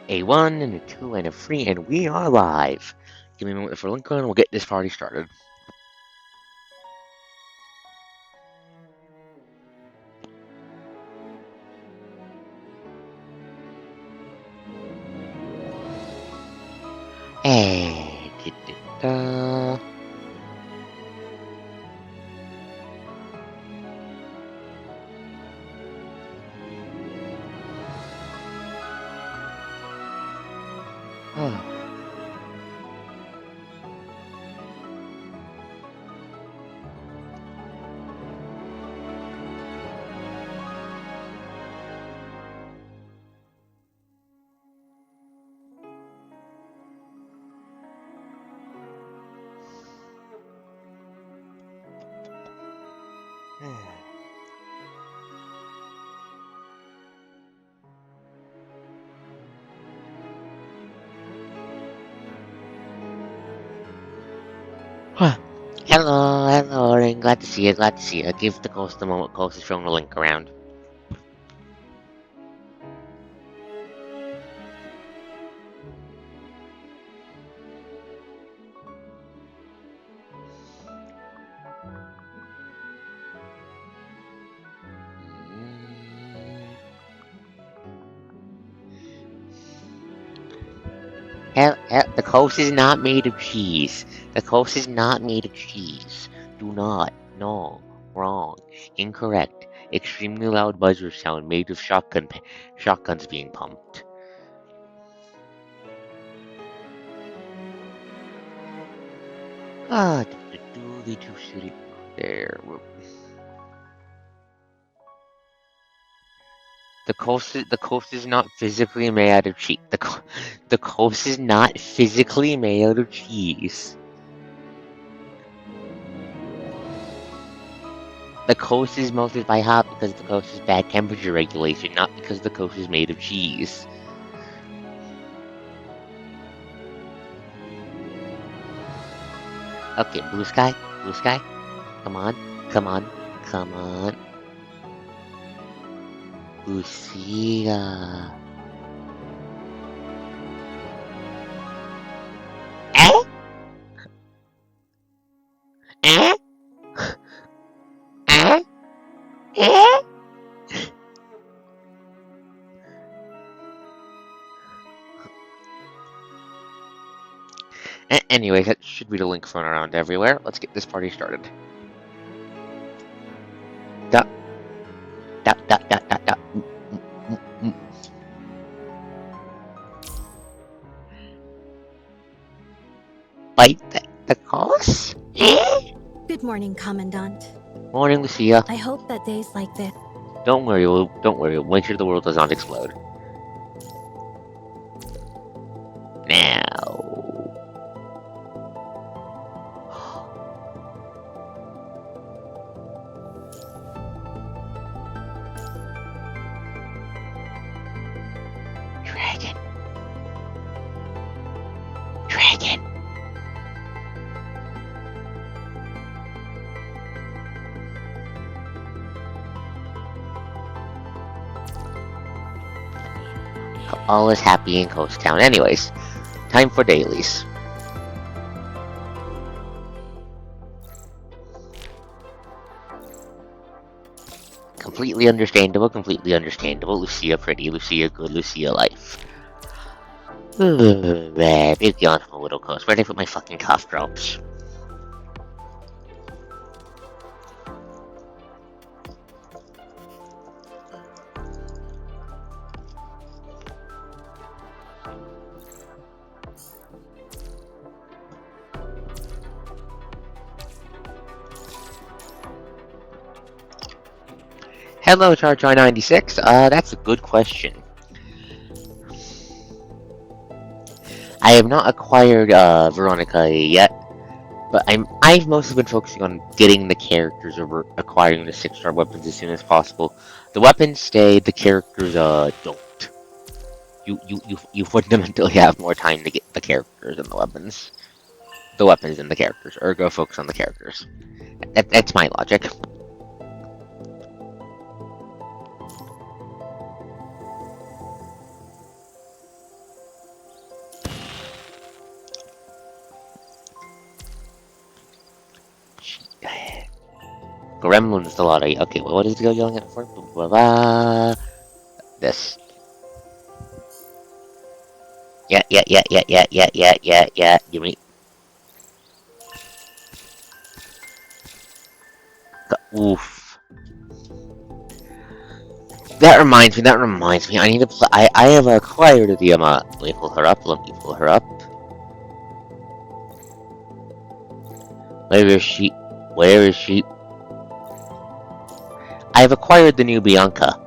A 1 and a 2 and a 3, and we are live. Give me a moment for Lincoln, and we'll get this party started. Hey, da-da-da. Oh. Hello, and glad to see you. Give the host a moment, host is showing the link around. The coast is not made of cheese. The coast is not made of cheese. Do not. No. Wrong. Incorrect. Extremely loud buzzer sound made of shotguns being pumped. The two city. There. The coast is not physically made out of cheese. The coast is not physically made out of cheese. The coast is melted by hot because the coast is bad temperature regulation, not because the coast is made of cheese. Okay, blue sky, come on, Lucia. Eh? Eh? Eh? Eh? Anyway, that should be the link thrown around everywhere. Let's get this party started. Da, da, da, da, da, da. Bite the cost? Eh? Good morning, Commandant. Morning, Lucia. I hope that days like this. Don't worry, we'll make sure the world does not explode. Now. Dragon. All is happy in Coast Town. Anyways, time for dailies. Completely understandable. Lucia pretty, Lucia good, Lucia life. Big yawn from a little close. Where'd I put my fucking cough drops? Hello, Charger96. That's a good question. I have not acquired Veronica yet, but I've mostly been focusing on getting the characters over acquiring the 6-star weapons as soon as possible. The weapons stay, the characters don't. You fundamentally have more time to get the characters and the weapons. The weapons and the characters, ergo focus on the characters. That's my logic. gremlins, a lot of. Okay, well, what is the yelling at for? Blah, blah, blah. This. Yeah. Give me. Oof. That reminds me. I need to play. I have acquired the Let me pull her up. Where is she? I have acquired the new Bianca.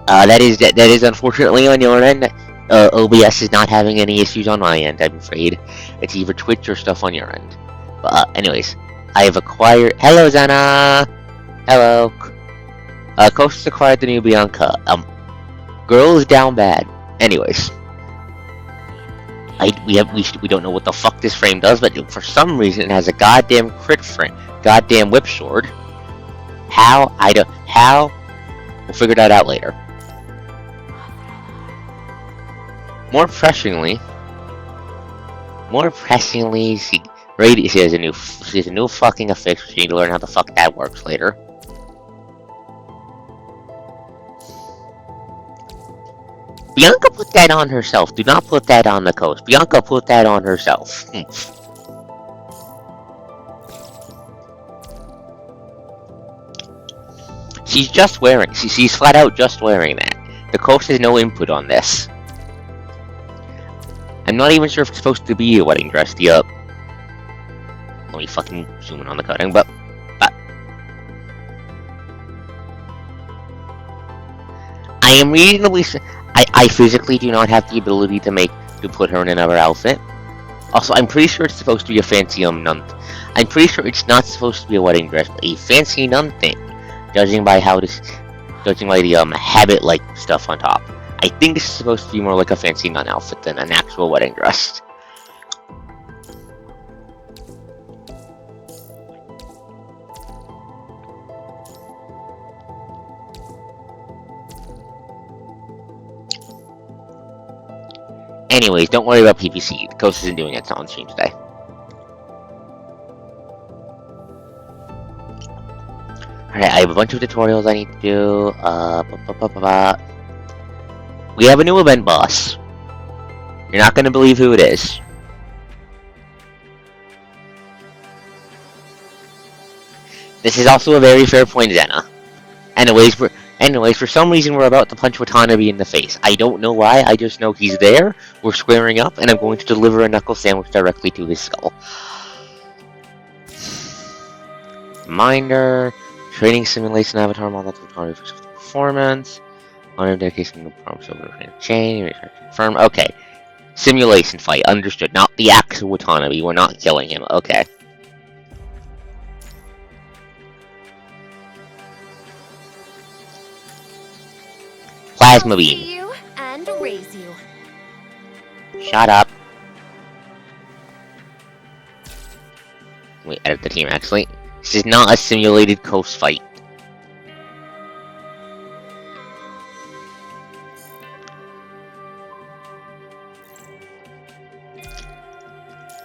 That is unfortunately on your end. OBS is not having any issues on my end, I'm afraid. It's either Twitch or stuff on your end. But, anyways, I have acquired. Hello, Zana! Hello. Coast acquired the new Bianca. Girl is down bad. Anyways. We don't know what the fuck this frame does, but for some reason it has a goddamn crit frame. Goddamn whip sword. How? How? We'll figure that out later. More pressingly, she has a new fucking affix. She need to learn how the fuck that works later. Bianca put that on herself. Do not put that on the coast. Bianca put that on herself. She's flat out just wearing that. The coast has no input on this. I'm not even sure if it's supposed to be a wedding dress. Let me fucking zoom in on the cutting, but I am reasonably. I physically do not have the ability to put her in another outfit. Also, I'm pretty sure it's supposed to be a fancy nun. I'm pretty sure it's not supposed to be a wedding dress, but a fancy nun thing. Judging by the habit-like stuff on top. I think this is supposed to be more like a fancy nun outfit than an actual wedding dress. Anyways, don't worry about PPC. The Coast isn't doing its on stream today. Alright, I have a bunch of tutorials I need to do. We have a new event boss. You're not going to believe who it is. This is also a very fair point, Zena. Anyways, for some reason we're about to punch Watanabe in the face. I don't know why, I just know he's there, we're squaring up, and I'm going to deliver a knuckle sandwich directly to his skull. Reminder, training simulation avatar model to Watanabe for performance. Honor dedication to the promise over the chain, confirm. Okay. Simulation fight, understood. Not the actual Watanabe, we're not killing him. Okay. Plasma beam. See you and raise you. Shut up. Wait, edit the team actually. This is not a simulated coast fight.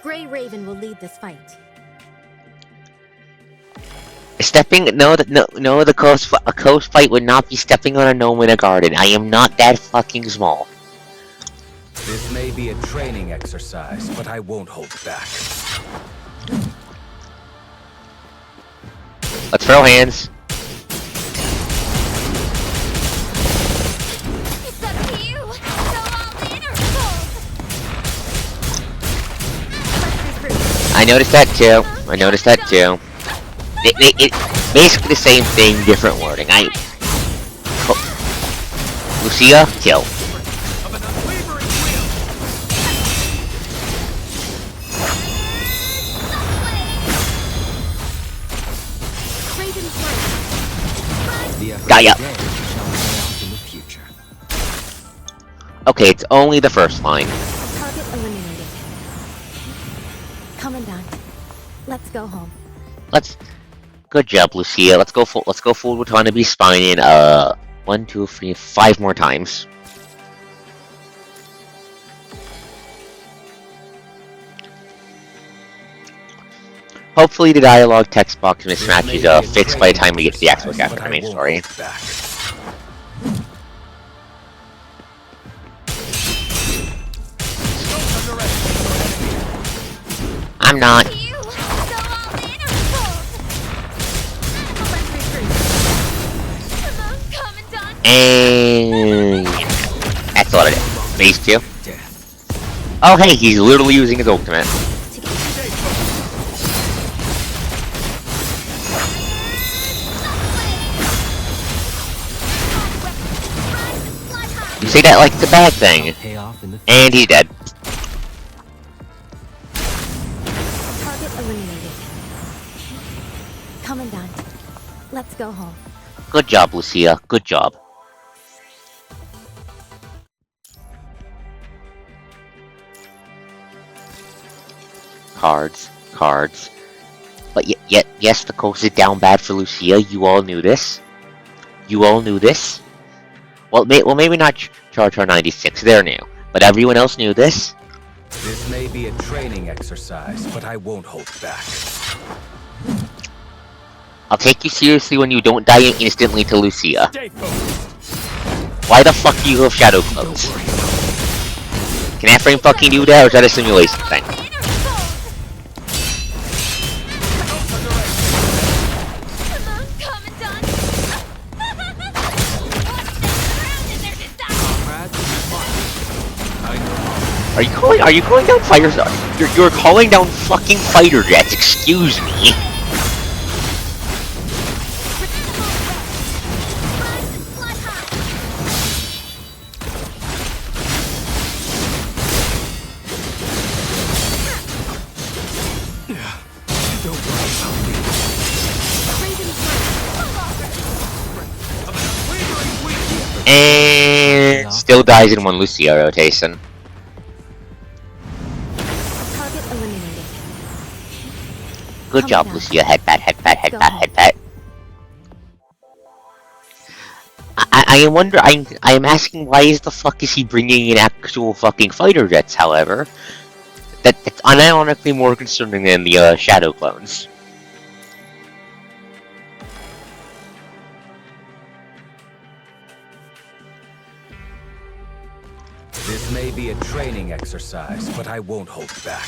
Grey Raven will lead this fight. The coast fight would not be stepping on a gnome in a garden. I am not that fucking small. This may be a training exercise, but I won't hold back. Let's throw hands. It's up to you. So all the intervals. I noticed that too. It basically the same thing, different wording. Lucia, kill. Got ya. Okay, it's only the first line. Target eliminated. Commandant, let's go home. Good job, Lucia. Let's go full Watanabe spine in 1, 2, 3, 5 more times. Hopefully the dialogue text box This mismatch may is be a fixed by the time we get to the training actual exercise, but chapter I main won't story. hold back. I'm not. You, so all in or cold? Let's retreat. Come on, Commandant. And that's all it is. Phase 2. Death. Oh hey, he's literally using his ultimate. You say that like it's a bad thing. Pay off in the And he's dead. Target eliminated. Commandant, let's go home. Good job, Lucia. Good job. Cards. Cards. But yet, yes, the coast is down bad for Lucia. You all knew this. You all knew this. Well, maybe not Char 96. They're new. But everyone else knew this. This may be a training exercise, but I won't hold back. I'll take you seriously when you don't die instantly to Lucia. Stay focused. Why the fuck do you have shadow Don't clones? worry. Can that frame fucking do that, or is that a simulation thing? In or cold? Come on, Commandant. Are you calling down fighters? You're calling down fucking fighter jets, excuse me. Don't worry about me. And still dies in one Lucia rotation. Target eliminated. Good job, Lucia. Headbat, headbat, headbat, headbat. I am asking why is the fuck is he bringing in actual fucking fighter jets, however? That's unironically more concerning than the shadow clones. This may be a training exercise, but I won't hold back.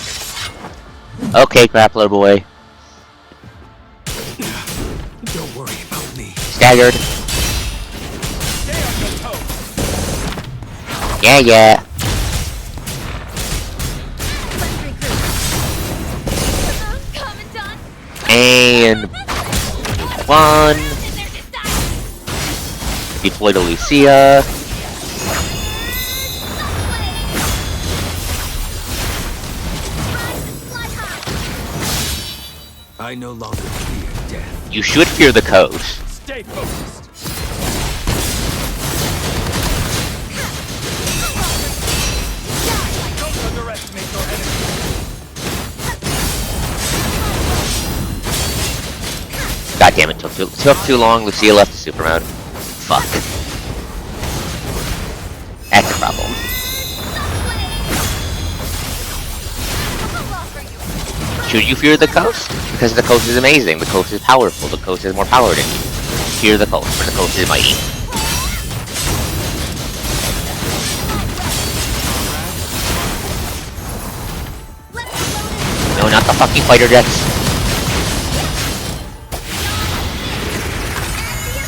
Okay, grappler boy. Don't worry about me. Staggered. Stay on your toes. Yeah, yeah. Let's regroup. Commandant. And one. Deploy to Lucia. I no longer fear death. You should fear the coast. Stay focused. Don't underestimate your enemy. God damn it, took too long. Lucia left the super mode. Fuck. That's a problem. Should you fear the coast? Because the coast is amazing. The coast is powerful. The coast has more power than you. Fear the coast, for the coast is mighty. No, not the fucking fighter jets.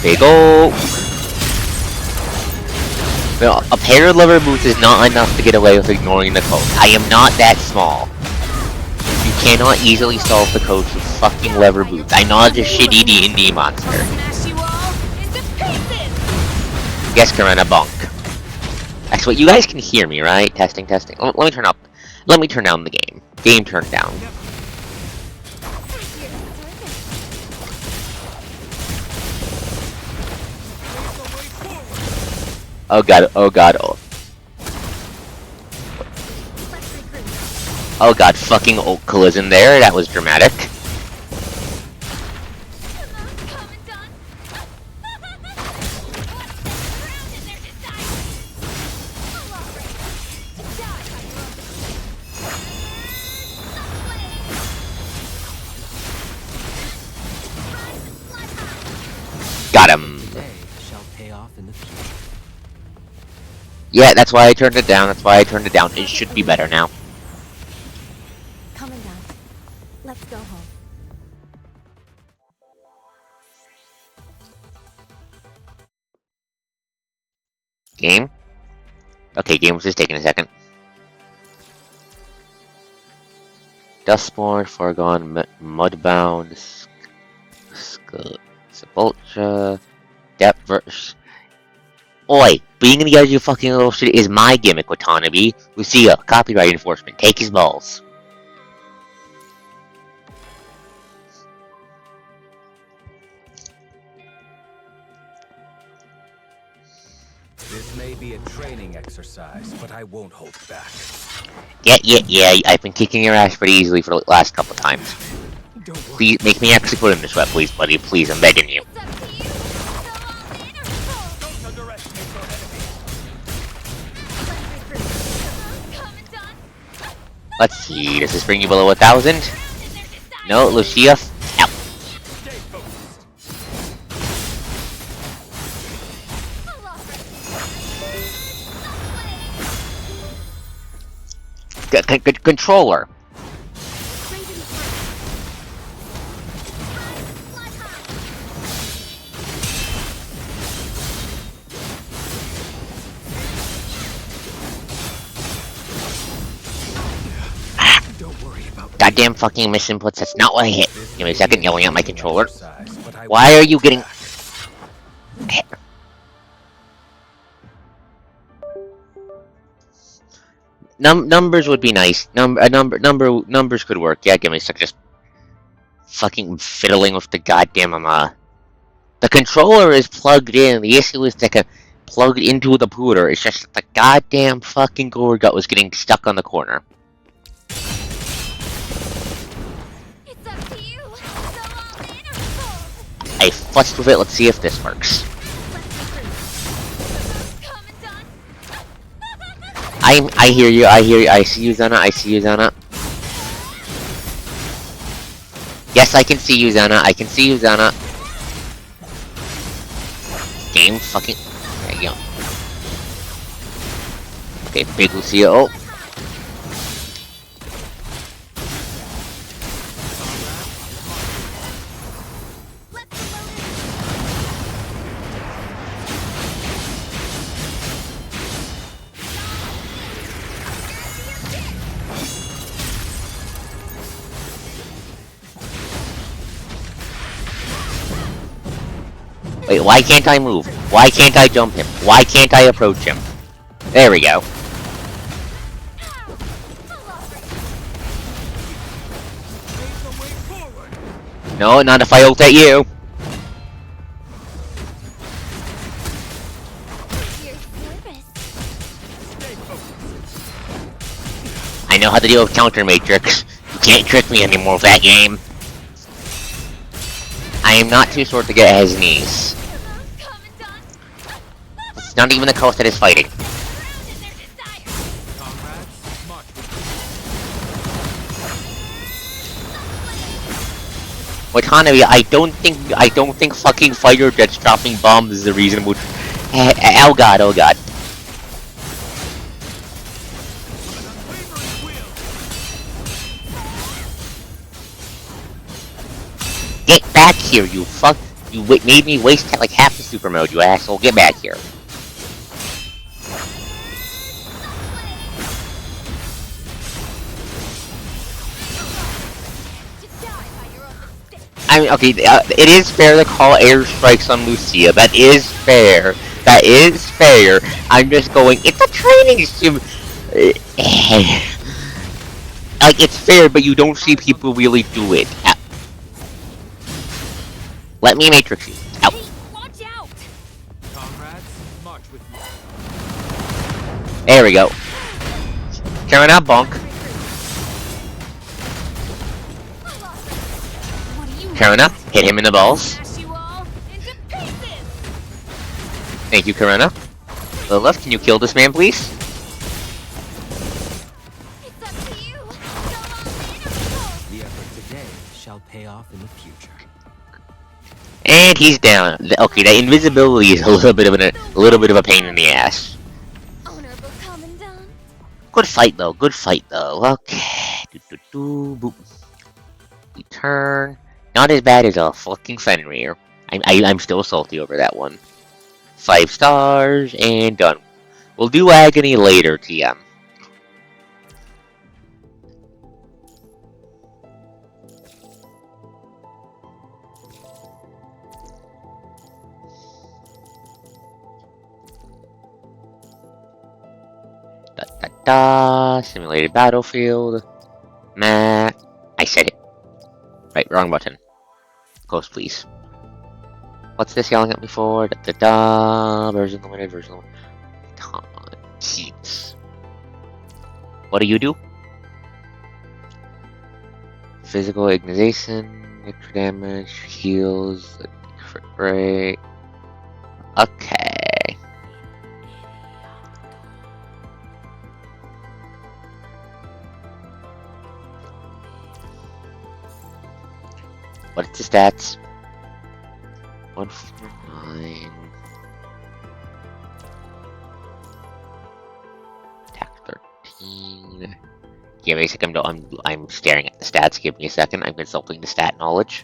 There you go. No, a pair of lever boots is not enough to get away with ignoring the coast. I am not that small. You cannot easily solve the coast with fucking lever boots. I'm not a shitty D&D monster. Smash you all into pieces. Yes, Karena, bonk. That's what you guys can hear me, right? Testing, testing. Let me turn up. Let me turn down the game. Game turned down. Oh god, oh god, oh. Oh god, fucking ult collision there. That was dramatic. off in the future. Yeah, that's why I turned it down. That's why I turned it down. It should be better now. Commandant, let's go home. Game? Okay, game was just taking a second. Dustborn, Foregone, Mudbound, Sepultura, Depth Verse. Oi! Being in the edge of fucking little shit is my gimmick, Watanabe. Lucia, copyright enforcement. Take his balls. This may be a training exercise, but I won't hold back. Yeah, I've been kicking your ass pretty easily for the last couple times. Don't worry. Please, make me actually put in the sweat, please, buddy. Please, I'm begging you. It's up to you. So all in or full? Don't underestimate your enemy. Let's recruit. Commandant. Let's see, does this bring you below 1,000? Ground in their desire. No, Lucia, out. Stay focused. Pull off Controller. Raven Fly high. Don't worry about me. Goddamn fucking misinputs, that's not what I hit. This Give me a may second, be yelling at my training controller. exercise, but I Why won't are you hold getting... back. Numbers would be nice. Numbers could work. Yeah, give me a sec. Just fucking fiddling with the goddamn The controller is plugged in. The issue is like plugged into the pooter. It's just that the goddamn fucking gore gut was getting stuck on the corner. It's up to you. So all in or full? I fussed with it. Let's see if this works. Commandant. I hear you. I hear you. I see you, Zana. I see you, Zana. Yes, I can see you, Zana. I can see you, Zana. Game fucking... There you go. Okay, big Lucia. Oh. Wait, why can't I move? Why can't I jump him? Why can't I approach him? There we go. No, not if I ult at you. I know how to deal with counter matrix. You can't trick me anymore with that game. I am not too short to get at his knees. It's not even the coast that is fighting. Watanabe, I don't think fucking fighter jets dropping bombs is the reason which... Oh god, oh god. Get back here, you fuck! You made me waste like half the super mode, you asshole. Get back here. I mean, okay, it is fair to call airstrikes on Lucia. That is fair. That is fair. I'm just going, it's a training sim. Like, it's fair, but you don't see people really do it. Let me matrix you. Out. Hey, watch out! Comrades, march with me. There we go. Coming out, bonk. What do you Karina, hit him in the balls. Smash you all into pieces! Thank you, Karina. Lilith, can you kill this man, please? It's up to you. So all in or full? The effort today shall pay off in the future. And And he's down. Okay, that invisibility is a little bit of a pain in the ass. Honorable Commandant. Good fight though. Good fight though. Okay. Boop. We turn. Not as bad as a fucking Fenrir. I'm still salty over that one. 5 stars and done. We'll do agony later, TM. Simulated battlefield. Meh. I said it. Right, wrong button. Close, please. What's this yelling at me for? Version limited, version limited. Come on, jeez. What do you do? Physical ignition, extra damage, heals, crit rate. Okay. What's the stats? 149. Attack 13. Give me a second. I'm staring at the stats. Give me a second. I'm consulting the stat knowledge.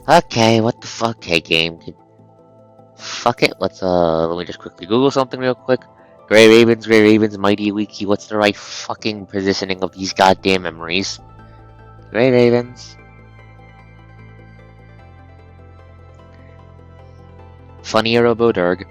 Okay, what the fuck? Hey, game. Fuck it. Let me just quickly Google something real quick. Gray Ravens, Mighty Wiki. What's the right fucking positioning of these goddamn memories? Gray Ravens. Funny Roboderg.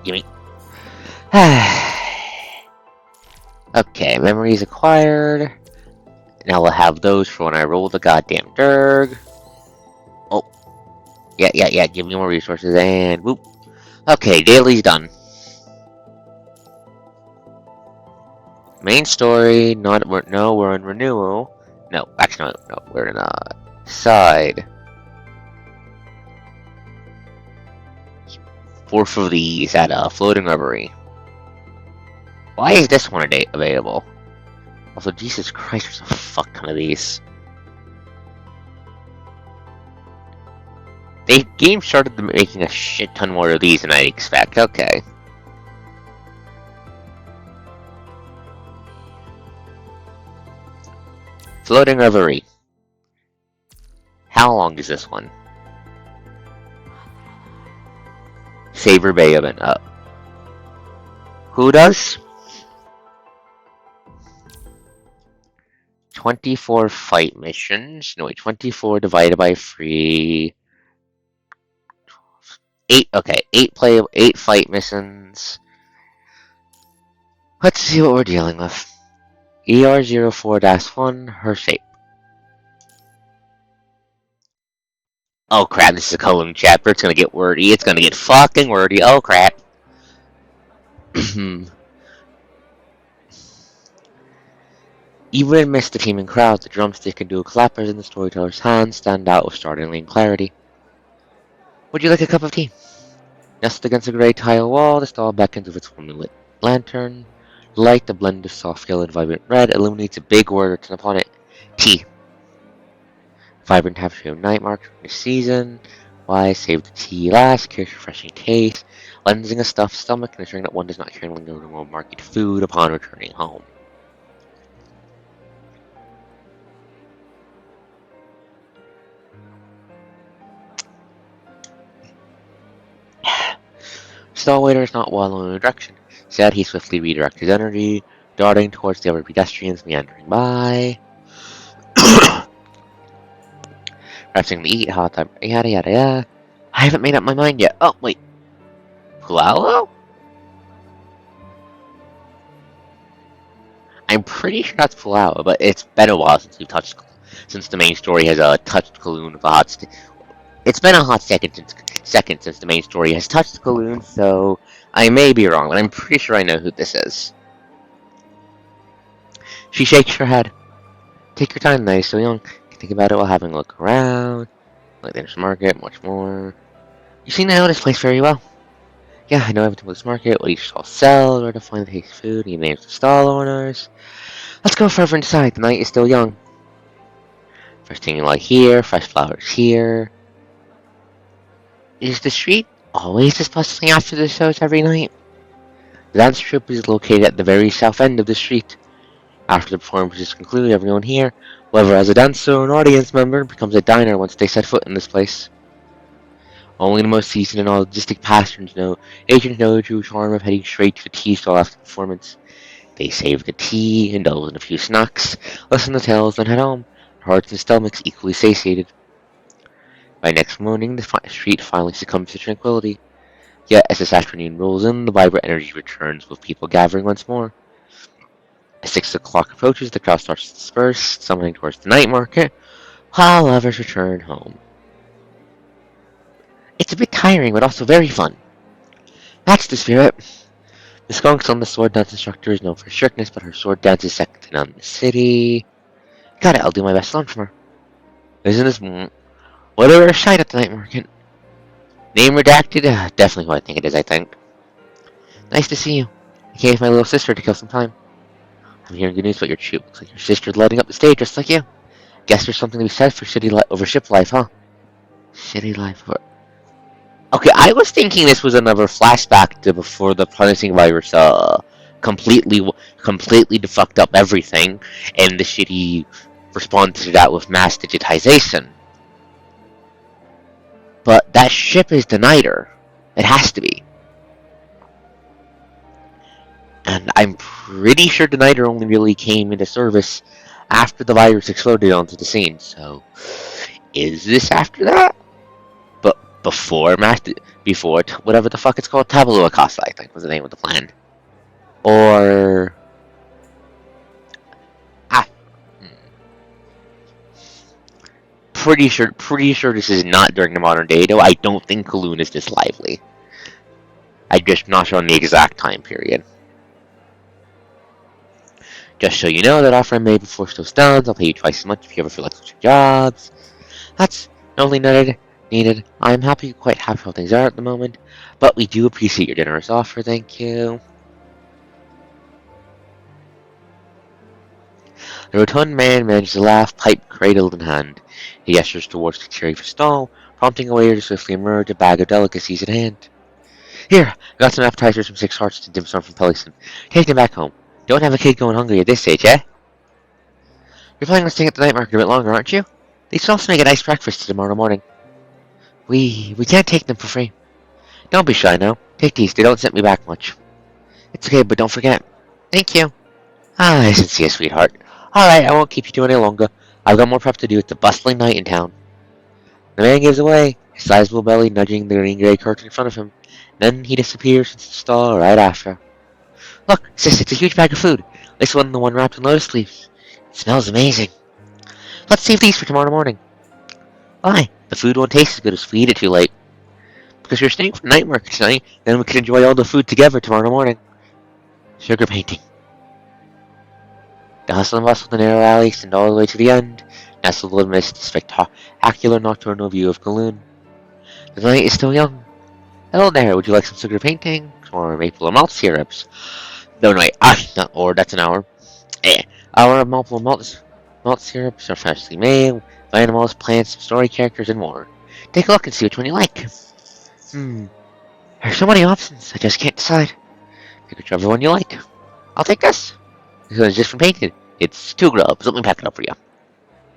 Gimme. Okay, memories acquired. Now we'll have those for when I roll the goddamn Derg. Oh. Yeah, give me more resources and whoop. Okay, daily's done. Main story, we're in renewal. No, actually no, we're in side. 4th of these at Floating Reverie. Why is this one available? Also, Jesus Christ, there's a fuck ton of these. The game started making a shit ton more of these than I'd expect. Okay. Floating Reverie. How long is this one? Saber Bay event up. Who does? 24 fight missions. No, wait, 24 divided by 3. 8, okay, 8 fight missions. Let's see what we're dealing with. ER04-1, her shape. Oh crap, this is a Colon chapter. It's gonna get wordy. It's gonna get fucking wordy. Oh crap. Even amidst the teeming crowd, the drumstick and dual clappers in the storyteller's hands stand out with startling clarity. Would you like a cup of tea? Nestled against a grey tile wall, the stall beckons with its warmly lit lantern. Light, the blend of soft yellow and vibrant red, illuminates a big word written upon it. Tea. Vibrant tapestry of night marks from the season. Why save the tea last? Curious, refreshing taste. Cleansing a stuffed stomach and ensuring that one does not carry no market food upon returning home. Stall waiter is not wallowing in the direction. Instead, he swiftly redirects his energy, darting towards the other pedestrians meandering by. Pressing the eat, hot time, yada yada yada. I haven't made up my mind yet. Oh, wait. Pulau? I'm pretty sure that's Pulau, but it's been a while since the main story has touched Kaloon with a hot stick. It's been a hot second second since the main story has touched Kaloon, so I may be wrong, but I'm pretty sure I know who this is. She shakes her head. Take your time, nice, so young. Think about it while having a look around. Like there's market, much more. You seem to know this place very well. Yeah, I know everything about this market, what each stall sells, where to find the tasty food, even names of stall owners. Let's go further inside, the night is still young. First thing you like here, fresh flowers here. Is the street always this bustling after the shows every night? The dance troupe is located at the very south end of the street. After the performance is concluded, everyone here, whether as a dancer or an audience member, becomes a diner once they set foot in this place. Only the most seasoned and autistic agents know the true charm of heading straight to the tea stall after the performance. They save the tea, indulge in a few snacks, listen to tales, then head home, their hearts and stomachs equally satiated. By next morning, the street finally succumbs to tranquility. Yet, as this afternoon rolls in, the vibrant energy returns, with people gathering once more. As 6 o'clock approaches, the crowd starts to disperse, summoning towards the night market, while others return home. It's a bit tiring, but also very fun. That's the spirit. The Skunk's on the sword dance instructor is known for strictness, but her sword dance is second to none in the city. Got it, I'll do my best to learn from her. Isn't this whatever a shite at the night market? Name redacted? Definitely who I think it is, I think. Nice to see you. I came with my little sister to kill some time. I'm hearing good news about your troop. Looks like your sister's lighting up the stage just like you. Guess there's something to be said for over ship life, huh? Shitty life. Okay, I was thinking this was another flashback to before the punishing virus completely fucked up everything, and the shitty response to that with mass digitization. But that ship is the Niter. It has to be. And I'm pretty sure the Niter only really came into service after the virus exploded onto the scene. So, is this after that? But before whatever the fuck it's called, Tabula Acosta, I think was the name of the plan. Or pretty sure this is not during the modern day, though I don't think Kaloon is this lively. I'm just not sure on the exact time period. Just so you know, that offer I made before still stands. I'll pay you twice as much if you ever feel like switching jobs. That's not only needed. I'm quite happy how things are at the moment, but we do appreciate your generous offer, thank you. The rotund man manages to laugh, pipe cradled in hand. He gestures towards the cherry stall, prompting a waiter to swiftly emerge, a bag of delicacies in hand. Here, got some appetizers from Six Hearts to dim sum from Pelican. Take them back home. Don't have a kid going hungry at this stage, eh? You're planning on staying at the night market a bit longer, aren't you? They should also make a nice breakfast tomorrow morning. We can't take them for free. Don't be shy now. Take these, they don't set me back much. It's okay, but don't forget. Thank you. I sincere, sweetheart. Alright, I won't keep you too any longer. I've got more prep to do. It's a bustling night in town. The man gives away, his sizable belly nudging the green-gray curtain in front of him. Then he disappears into the stall right after. Look, sis, it's a huge bag of food. This one, the one wrapped in lotus leaves. It smells amazing. Let's save these for tomorrow morning. Why? The food won't taste as good if we eat it too late. Because you're staying for the night market tonight, then we can enjoy all the food together tomorrow morning. Sugar painting. The hustle and bustle of the narrow alley extend all the way to the end, nestled amidst the spectacular nocturnal view of Kaloon. The night is still young. Hello there, would you like some sugar painting? Or maple or malt syrups? No, or that's an hour. Hour of maple malt syrups are freshly made, with animals, plants, story characters, and more. Take a look and see which one you like. There's so many options, I just can't decide. Pick whichever one you like. I'll take this. This one's just from painted. It's 2 grubs. Let me pack it up for you.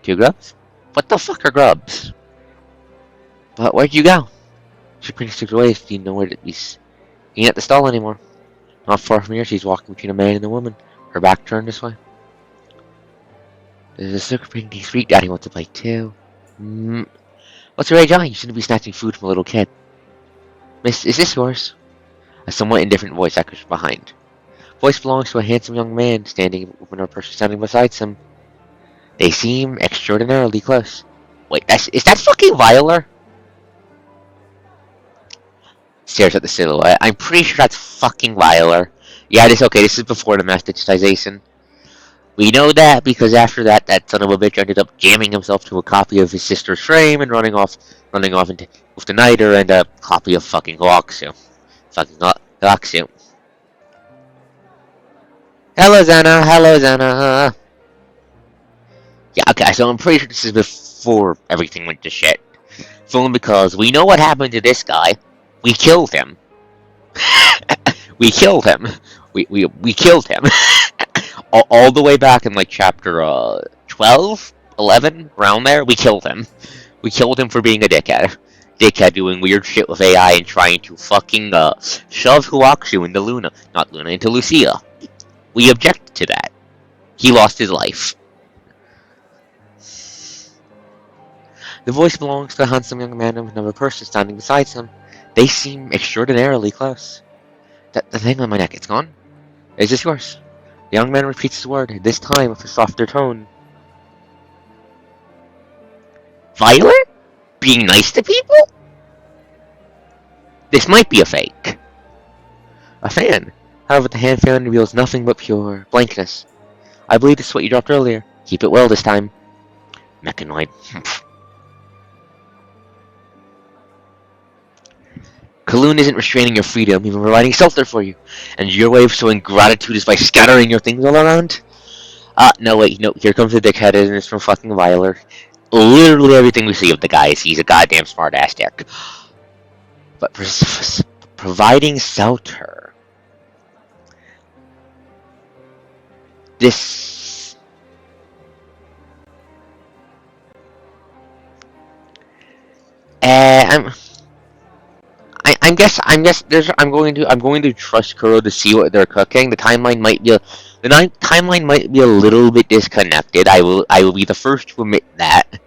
2 grubs? What the fuck are grubs? But where'd you go? She pretty took away if you know where to be. He ain't at the stall anymore. Not far from here, she's walking between a man and a woman, her back turned this way. There's a sugar painting sweet daddy wants to play too. What's your age on? You shouldn't be snatching food from a little kid. Miss, is this yours? A somewhat indifferent voice echoes from behind. Voice belongs to a handsome young man standing with another person standing beside him. They seem extraordinarily close. Wait, is that fucking Violer? Stares at the silhouette. I'm pretty sure that's fucking Violer. Yeah, this okay. This is before domesticization. We know that because after that, that son of a bitch ended up jamming himself to a copy of his sister's frame and running off into with the Niter and a copy of fucking Hoaxu. Fucking Hoaxu. Hello, Zana. Hello, Zana. Yeah, okay. So I'm pretty sure this is before everything went to shit. Only because we know what happened to this guy. We killed him. We killed him. We killed him. all the way back in like chapter 12, 11, around there. We killed him. We killed him for being a dickhead. Dickhead doing weird shit with AI and trying to fucking shove Huakshu into Luna, not Luna, into Lucia. We object to that. He lost his life. The voice belongs to the handsome young man with another person standing beside him. They seem extraordinarily close. The thing on my neck, it's gone? Is this yours? The young man repeats his word, this time with a softer tone. Violet? Being nice to people? This might be a fake. A fan. However, the hand fan reveals nothing but pure blankness. I believe this is what you dropped earlier. Keep it well this time. Mechanoid. Kaloon isn't restraining your freedom, even providing shelter for you. And your way of showing gratitude is by scattering your things all around? No, wait, no, here comes the dickhead, and it's from fucking Violer. Literally everything we see of the guy is he's a goddamn smart-ass dick. But providing shelter... This... I'm going to trust Kuro to see what they're cooking. The timeline might be a little bit disconnected. I will be the first to admit that.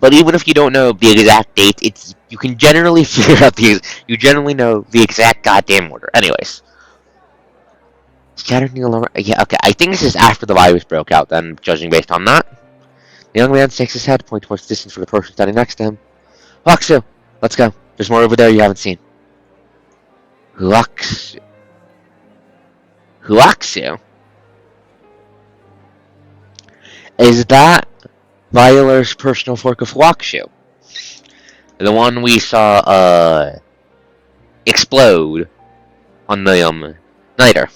But even if you don't know the exact date, you can generally figure out you generally know the exact goddamn order. Anyways, scattered near lower. Yeah, okay. I think this is after the virus broke out. Then, judging based on that, the young man shakes his head, pointing towards the distance for the person standing next to him. Huakshu, let's go. There's more over there you haven't seen. Huakshu. Huakshu? Is that Violer's personal fork of Huakshu? The one we saw, explode on the, Niter.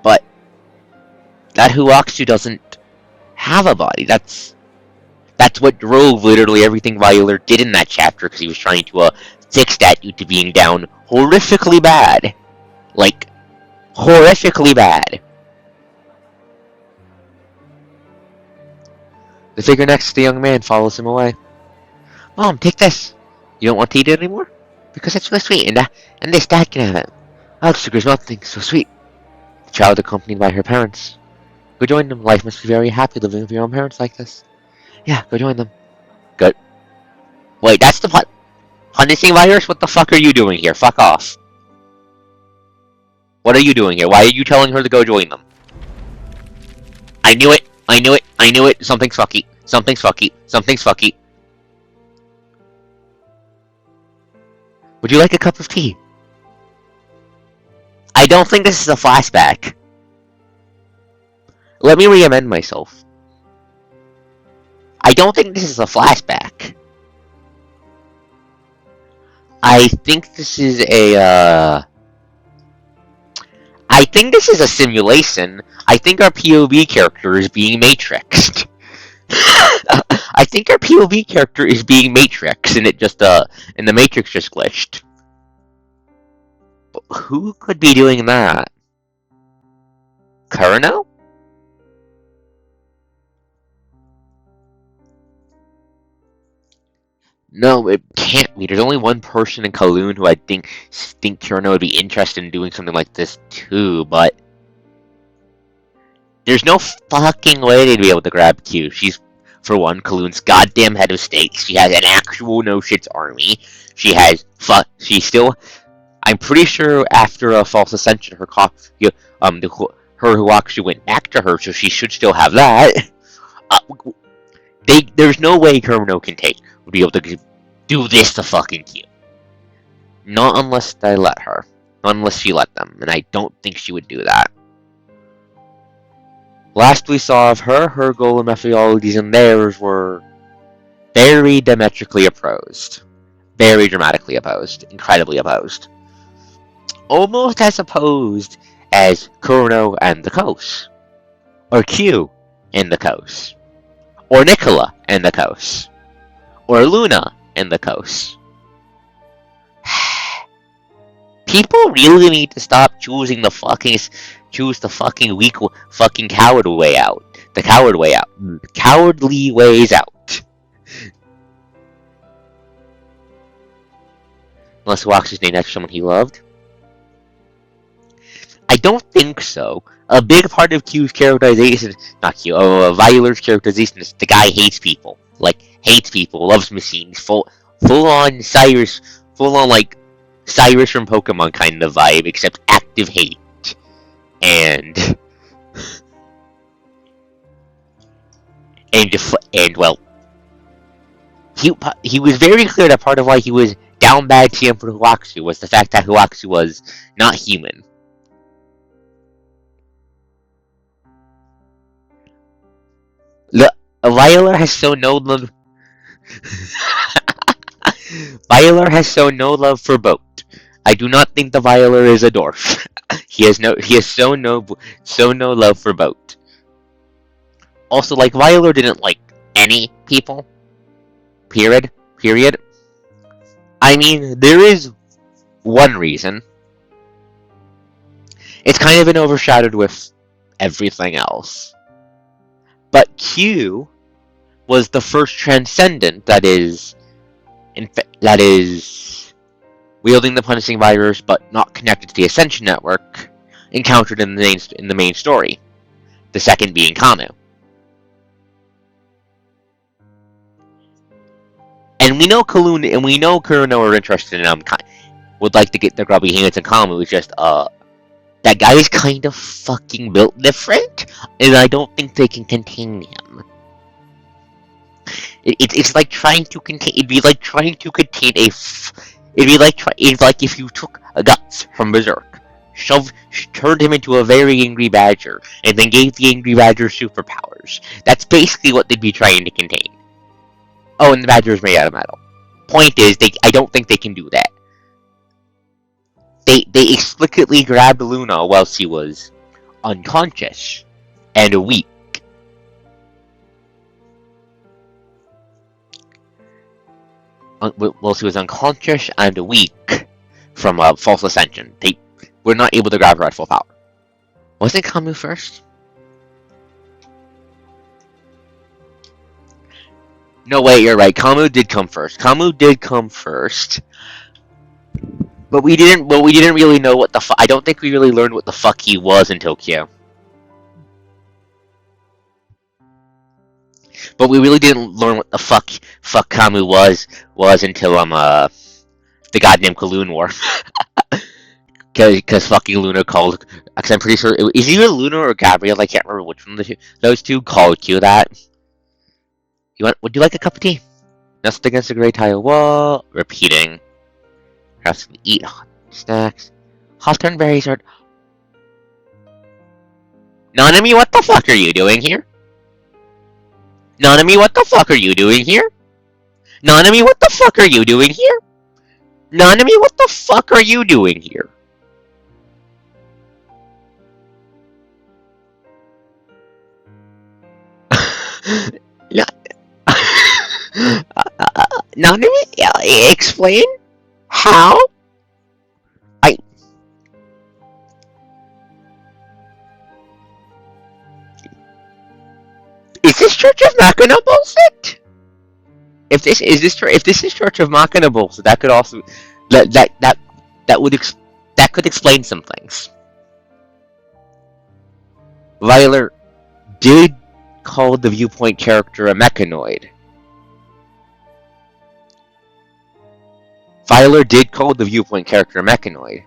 But that Huakshu doesn't have a body. That's what drove literally everything Violer did in that chapter, because he was trying to fix that due to being down horrifically bad. Like, horrifically bad. The figure next to the young man follows him away. Mom, take this. You don't want to eat it anymore? Because it's so sweet, and this dad can have it. Oh, sugar's nothing, so sweet. The child accompanied by her parents. Go join them. Life must be very happy living with your own parents like this. Yeah, go join them. Good. Wait, that's the punishing virus? What the fuck are you doing here? Fuck off. What are you doing here? Why are you telling her to go join them? I knew it. I knew it. I knew it. Something's fucky. Something's fucky. Something's fucky. Would you like a cup of tea? I don't think this is a flashback. Let me re-amend myself. I don't think this is a flashback. I think this is a, I think this is a simulation. I think our POV character is being matrixed. I think our POV character is being matrixed, and it just, and the matrix just glitched. But who could be doing that? Kurno? No, it can't be. There's only one person in Kowloon who I think Kurno would be interested in doing something like this too, but there's no fucking way they'd be able to grab Q. She's, for one, Kowloon's goddamn head of state. She has an actual no-shits army. She has, she still, I'm pretty sure after a false ascension, her Huakshu went back to her, so she should still have that. There's no way Kurno would be able to do this to fucking Q. Not unless they let her. Not unless she let them, and I don't think she would do that. Last we saw of her, her goal and methodologies and theirs were very diametrically opposed. Very dramatically opposed. Incredibly opposed. Almost as opposed as Kurono and the Coast. Or Q and the Coast. Or Nicola and the Coast. Or Luna and the Coast. People really need to stop choosing the fucking weak fucking coward way out. The coward way out. Cowardly ways out. Unless Wax's named after someone he loved. I don't think so. A big part of Q's characterization, not Q, Violet's characterization is the guy hates people. Like, hates people, loves machines, full on Cyrus, full on like Cyrus from Pokemon kind of vibe, except active hate. And well, he was very clear that part of why he was down bad TM for Huaxu was the fact that Huaxu was not human. Violet has shown no love. Violet has shown no love for Boat. I do not think the Violet is a dwarf. He has shown no love for Boat. Also, like, Violet didn't like any people. Period. I mean, there is one reason. It's kind of been overshadowed with everything else. But Q was the first transcendent that is wielding the punishing virus, but not connected to the Ascension network, encountered in the main story. The second being Kamu. And we know Kurono are interested in would like to get their grubby hands on Kamu. It's just that guy is kind of fucking built different, and I don't think they can contain him. It's like trying to contain. It'd be like trying to contain It'd like if you took a Guts from Berserk, turned him into a very angry badger, and then gave the angry badger superpowers. That's basically what they'd be trying to contain. Oh, and the badger is made out of metal. Point is, I don't think they can do that. They explicitly grabbed Luna while she was unconscious and weak. While she was unconscious and weak from a false ascension. They were not able to grab her at full power. Wasn't Kamu first? No, wait, you're right. Kamu did come first. But we didn't really know what the fuck. I don't think we really learned what the fuck he was until Q. But we really didn't learn what the fuck Kamu was until the goddamn Kaloon War. Because fucking Luna called. Because I'm pretty sure is either Luna or Gabrielle. I can't remember which one of those two called Q that. Would you like a cup of tea? Nestled against a grey tile wall. Repeating. Have some eat hot snacks. Hawthorn berries are. Nanami, what the fuck are you doing here? Nanami, what the fuck are you doing here? Nanami, what the fuck are you doing here? Nanami, what the fuck are you doing here? Nanami, explain how? Is this Church of Machina bullshit? If this is Church of Machina bullshit, that could also that could explain some things. Violet did call the viewpoint character a mechanoid. Violet did call the viewpoint character a mechanoid.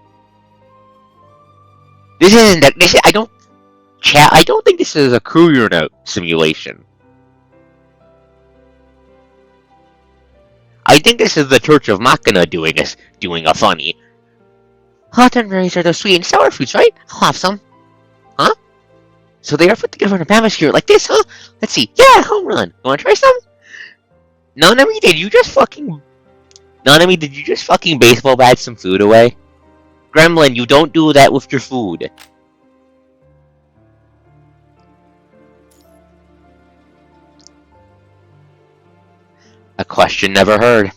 I don't think this is a career note simulation. I think this is the Church of Machina doing a funny. Hot and berries are those sweet and sour fruits, right? I'll have some. Huh? So they are put together in a atmosphere like this, huh? Let's see. Yeah, home run. You wanna try some? Nanami, did you just fucking baseball bat some food away? Gremlin, you don't do that with your food. A question never heard.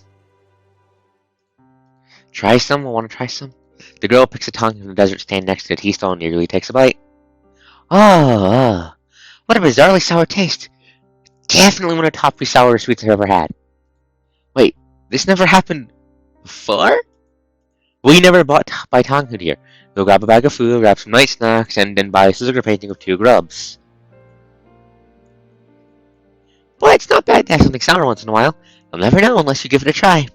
Try some? I want to try some. The girl picks a tongue from the desert stand next to the tea stall and eagerly takes a bite. Oh, what a bizarrely sour taste. Definitely one of the top 3 sour sweets I've ever had. Wait, this never happened before? We never buy tongue here. Go grab a bag of food, grab some nice snacks, and then buy a scissor painting of 2 grubs. But it's not bad to have something sour once in a while. You'll never know unless you give it a try.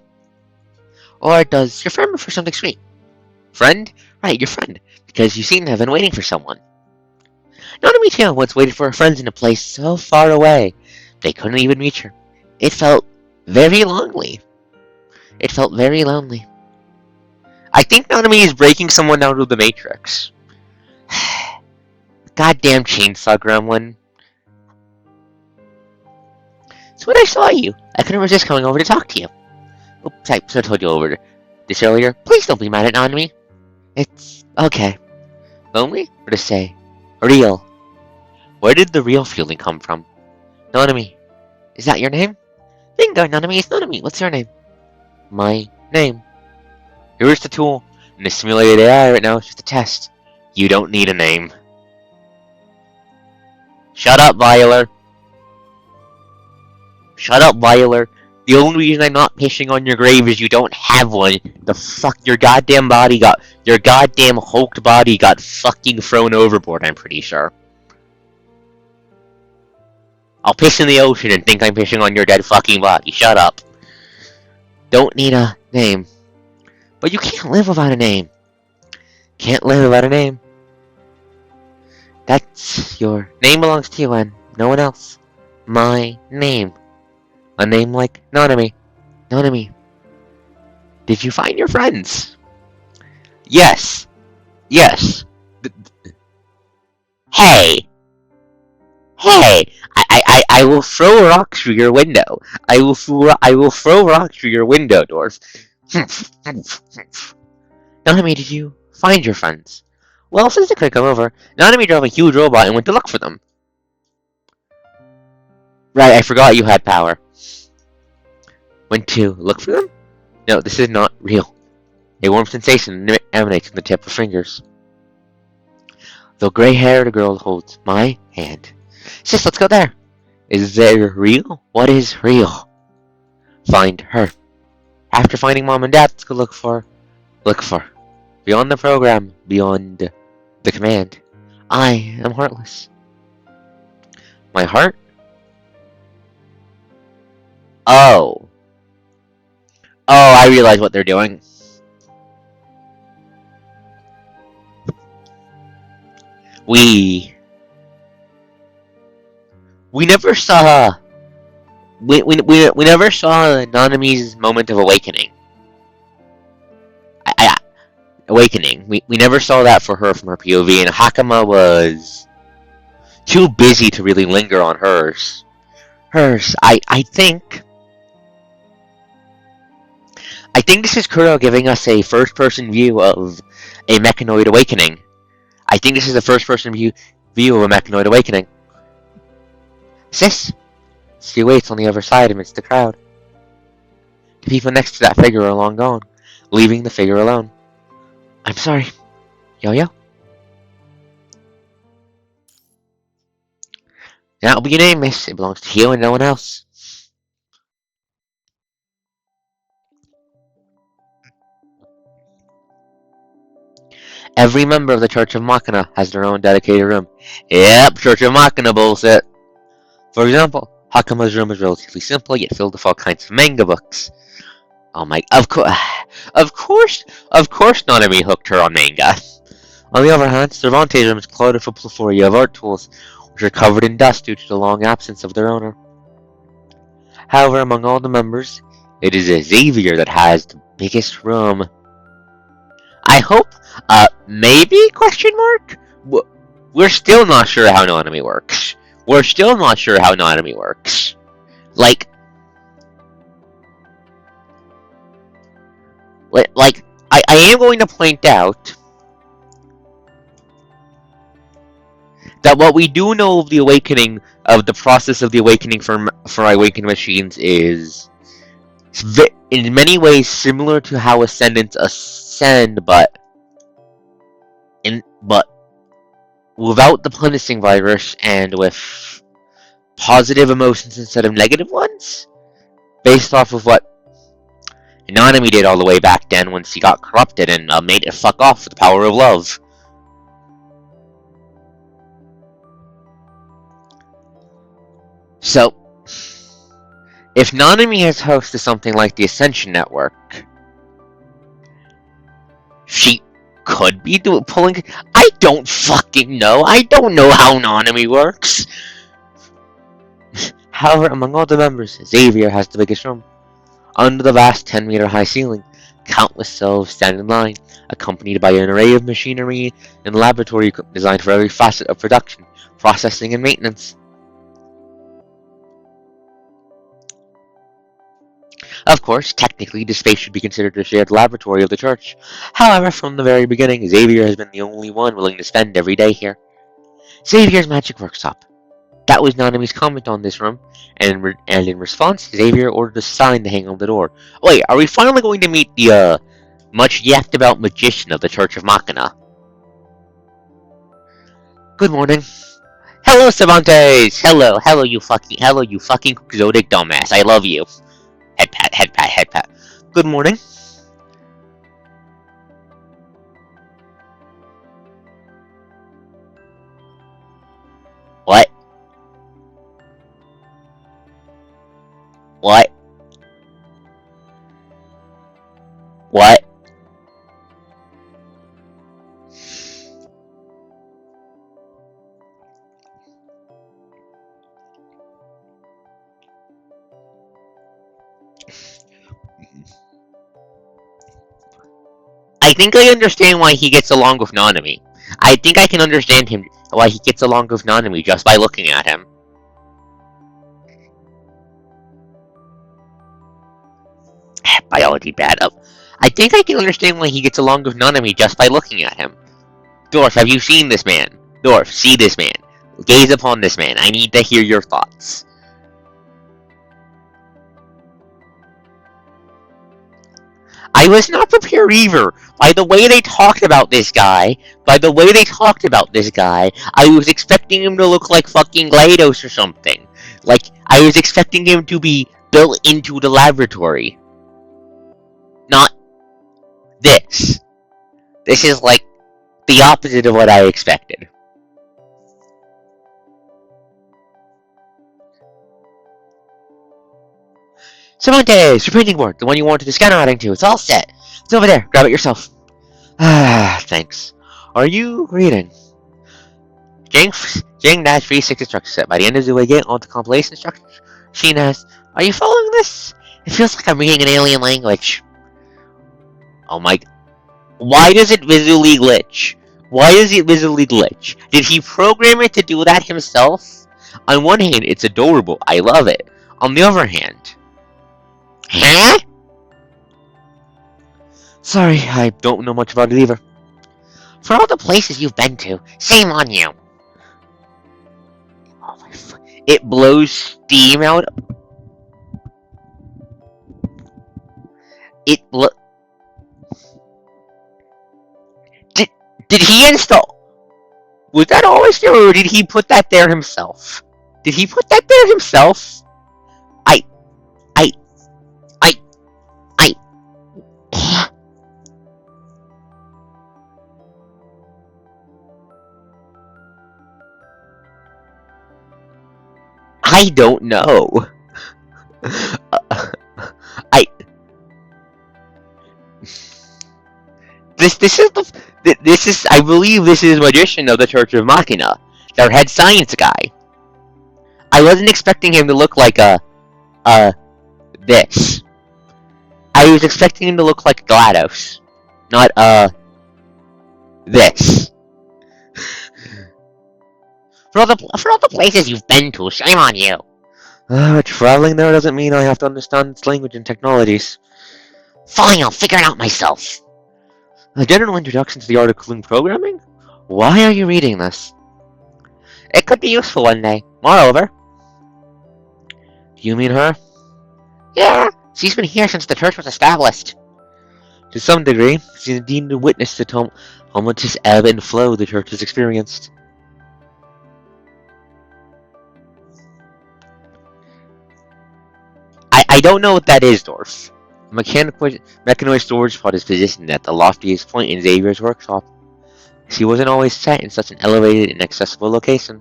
Or does your friend prefer something sweet? Friend? Right, your friend. Because you seem to have been waiting for someone. Nanami too once waited for her friends in a place so far away, they couldn't even reach her. It felt very lonely. I think Nanami is breaking someone out of the Matrix. Goddamn chainsaw gremlin. So when I saw you, I couldn't resist coming over to talk to you. Oops, I should have told you over this earlier. Please don't be mad at Nanami. It's okay. Lonely? Or to say, real. Where did the real feeling come from? Nanami. Is that your name? Bingo, Nanami is Nanami. What's your name? My name. Here's the tool. And the simulated AI right now is just a test. You don't need a name. Shut up, Violer. Shut up, Violer. The only reason I'm not pissing on your grave is you don't have one. The fuck, your goddamn hulked body got fucking thrown overboard, I'm pretty sure. I'll piss in the ocean and think I'm pissing on your dead fucking body. Shut up. Don't need a name. But you can't live without a name. Can't live without a name. That's your name belongs to you and no one else. My name. A name like Nanami. Nanami. Did you find your friends? Yes. Yes. Hey. Hey. I will throw rocks through your window. I will throw rocks through your window doors. Nanami, did you find your friends? Well, since they couldn't come over, Nanami drove a huge robot and went to look for them. Right, I forgot you had power. Went to look for them? No, this is not real. A warm sensation emanates from the tip of fingers. The gray-haired girl holds my hand. Sis, let's go there. Is there real? What is real? Find her. After finding Mom and Dad, let's go look for. Beyond the program, beyond the command. I am heartless. My heart? Oh. Oh, I realize what they're doing. We never saw. We never saw Nanami's moment of awakening. Awakening. We never saw that for her from her POV, and Hakama was too busy to really linger on hers. I think this is Kuro giving us a first-person view of a mechanoid awakening. I think this is the first-person view of a mechanoid awakening. Sis! She waits on the other side amidst the crowd. The people next to that figure are long gone, leaving the figure alone. I'm sorry. Yo-yo? That'll be your name, miss. It belongs to you and no one else. Every member of the Church of Machina has their own dedicated room. Yep, Church of Machina bullshit. For example, Hakama's room is relatively simple, yet filled with all kinds of manga books. Oh my, of course, Nanami hooked her on manga. On the other hand, Cervantes' room is cluttered with a plethora of art tools, which are covered in dust due to the long absence of their owner. However, among all the members, It is a Xavier that has the biggest room. I hope, maybe, question mark? We're still not sure how Nanami works. We're still not sure how Nanami works. Like, I am going to point out that what we do know of the awakening, of the process of the awakening for awakened machines is in many ways similar to how ascendants ascend, but without the punishing virus and with positive emotions instead of negative ones, based off of what Nanami did all the way back then once he got corrupted and made it fuck off with the power of love. So, if Nanami is host to something like the Ascension Network, she could be pulling. I don't fucking know. I don't know how Nanami works. However, among all the members, Xavier has the biggest room. Under the vast 10-meter high ceiling, countless cells stand in line, accompanied by an array of machinery and laboratory equipment designed for every facet of production, processing, and maintenance. Of course, technically, this space should be considered a shared laboratory of the church. However, from the very beginning, Xavier has been the only one willing to spend every day here. Xavier's magic workshop. That was Nanami's comment on this room, and in response, Xavier ordered a sign to hang on the door. Wait, are we finally going to meet the, much yapped about magician of the Church of Machina? Good morning. Hello, Cervantes! Hello, you fucking exotic dumbass. I love you. Head pat. Good morning. What? What? What? I think I understand why he gets along with Nanami. I think I can understand him why he gets along with Nanami just by looking at him. Biology bad up. I think I can understand why he gets along with Nanami just by looking at him. Dwarf, have you seen this man? Dwarf, see this man. Gaze upon this man. I need to hear your thoughts. I was not prepared either. By the way they talked about this guy, I was expecting him to look like fucking GLaDOS or something. Like, I was expecting him to be built into the laboratory. Not this. This is like the opposite of what I expected. Cervantes, your printing board, the one you wanted to scan adding to, it's all set. It's over there, grab it yourself. Thanks. Are you reading? Jing-V6 instruction set. By the end of the way, get on the compilation instructions. Sheen asks, are you following this? It feels like I'm reading an alien language. Oh my... Why does it visually glitch? Did he program it to do that himself? On one hand, it's adorable. I love it. On the other hand... Huh? Sorry, I don't know much about it either. For all the places you've been to, shame on you. Oh my it blows steam out. Did he install? Was that always there, or did he put that there himself? I don't know. This is I believe this is magician of the Church of Machina, their head science guy. I wasn't expecting him to look like this. I was expecting him to look like GLaDOS. Not, this. For all the places you've been to, shame on you. Traveling there doesn't mean I have to understand its language and technologies. Fine, I'll figure it out myself. A general introduction to the art of cooling programming? Why are you reading this? It could be useful one day. Moreover... Do you mean her? Yeah, she's been here since the church was established. To some degree, she's indeed a witness to how much this ebb and flow the church has experienced. I don't know what that is, Dorf. A mechanoid storage pod is positioned at the loftiest point in Xavier's workshop. She wasn't always set in such an elevated and accessible location.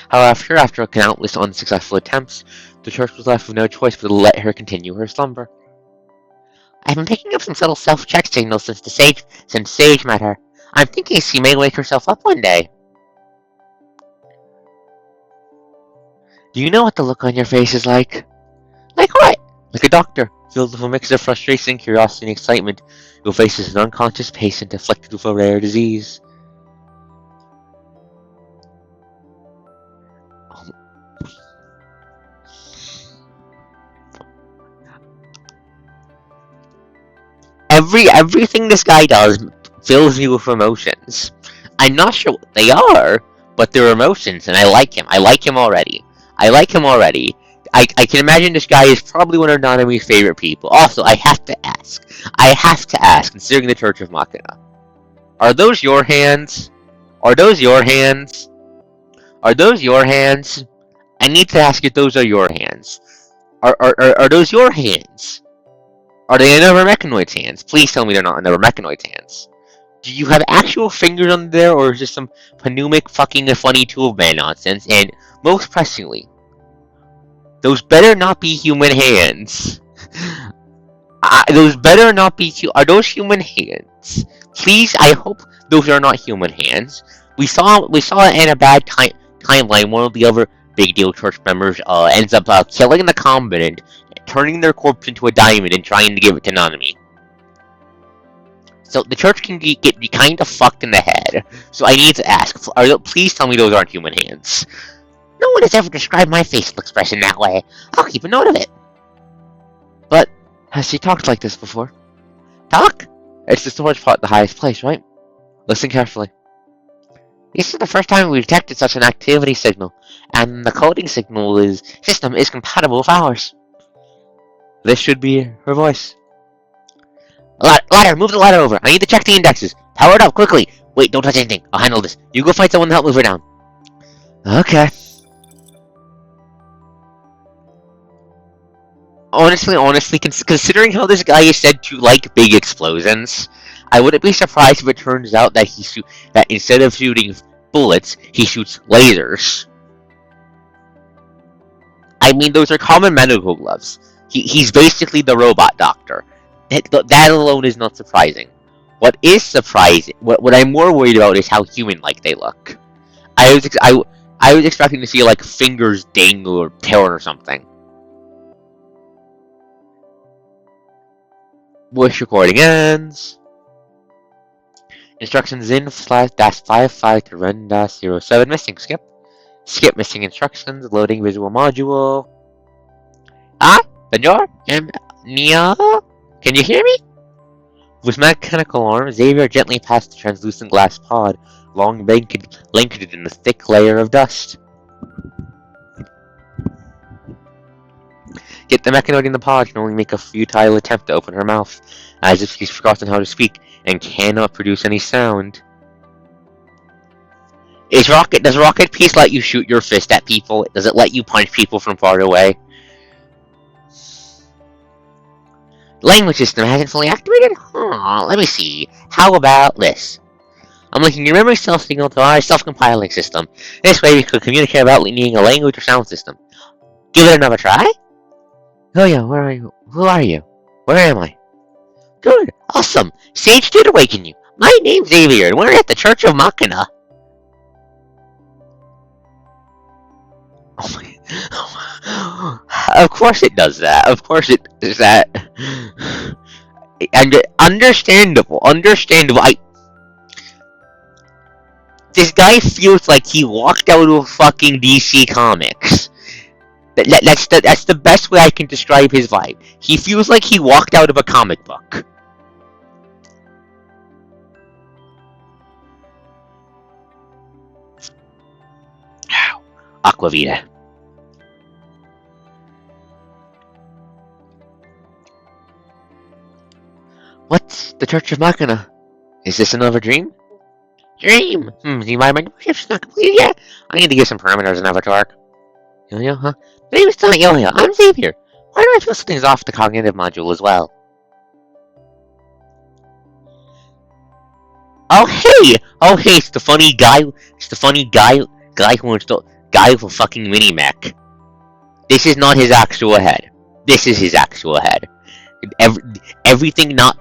However, after countless unsuccessful attempts, the church was left with no choice but to let her continue her slumber. I've been picking up some subtle self-check signals since Sage met her. I'm thinking she may wake herself up one day. Do you know what the look on your face is like? Like what? Like a doctor, filled with a mix of frustration, curiosity, and excitement, who faces an unconscious patient afflicted with a rare disease. Everything this guy does fills me with emotions. I'm not sure what they are, but they're emotions, and I like him. I like him already. I can imagine this guy is probably one of Nanami's favorite people. Also, I have to ask, considering the Church of Machina, are those your hands? Are those your hands? Are those your hands? I need to ask if those are your hands. Are those your hands? Are they another mechanoid's hands? Please tell me they're not another mechanoid's hands. Do you have actual fingers on there, or is this some pneumatic fucking funny tube man nonsense? And most pressingly, those better not be human hands. Those better not be. Are those human hands? Please, I hope those are not human hands. We saw it in a bad timeline. One of the other big deal church members ends up killing the combinant, turning their corpse into a diamond, and trying to give it to Nanami. So the church can get kind of fucked in the head. So I need to ask, please tell me those aren't human hands. No one has ever described my facial expression that way. I'll keep a note of it. But, has she talked like this before? Talk? It's the storage pot at the highest place, right? Listen carefully. This is the first time we've detected such an activity signal, and the coding system is compatible with ours. This should be her voice. Ladder, move the ladder over. I need to check the indexes. Power it up, quickly. Wait, don't touch anything. I'll handle this. You go find someone to help move her down. Okay. Honestly, considering how this guy is said to like big explosions, I wouldn't be surprised if it turns out that that instead of shooting bullets, he shoots lasers. I mean, those are common medical gloves. He's basically the robot doctor. That alone is not surprising. What is surprising, what I'm more worried about is how human-like they look. I was expecting to see like fingers dangle or torn or something. Voice recording ends. Instructions in /-55 to run-07 missing. Skip missing instructions. Loading visual module. Senor? Nia? Can you hear me? With mechanical arm, Xavier gently passed the translucent glass pod, long blanketed in a thick layer of dust. Yet the mechanoid in the pod can only make a futile attempt to open her mouth, as if she's forgotten how to speak, and cannot produce any sound. Does Rocket Piece let you shoot your fist at people? Does it let you punch people from far away? Language system hasn't fully activated? Let me see. How about this? I'm linking your memory cell signal to our self-compiling system. This way we could communicate about needing a language or sound system. Give it another try? Oh yeah, where are you? Who are you? Where am I? Good, awesome. Sage did awaken you. My name's Xavier, and we're at the Church of Machina. Oh my... Of course it does that. Of course it does that. And understandable. This guy feels like he walked out of fucking DC Comics. That's the best way I can describe his vibe. He feels like he walked out of a comic book. Aquavita. What's the Church of Machina? Is this another dream? Dream! Do you mind my shift's not complete yet? I need to get some parameters in Avatar. Yo-yo, huh? My name is not Yo-yo. I'm Xavier. Why do I feel something's off the cognitive module as well? Oh hey! Oh hey, it's the funny guy who installed guy with a fucking mini mech. This is not his actual head. This is his actual head. Everything not.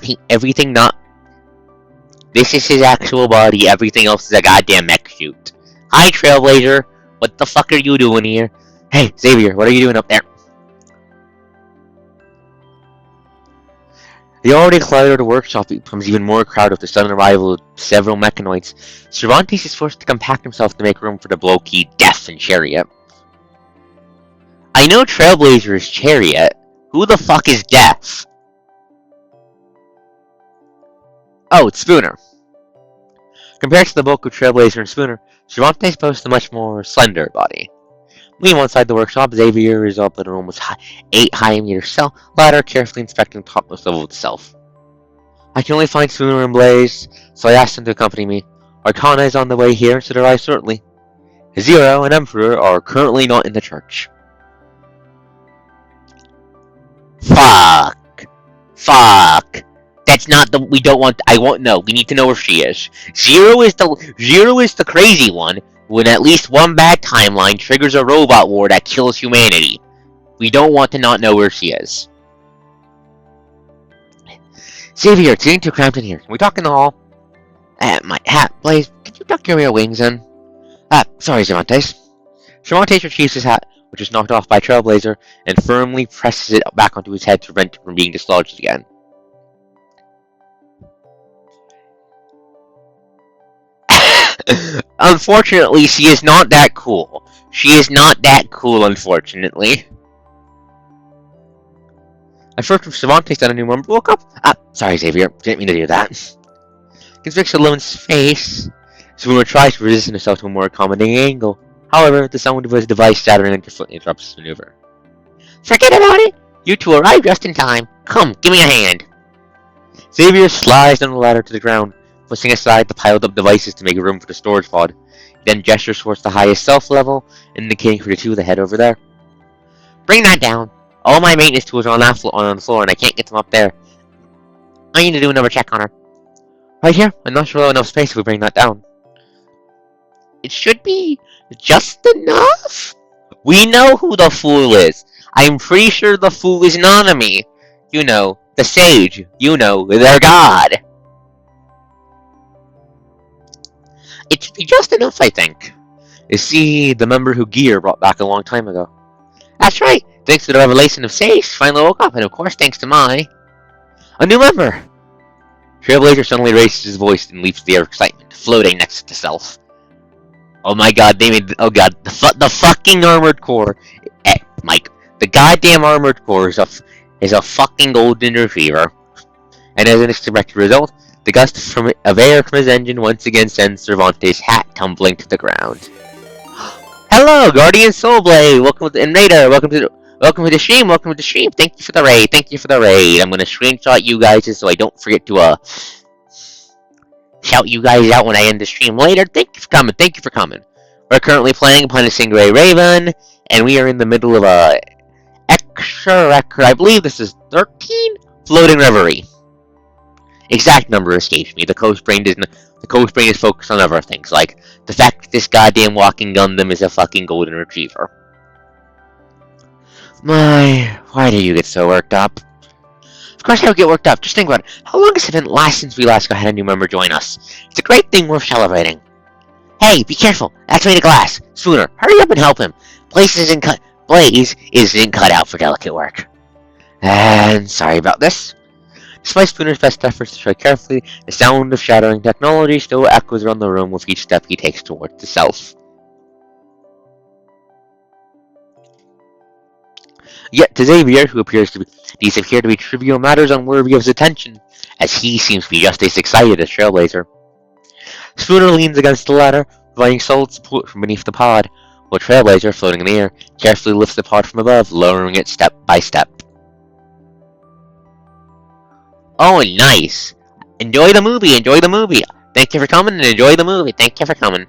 This is his actual body. Everything else is a goddamn mech shoot. Hi, Trailblazer. What the fuck are you doing here? Hey, Xavier, what are you doing up there? The already cluttered workshop becomes even more crowded with the sudden arrival of several mechanoids. Cervantes is forced to compact himself to make room for the blow-key Death and Chariot. I know Trailblazer is Chariot. Who the fuck is Death? Oh, it's Spooner. Compared to the bulk of Trailblazer and Spooner, Cervantes boasts a much more slender body. Meanwhile, inside the workshop, Xavier is up at an almost 8 high-meter cell ladder, carefully inspecting the topmost level itself. I can only find Spooner and Blaze, so I asked them to accompany me. Arcana is on the way here and should arrive shortly. Zero and Emperor are currently not in the church. Fuck. That's not the. We don't want. I won't know. We need to know where she is. Zero is the crazy one. When at least one bad timeline triggers a robot war that kills humanity. We don't want to not know where she is. Xavier, it's getting too cramped in here. Can we talk in the hall? My hat, Blaze. Can you tuck your rear wings in? Sorry, Cervantes. Cervantes retrieves his hat, which is knocked off by Trailblazer, and firmly presses it back onto his head to prevent it from being dislodged again. Unfortunately, she is not that cool. Unfortunately. I first from Cervantes that a new member woke up. Sorry, Xavier. Didn't mean to do that. Convicts Lowen's face. Spooner tries to resist himself to a more accommodating angle. However, the sound of his device shattering interrupts his maneuver. Forget about it! You two arrived just in time. Come, give me a hand. Xavier slides down the ladder to the ground, pushing aside the piled up devices to make room for the storage pod. He then gestures towards the highest self level, indicating for the two to head over there. Bring that down. All my maintenance tools are on the floor and I can't get them up there. I need to do another check on her. Right here? I'm not sure we'll have enough space if we bring that down. It should be just enough? We know who the fool is. I'm pretty sure the fool is Nanami. You know, the sage. You know, their god. It should be just enough, I think. Is he the member who Gear brought back a long time ago? That's right. Thanks to the revelation of Sage, finally woke up, and of course thanks to a new member! Trailblazer suddenly raises his voice and leaps the air of excitement, floating next to self. Oh my god, the fucking Armored Core. Mike, the goddamn Armored Core is a fucking golden retriever. And as an expected result, the gust of air from his engine once again sends Cervantes' hat tumbling to the ground. Hello, Guardian Soulblade! Welcome to Raider! Welcome to the stream! Thank you for the raid! I'm gonna screenshot you guys just so I don't forget to shout you guys out when I end the stream later. Thank you for coming. We're currently playing Punishing Grey Raven, and we are in the middle of a extra record. I believe this is 13? Floating Reverie. Exact number escapes me. The Coast Brain is focused on other things, like the fact that this goddamn walking Gundam is a fucking golden retriever. Why do you get so worked up? Of course I would get worked up. Just think about it. How long has it been since we last had a new member join us? It's a great thing worth celebrating. Hey, be careful. That's made of glass. Spooner, hurry up and help him. Blaze Blaze isn't cut out for delicate work. And sorry about this. Despite Spooner's best efforts to tread carefully, the sound of shattering technology still echoes around the room with each step he takes towards the self. Yet to Xavier, these appear to be trivial matters unworthy of his attention, as he seems to be just as excited as Trailblazer. Spooner leans against the ladder, providing solid support from beneath the pod, while Trailblazer, floating in the air, carefully lifts the pod from above, lowering it step by step. Oh, nice! Enjoy the movie, enjoy the movie! Thank you for coming, and enjoy the movie, thank you for coming.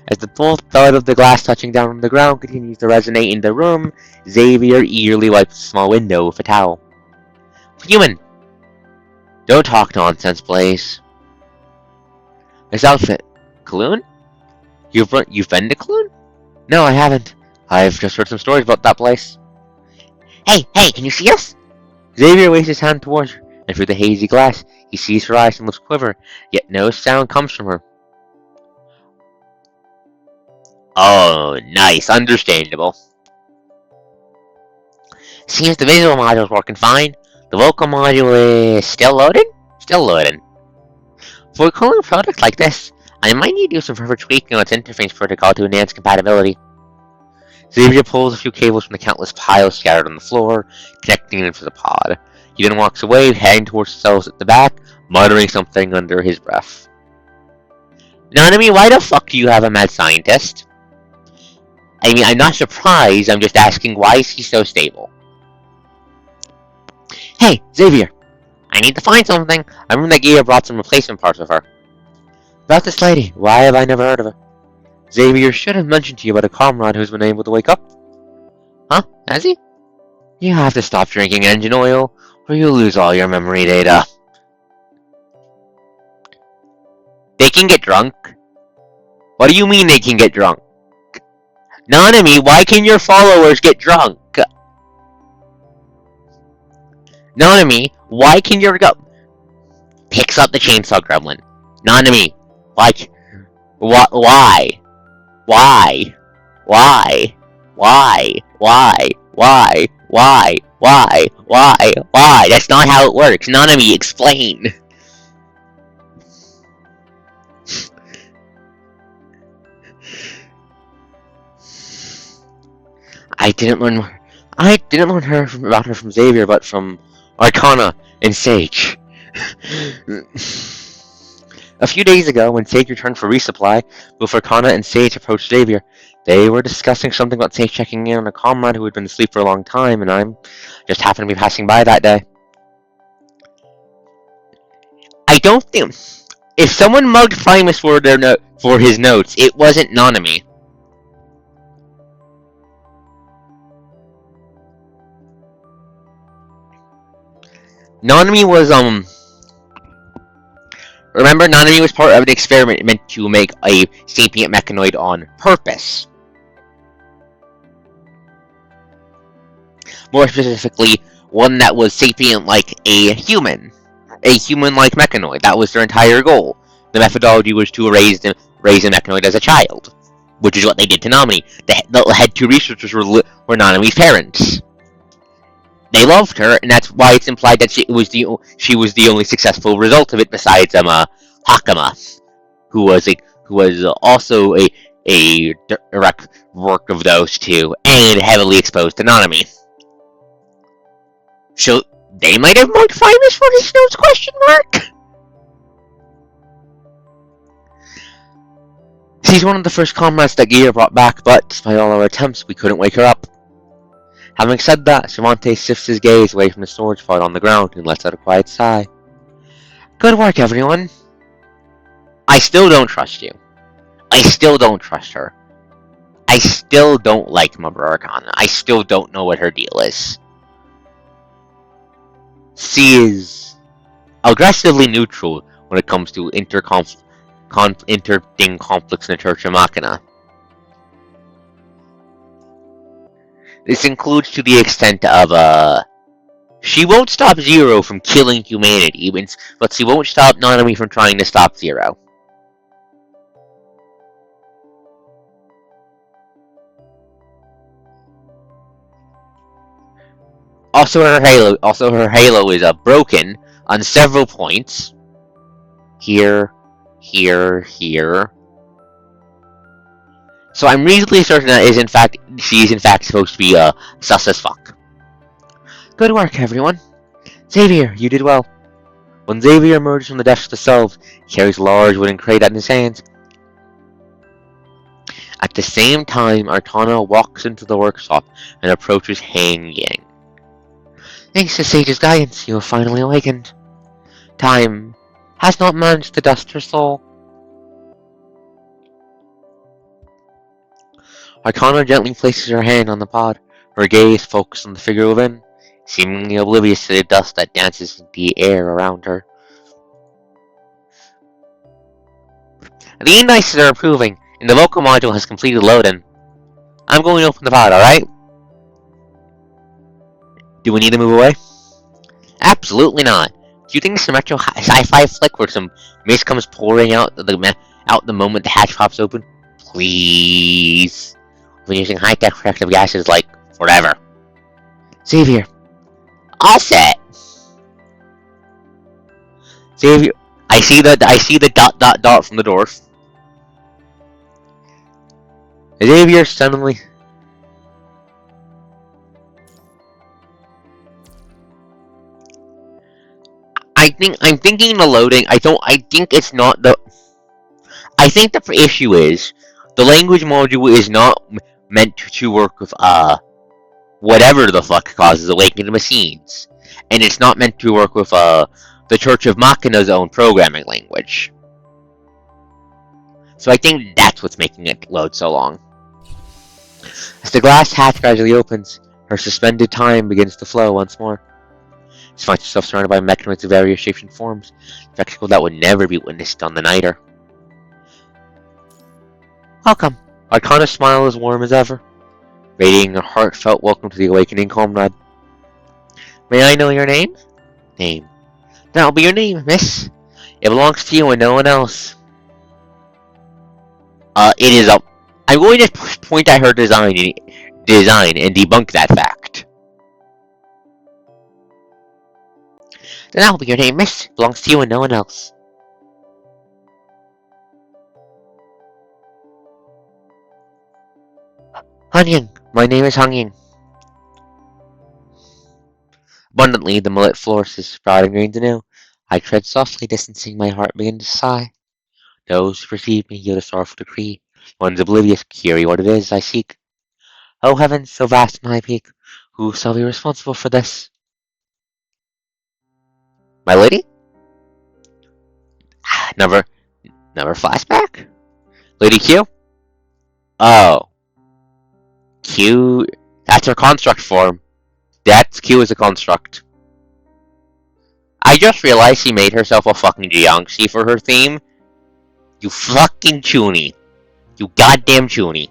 As the full thud of the glass touching down on the ground continues to resonate in the room, Xavier eagerly wipes a small window with a towel. Human! Don't talk nonsense, Blaze. This outfit. Cologne? You've been to Cologne? No, I haven't. I've just heard some stories about that place. Hey, can you see us? Xavier waves his hand towards her, and through the hazy glass, he sees her eyes and lips quiver, yet no sound comes from her. Oh, nice. Understandable. Seems the visual module's working fine. The vocal module is still loading? Still loading. For a cooling product like this, I might need to do some further tweaking on its interface protocol to enhance compatibility. Xavier pulls a few cables from the countless piles scattered on the floor, connecting them to the pod. He then walks away, heading towards the cells at the back, muttering something under his breath. Nanami, why the fuck do you have a mad scientist? I mean, I'm not surprised, I'm just asking why is he so stable? Hey, Xavier! I need to find something! I remember that Heya brought some replacement parts with her. About this lady, why have I never heard of her? Xavier should have mentioned to you about a comrade who's been able to wake up. Huh? Has he? You have to stop drinking engine oil, or you'll lose all your memory data. They can get drunk? What do you mean they can get drunk? Nanami, why can your followers get drunk? Nanami, why can your picks up the chainsaw gremlin. Nanami, why? Why? Why? Why? Why? Why? Why? Why? That's not how it works. Nanami, explain. I didn't learn about her from Xavier, but from Arcana and Sage. A few days ago, when Sage returned for resupply, both Arcana and Sage approached Xavier. They were discussing something about Sage checking in on a comrade who had been asleep for a long time, and I just happened to be passing by that day. I don't think... If someone mugged Primus for his notes, it wasn't Nanami. Nanami was, Remember, Nanami was part of the experiment meant to make a sapient mechanoid on purpose. More specifically, one that was sapient like a human-like mechanoid. That was their entire goal. The methodology was to raise a mechanoid as a child, which is what they did to Nanami. The head two researchers were Nanami's parents. They loved her, and that's why it's implied that she was the only successful result of it, besides Hakama, who was also a direct work of those two, and heavily exposed to Nanami. So they might have marked Primus for his notes? Question mark. She's one of the first comrades that Heya brought back, but despite all our attempts, we couldn't wake her up. Having said that, Cervantes shifts his gaze away from the storage pod on the ground and lets out a quiet sigh. Good work, everyone. I still don't trust you. I still don't trust her. I still don't like Mother Arcana. I still don't know what her deal is. She is aggressively neutral when it comes to interding conflicts in the Church of Machina. This includes to the extent of, she won't stop Zero from killing humanity, but she won't stop Nanami from trying to stop Zero. Also, her halo is broken on several points. Here, here. So I'm reasonably certain that she is in fact supposed to be sus as fuck. Good work, everyone. Xavier, you did well. When Xavier emerges from the depths of the cells, he carries a large wooden crate in his hands. At the same time, Artana walks into the workshop and approaches Han Yang. Thanks to Sage's guidance, you have finally awakened. Time has not managed to dust her soul. Arcana gently places her hand on the pod, her gaze focused on the figure within, seemingly oblivious to the dust that dances in the air around her. The indices are approving, and the vocal module has completed loading. I'm going to open the pod, alright? Do we need to move away? Absolutely not. Do you think it's a retro sci-fi flick where some mist comes pouring out the moment the hatch pops open? Please. We've been using high-tech protective gases like forever. Xavier. All set. Xavier. I see the dot from the doors. Xavier suddenly. I'm thinking the loading. I think it's not the. I think the issue is the language module is not meant to work with whatever the fuck causes awakening machines, and it's not meant to work with the Church of Machina's own programming language. So I think that's what's making it load so long. As the glass hatch gradually opens, her suspended time begins to flow once more. She finds herself surrounded by mechanoids of various shapes and forms, a spectacle that would never be witnessed on the Nighter. Welcome. Arcana's smile is warm as ever, radiating a heartfelt welcome to the awakening comrade. May I know your name? Name. That'll be your name, miss. It belongs to you and no one else. It is up. I'm going to point at her design and debunk that fact. Then that'll be your name, miss. It belongs to you and no one else. Hanying. My name is Hanying. Abundantly, the millet flourishes, sprouting grains anew. I tread softly, distancing my heart begin to sigh. Those who perceive me yield a sorrowful decree. One's oblivious, query what it is I seek. O heavens, so vast and high peak, who shall be responsible for this? My lady? Never flashback? Lady Q? Oh. Q... That's her construct form. That's Q as a construct. I just realized she made herself a fucking Jiangxi for her theme. You fucking Chuny. You goddamn Chuny.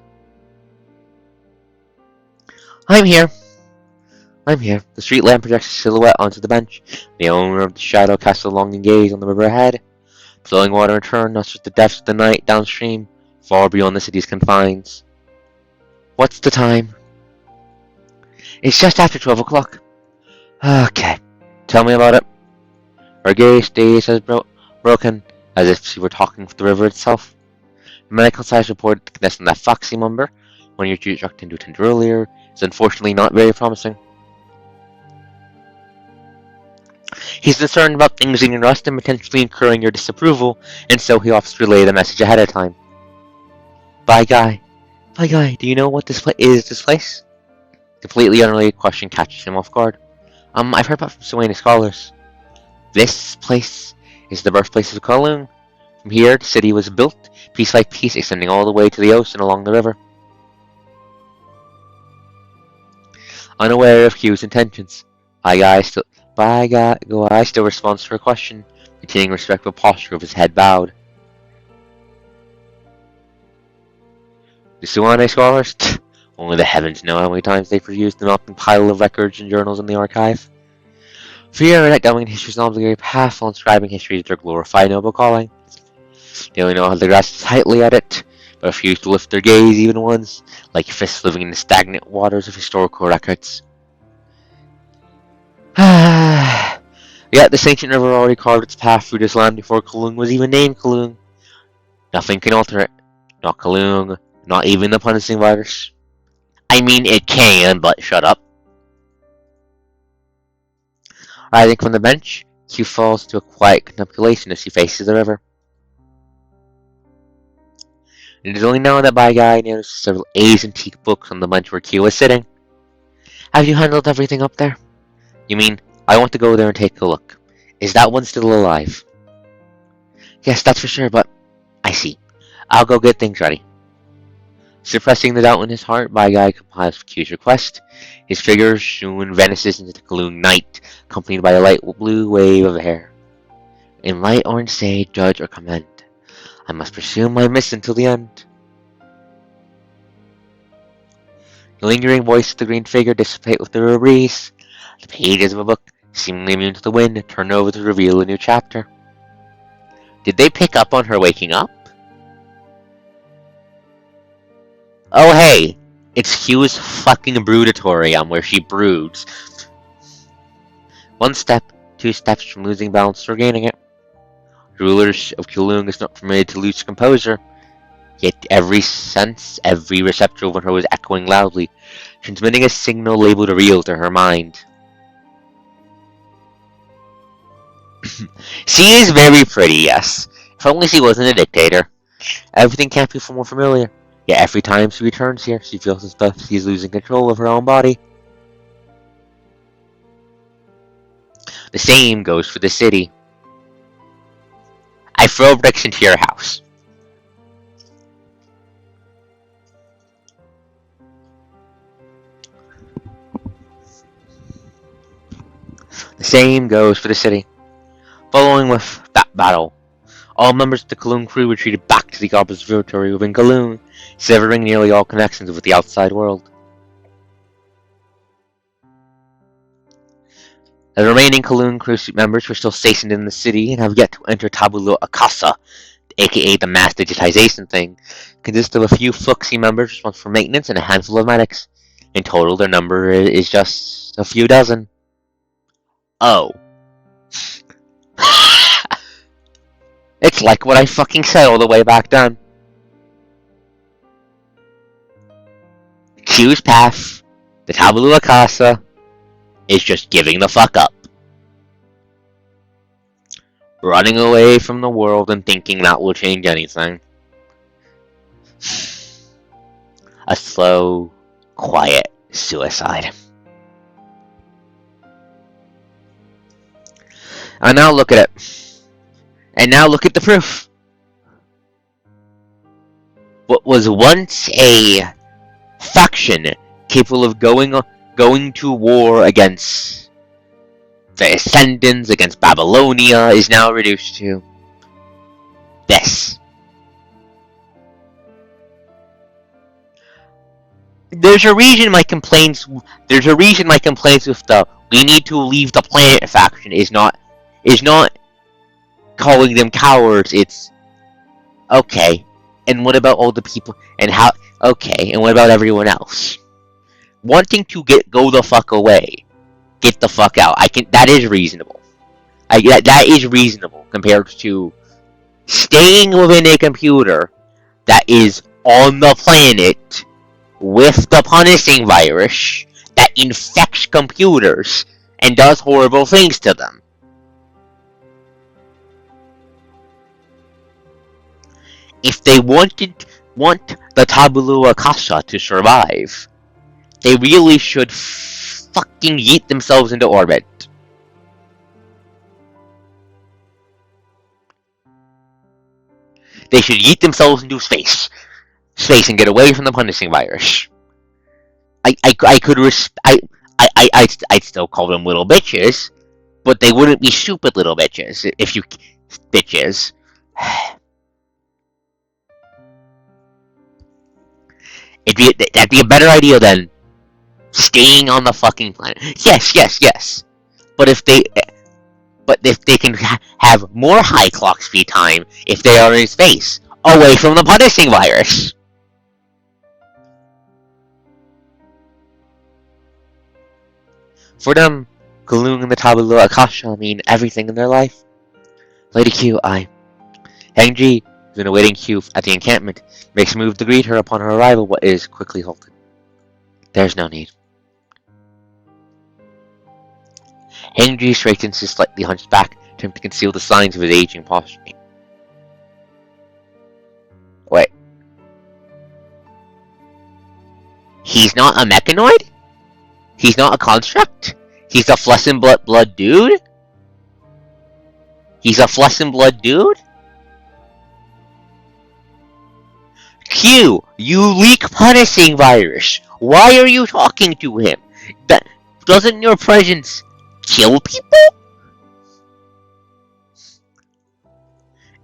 I'm here. The street lamp projects a silhouette onto the bench. The owner of the shadow casts a longing gaze on the river ahead. Flowing water in turn ushers the depths of the night downstream, far beyond the city's confines. What's the time? It's just after 12 o'clock. Okay, tell me about it. Her gaze stays as broken as if she were talking with the river itself. The medical science report suggesting that Foxy Mumber, when you drugged into it earlier, is unfortunately not very promising. He's concerned about things getting rust and potentially incurring your disapproval, and so he offers to relay the message ahead of time. By guy, do you know what this place? Completely unrelated question catches him off guard. I've heard about from so many scholars. This place is the birthplace of Kowloon. From here, the city was built, piece by piece, extending all the way to the ocean along the river. Unaware of Q's intentions, Guy still responds to her question, maintaining a respectful posture with his head bowed. The Suwane scholars? Only the heavens know how many times they've reused the mounting pile of records and journals in the archive. Fear that going history's an obligatory path while inscribing history to their glorified noble calling. They only know how to grasp tightly at it, but refuse to lift their gaze even once, like fish living in the stagnant waters of historical records. Yet this ancient river already carved its path through this land before Kalung was even named Kalung. Nothing can alter it. Not Kalung, not even the punishing virus. I mean, it can, but shut up. Rising from the bench, Q falls to a quiet contemplation as she faces the river. It is only now that By Guy notices several A's antique books on the bench where Q is sitting. Have you handled everything up there? You mean, I want to go there and take a look. Is that one still alive? Yes, that's for sure, but I see. I'll go get things ready. Suppressing the doubt in his heart, By Guy complies with Q's request. His figure soon vanishes into the gloom night, accompanied by a light blue wave of hair. In light orange say, judge or commend. I must pursue my mission till the end. The lingering voice of the green figure dissipate with the breeze. The pages of a book, seemingly immune to the wind, turn over to reveal a new chapter. Did they pick up on her waking up? Oh hey, it's Q's fucking broodatory where she broods. One step, 2 steps from losing balance to regaining it. The rulers of Kulung is not permitted to lose composure, yet every sense, every receptor over her was echoing loudly, transmitting a signal labeled real to her mind. She is very pretty, yes. If only she wasn't a dictator. Everything can't be more familiar. Yet every time she returns here, she feels as though she's losing control of her own body. The same goes for the city. I throw bricks into your house. The same goes for the city. Following with that battle, all members of the Kaloon crew retreated back to the observatory within Kaloon, severing nearly all connections with the outside world. The remaining Kaloon crew members were still stationed in the city and have yet to enter Tabula Akasa, aka the mass digitization thing, consists of a few Fluxy members responsible for maintenance and a handful of medics. In total, their number is just a few dozen. Oh. It's like what I fucking said all the way back then. Q's path, the Tabula Casa, is just giving the fuck up. Running away from the world and thinking that will change anything. A slow, quiet suicide. And now look at it. And now look at the proof. What was once a faction capable of going to war against the Ascendants, against Babylonia, is now reduced to this. There's a reason my complaints with the "we need to leave the planet" faction is not calling them cowards. It's okay. And what about all the people? And how? Okay. And what about everyone else? Wanting to go the fuck away, get the fuck out. That is reasonable. That is reasonable compared to staying within a computer that is on the planet with the punishing virus that infects computers and does horrible things to them. If they want the Tabula Casa to survive, they really should fucking yeet themselves into orbit. They should yeet themselves into space and get away from the punishing virus. I'd still call them little bitches, but they wouldn't be stupid little bitches if you bitches. That'd be a better idea than staying on the fucking planet. Yes. But if they can have more high clock speed time if they are in space, away from the punishing virus. For them, Kalung and the tabula Akasha mean everything in their life. Lady Q, Hengji, who's in a waiting queue at the encampment, makes a move to greet her upon her arrival, but is quickly halted. There's no need. Hengji straightens his slightly hunched back, attempting to conceal the signs of his aging posture. Wait. He's not a mechanoid? He's not a construct? He's a flesh and blood dude? He's a flesh and blood dude? Q, you leak punishing virus. Why are you talking to him? Doesn't your presence kill people?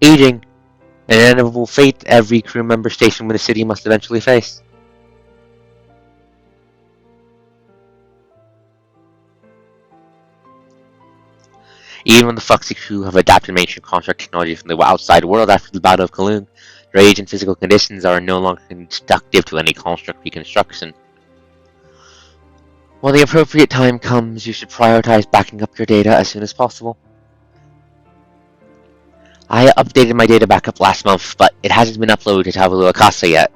Aging, an inevitable fate every crew member stationed with the city must eventually face. Even when the Foxy crew have adapted ancient construct technology from the outside world after the Battle of Kalung, their age and physical conditions are no longer conducive to any construct reconstruction. When the appropriate time comes, you should prioritize backing up your data as soon as possible. I updated my data backup last month, but it hasn't been uploaded to Tabula Casa yet.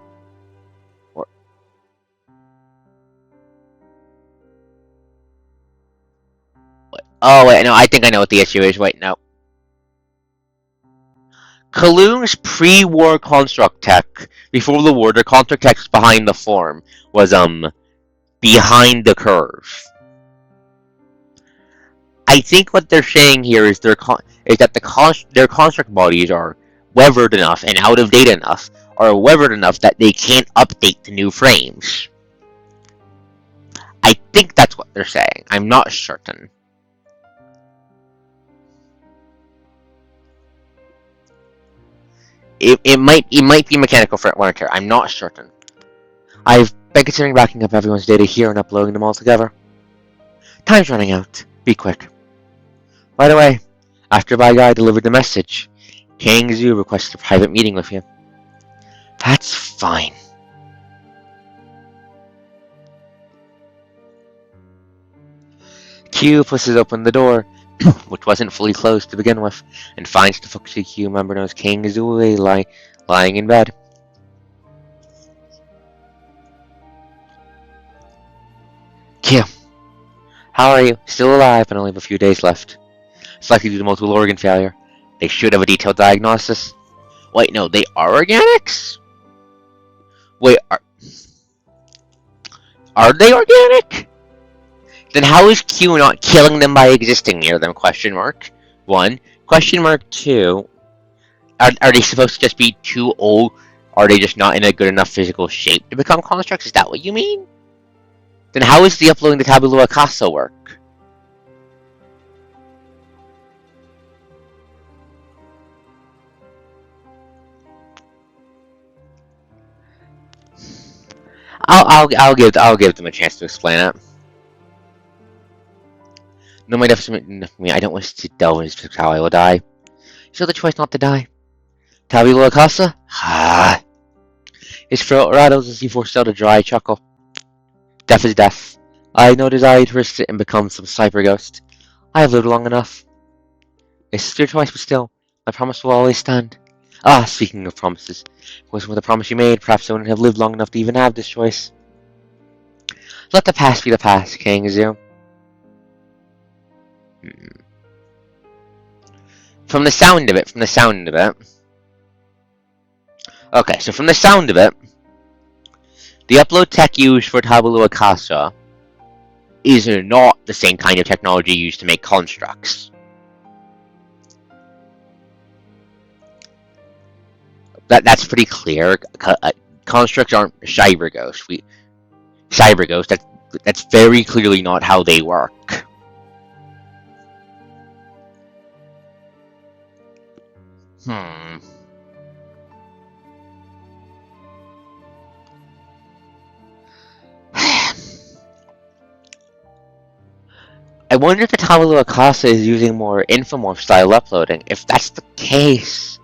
Oh wait, no, I think I know what the issue is. Wait, no. Kalung's pre-war construct tech, before the war, their construct tech behind the form was, behind the curve. I think what they're saying here is their construct bodies are weathered enough and out of date enough, or weathered enough that they can't update to new frames. I think that's what they're saying. I'm not certain. It might be mechanical for wear and tear. I'm not certain. I've been considering backing up everyone's data here and uploading them all together. Time's running out. Be quick. By the way, after my guy delivered the message, Kang Zhu requested a private meeting with you. That's fine. Q pushes open the door, which wasn't fully closed to begin with, and finds the Foxy Q member known as Kang Zhu lying in bed. Q, how are you? Still alive, but only have a few days left. It's likely due to multiple organ failure. They should have a detailed diagnosis. Wait, no, they are organics? Wait, are they organic? Then how is Q not killing them by existing near them? Question mark 1. Question mark 2. Are they supposed to just be too old? Are they just not in a good enough physical shape to become constructs? Is that what you mean? Then how is the uploading the Tabula Casa work? I'll give them a chance to explain it. No, I don't wish to delve into how I will die. So the choice not to die. Tabula Casa? Ah. His throat rattles as he forces out a dry chuckle. Death is death. I have no desire to risk it and become some cyber ghost. I have lived long enough. It's your choice, but still, my promise will always stand. Ah, speaking of promises, if it wasn't for the promise you made, perhaps I wouldn't have lived long enough to even have this choice. Let the past be the past, Kang Zhu. From the sound of it. Okay, so from the sound of it, the upload tech used for Tabula Casa is not the same kind of technology used to make constructs. That's pretty clear. Constructs aren't cyber ghosts. Cyber ghosts. That's very clearly not how they work. I wonder if the Tabula Casa is using more Infomorph style uploading. If that's the case,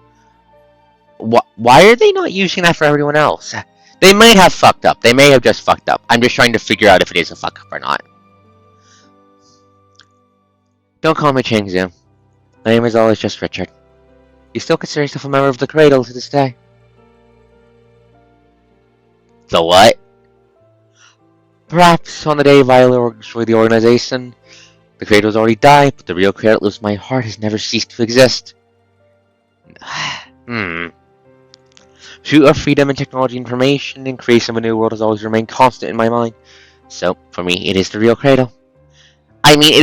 why are they not using that for everyone else? They might have fucked up. They may have just fucked up. I'm just trying to figure out if it is a fuck up or not. Don't call me Changzu. My name is always just Richard. You still consider yourself a member of the Cradle to this day? The what? Perhaps on the day Viola destroyed the organization, the Cradle's already died, but the real Cradle that lives in my heart has never ceased to exist. Pursuit of freedom and technology information and creation of a new world has always remained constant in my mind. So, for me, it is the real Cradle. I mean,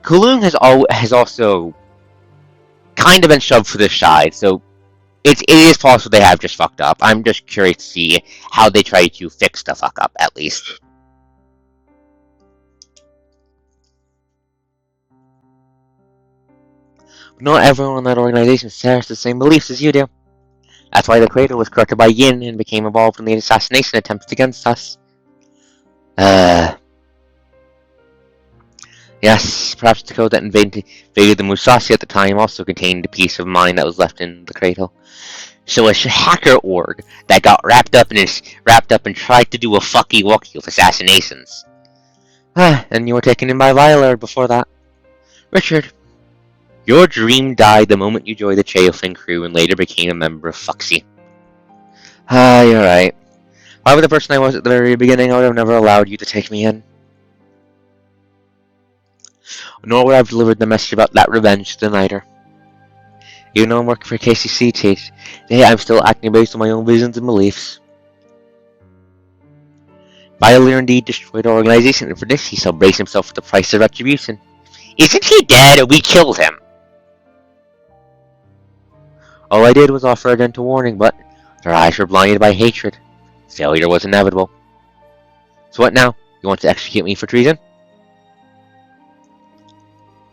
Kowloon has also kind of been shoved to the side, so it is possible they have just fucked up. I'm just curious to see how they try to fix the fuck up, at least. Not everyone in that organization shares the same beliefs as you do. That's why the Cradle was corrupted by Yin and became involved in the assassination attempts against us. Yes, perhaps the code that invaded the Musashi at the time also contained a piece of mine that was left in the Cradle. So a hacker org that got wrapped up and tried to do a fucky wucky with assassinations. And you were taken in by Viola before that. Richard, your dream died the moment you joined the Chaofin crew and later became a member of Fuxi. You're right. If I were the person I was at the very beginning, I would have never allowed you to take me in. Nor would I have delivered the message about that revenge to the Nighter. Even though I'm working for KCC today, I'm still acting based on my own visions and beliefs. Viola indeed destroyed our organization, and for this he shall brace himself for the price of retribution. Isn't he dead? We killed him! All I did was offer a gentle warning, but their eyes were blinded by hatred. Failure was inevitable. So what now? You want to execute me for treason?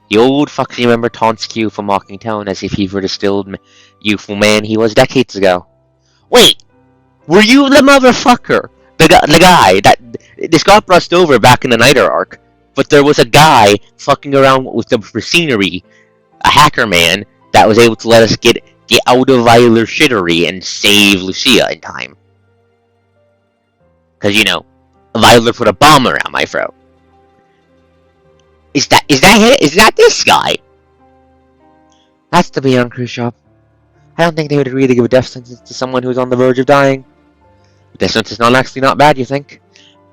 The old foxy member taunts Q for mocking Town as if he were the still youthful man he was decades ago. Wait! Were you the motherfucker? The guy that... This got brushed over back in the Nighter arc, but there was a guy fucking around with the machinery, a hacker man, that was able to let us get out of Violar's shittery and save Lucia in time. Cause you know, Viola put a bomb around my throat. Is that it? Is that this guy? That's the Beyond Cruise Shop. I don't think they would agree to give a death sentence to someone who's on the verge of dying. Death sentence is not bad, you think?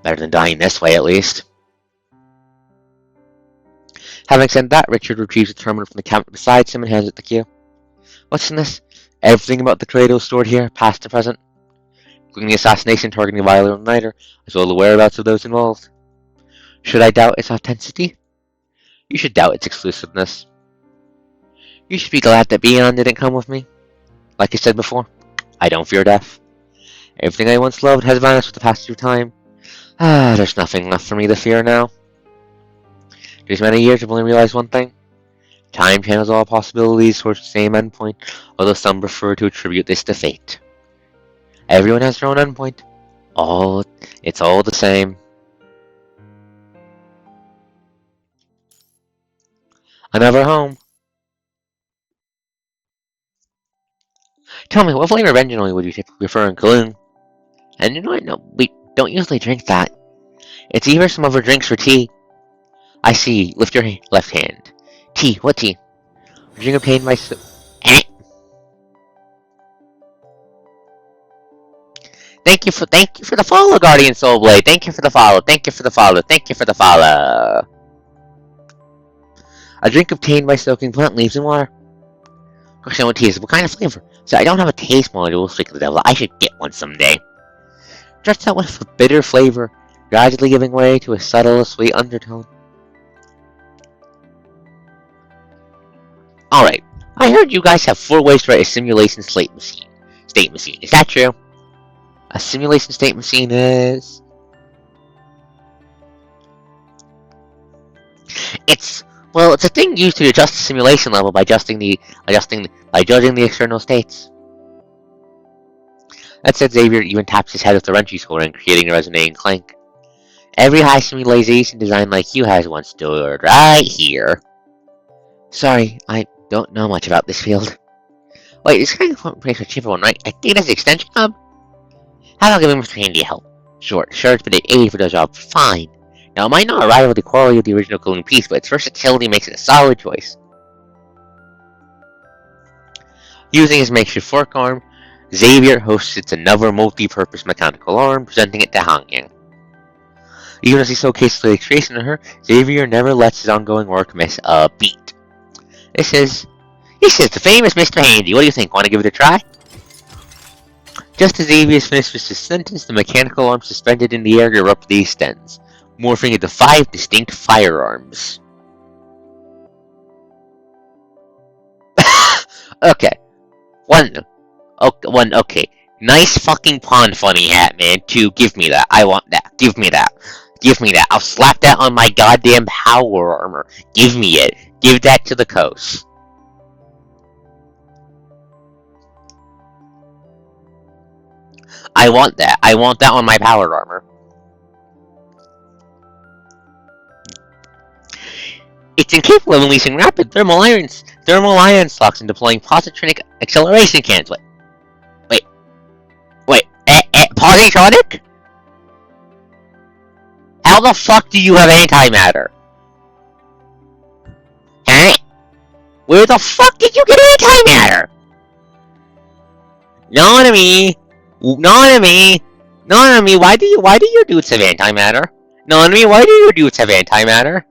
Better than dying this way, at least. Having said that, Richard retrieves a terminal from the cabinet beside him and hands it to Q. What's in this? Everything about the Cradle stored here, past and present. Including the assassination targeting Viola and Nighter, as well as the whereabouts of those involved. Should I doubt its authenticity? You should doubt its exclusiveness. You should be glad that Beyond didn't come with me. Like I said before, I don't fear death. Everything I once loved has vanished with the passage of time. There's nothing left for me to fear now. These many years I've only realized one thing. Time channels all possibilities towards the same endpoint, although some prefer to attribute this to fate. Everyone has their own endpoint. It's all the same. Another home. Tell me, what flavor of engine oil would you typically prefer in Kowloon? And you know what? No, we don't usually drink that. It's either some other drinks or tea. I see. Lift your left hand. Tea. What tea? Drink a pain my... Thank you for the follow, Guardian Soulblade. Thank you for the follow. Thank you for the follow. Thank you for the follow. A drink obtained by soaking plant leaves in water. Question what tea is? What kind of flavor? So I don't have a taste module, speak of the devil. I should get one someday. Starts out with a bitter flavor, gradually giving way to a subtle, sweet undertone. Alright, I heard you guys have 4 ways to write a simulation state machine. Is that true? A simulation state machine is... It's a thing used to adjust the simulation level by judging the external states. That said, Xavier even taps his head with the wrench he's holding, creating a resonating clank. Every high simulation design like you has one stored right here. Sorry, I don't know much about this field. Wait, it's kind of pretty cheaper one, right? I think that's the extension hub. How long have I been trying to help? Sure, it's been 80 for the job. Fine. Now, it might not rival the quality of the original Kowloon piece, but its versatility makes it a solid choice. Using his makeshift fork arm, Xavier hosts another multi-purpose mechanical arm, presenting it to Hangyang. Even as he showcases the illustration of her, Xavier never lets his ongoing work miss a beat. This is the famous Mr. Handy. What do you think? Want to give it a try? Just as Xavier finishes his sentence, the mechanical arm suspended in the air abruptly extends, morphing into 5 distinct firearms. Okay. Okay. Nice fucking pun, funny hat, man. 2, give me that. I want that. Give me that. Give me that. I'll slap that on my goddamn power armor. Give me it. Give that to the coast. I want that. I want that on my power armor. It's incapable of releasing rapid thermal ion shocks and deploying positronic acceleration cans. Wait. Positronic? How the fuck do you have antimatter? Huh? Where the fuck did you get antimatter? None of me. Why do your dudes have antimatter? None of me. Why do your dudes have antimatter?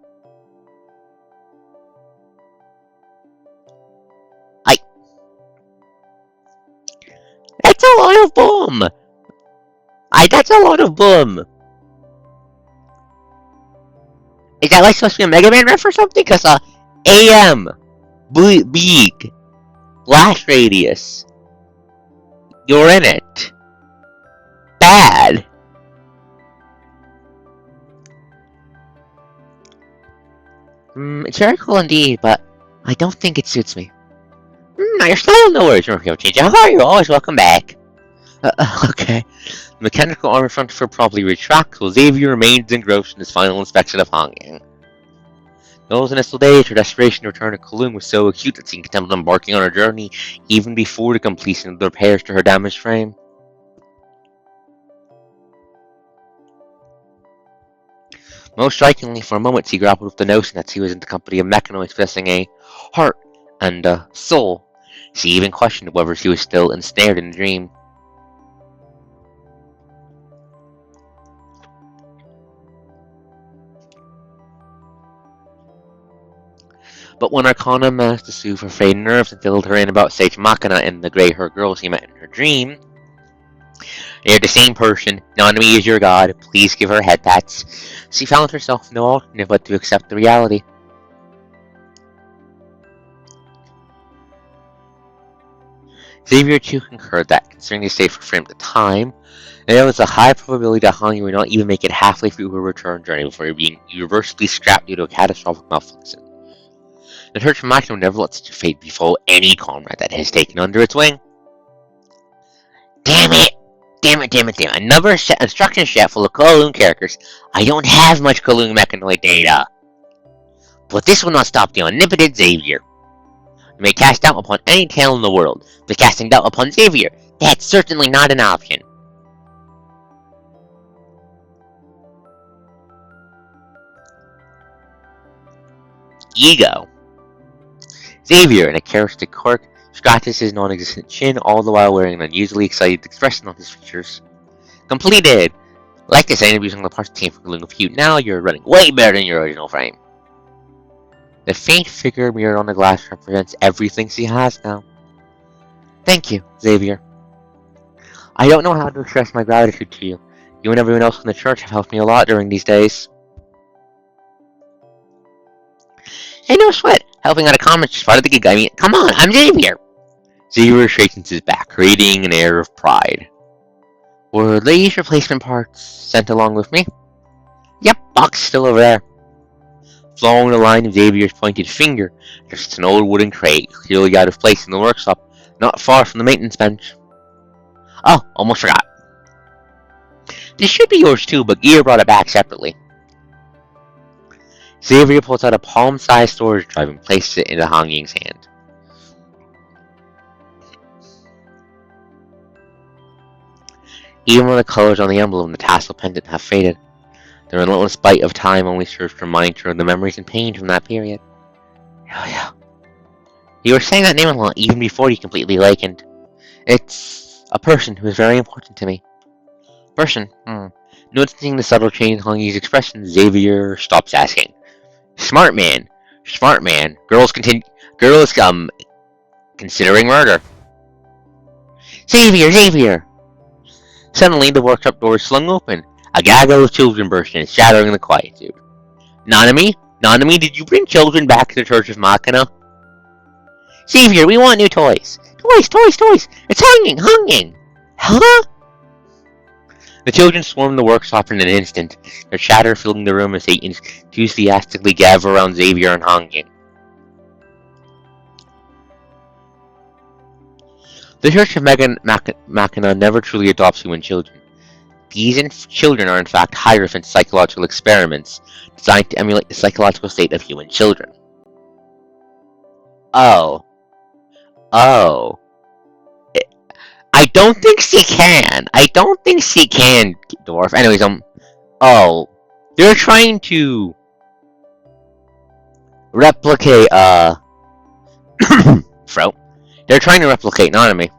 That's a lot of boom. That's a lot of boom. Is that like supposed to be a Mega Man ref or something? Cause AM, big, blast radius. You're in it. Bad. It's very cool indeed, but I don't think it suits me. Now you're still no worries, change. How are you? Always welcome back. Okay. The mechanical armor front for probably retracts while Xavier remains engrossed in his final inspection of Hangyang. Those initial days, her desperation to return to Kowloon was so acute that she contemplated embarking on her journey even before the completion of the repairs to her damaged frame. Most strikingly, for a moment she grappled with the notion that she was in the company of mechanoids possessing a heart and a soul. She even questioned whether she was still ensnared in a dream. But when Arcana managed to soothe her frayed nerves and filled her in about Sage Machina and the grey-haired girl she met in her dream, "You're the same person, Nanami is your god, please give her head pats," she found herself no alternative but to accept the reality. Xavier too concurred that, considering the state of her frame at the time, there was a high probability that Hanyu would not even make it halfway through her return journey before being irreversibly scrapped due to a catastrophic malfunction. The Church of Machina would never let such a fate befall any comrade that has taken under its wing. Damn it! Another instruction set full of Kowloon characters. I don't have much Kowloon mechanoid data. But this will not stop the omnipotent Xavier. You may cast doubt upon any tale in the world, but casting doubt upon Xavier, that's certainly not an option. Ego. Xavier, in a characteristic quirk, scratches his non-existent chin, all the while wearing an unusually excited expression on his features. Completed! Like this, I am using the parts team for Kowloon with you. Now you're running way better than your original frame. The faint figure mirrored on the glass represents everything she has now. Thank you, Xavier. I don't know how to express my gratitude to you. You and everyone else in the church have helped me a lot during these days. Hey, no sweat. Helping out a comment is part of the gig. I mean, come on, I'm Xavier. Xavier straightens his back, radiating an air of pride. Were these replacement parts sent along with me? Yep, box still over there. Following the line of Xavier's pointed finger, just an old wooden crate, clearly out of place in the workshop, not far from the maintenance bench. Oh, almost forgot. This should be yours too, but Gear brought it back separately. Xavier pulls out a palm-sized storage drive and places it into Hangyang's hand. Even when the colors on the emblem and the tassel pendant have faded, The relentless bite of time only serves to remind her of the memories and pain from that period. Oh yeah. You were saying that name a lot even before you completely awakened. It's a person who is very important to me. Person? Noticing the subtle change in Hongi's expression, Xavier stops asking. Smart man. Smart man. Girls considering murder. Xavier! Xavier! Suddenly, the workshop door is slung open. A gaggle of children burst in, shattering the quietude. Nanami? Nanami, did you bring children back to the Church of Machina? Xavier, we want new toys! Toys! It's hanging! Huh? The children swarmed the workshop in an instant, their chatter filling the room as they enthusiastically gather around Xavier and Hanging. The Church of Machina never truly adopts human children. These children are in fact hierophant psychological experiments designed to emulate the psychological state of human children. Oh. I don't think she can. Dwarf. Anyways, oh. They're trying to replicate, Fro. They're trying to replicate Nanami.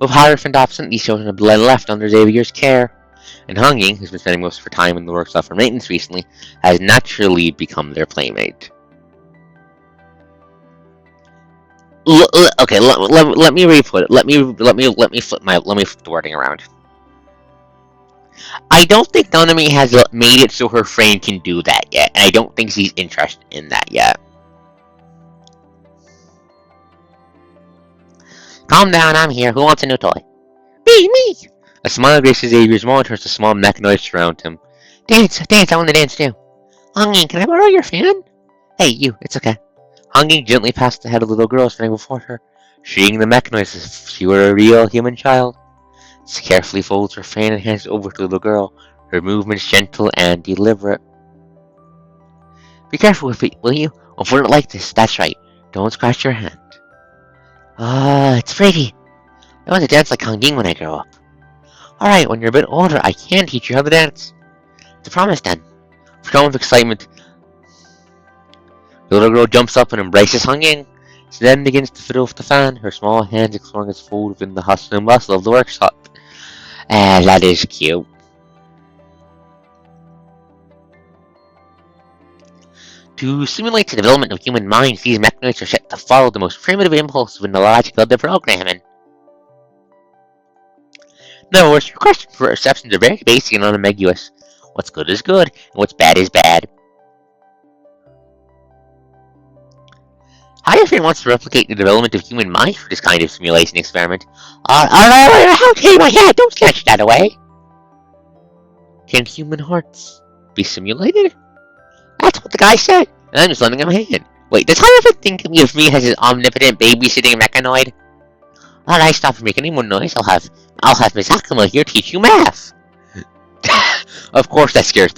With Hierophant absent, these children have been left under Xavier's care, and Hanging, who's been spending most of her time in the workshop for maintenance recently, has naturally become their playmate. Okay, let me re-put it. Let me flip the wording around. I don't think Nanami has made it so her friend can do that yet, and I don't think she's interested in that yet. Calm down, I'm here. Who wants a new toy? Me! A smile graces Xavier's mouth and turns to small mechanoids around him. Dance, I want to dance too. Hanging, can I borrow your fan? Hey, you, it's okay. Hanging gently past the head of the little girl standing before her, shielding the mechanoids as if she were a real human child. She carefully folds her fan and hands it over to the little girl, her movements gentle and deliberate. Be careful with it, will you? I'll put it like this, that's right. Don't scratch your hand. It's pretty. I want to dance like Hanging when I grow up. Alright, when you're a bit older, I can teach you how to dance. It's a promise then. Overcome with excitement, the little girl jumps up and embraces Hanging. She then begins to fiddle with the fan, her small hands exploring its fold within the hustle and bustle of the workshop. That is cute. To simulate the development of human minds, these mechanoids are set to follow the most primitive impulses within the logic of the programming. In other words, your questions for receptions are very basic and unambiguous. What's good is good, and what's bad is bad. Hierophant wants to replicate the development of human minds for this kind of simulation experiment. How came my head? Don't snatch that away! Can human hearts be simulated? That's what the guy said, and I'm just lending him a hand. Wait, does Hierophant think of me as his omnipotent babysitting mechanoid? Alright, stop making any more noise. I'll have Miss Akuma here teach you math. Of course that scares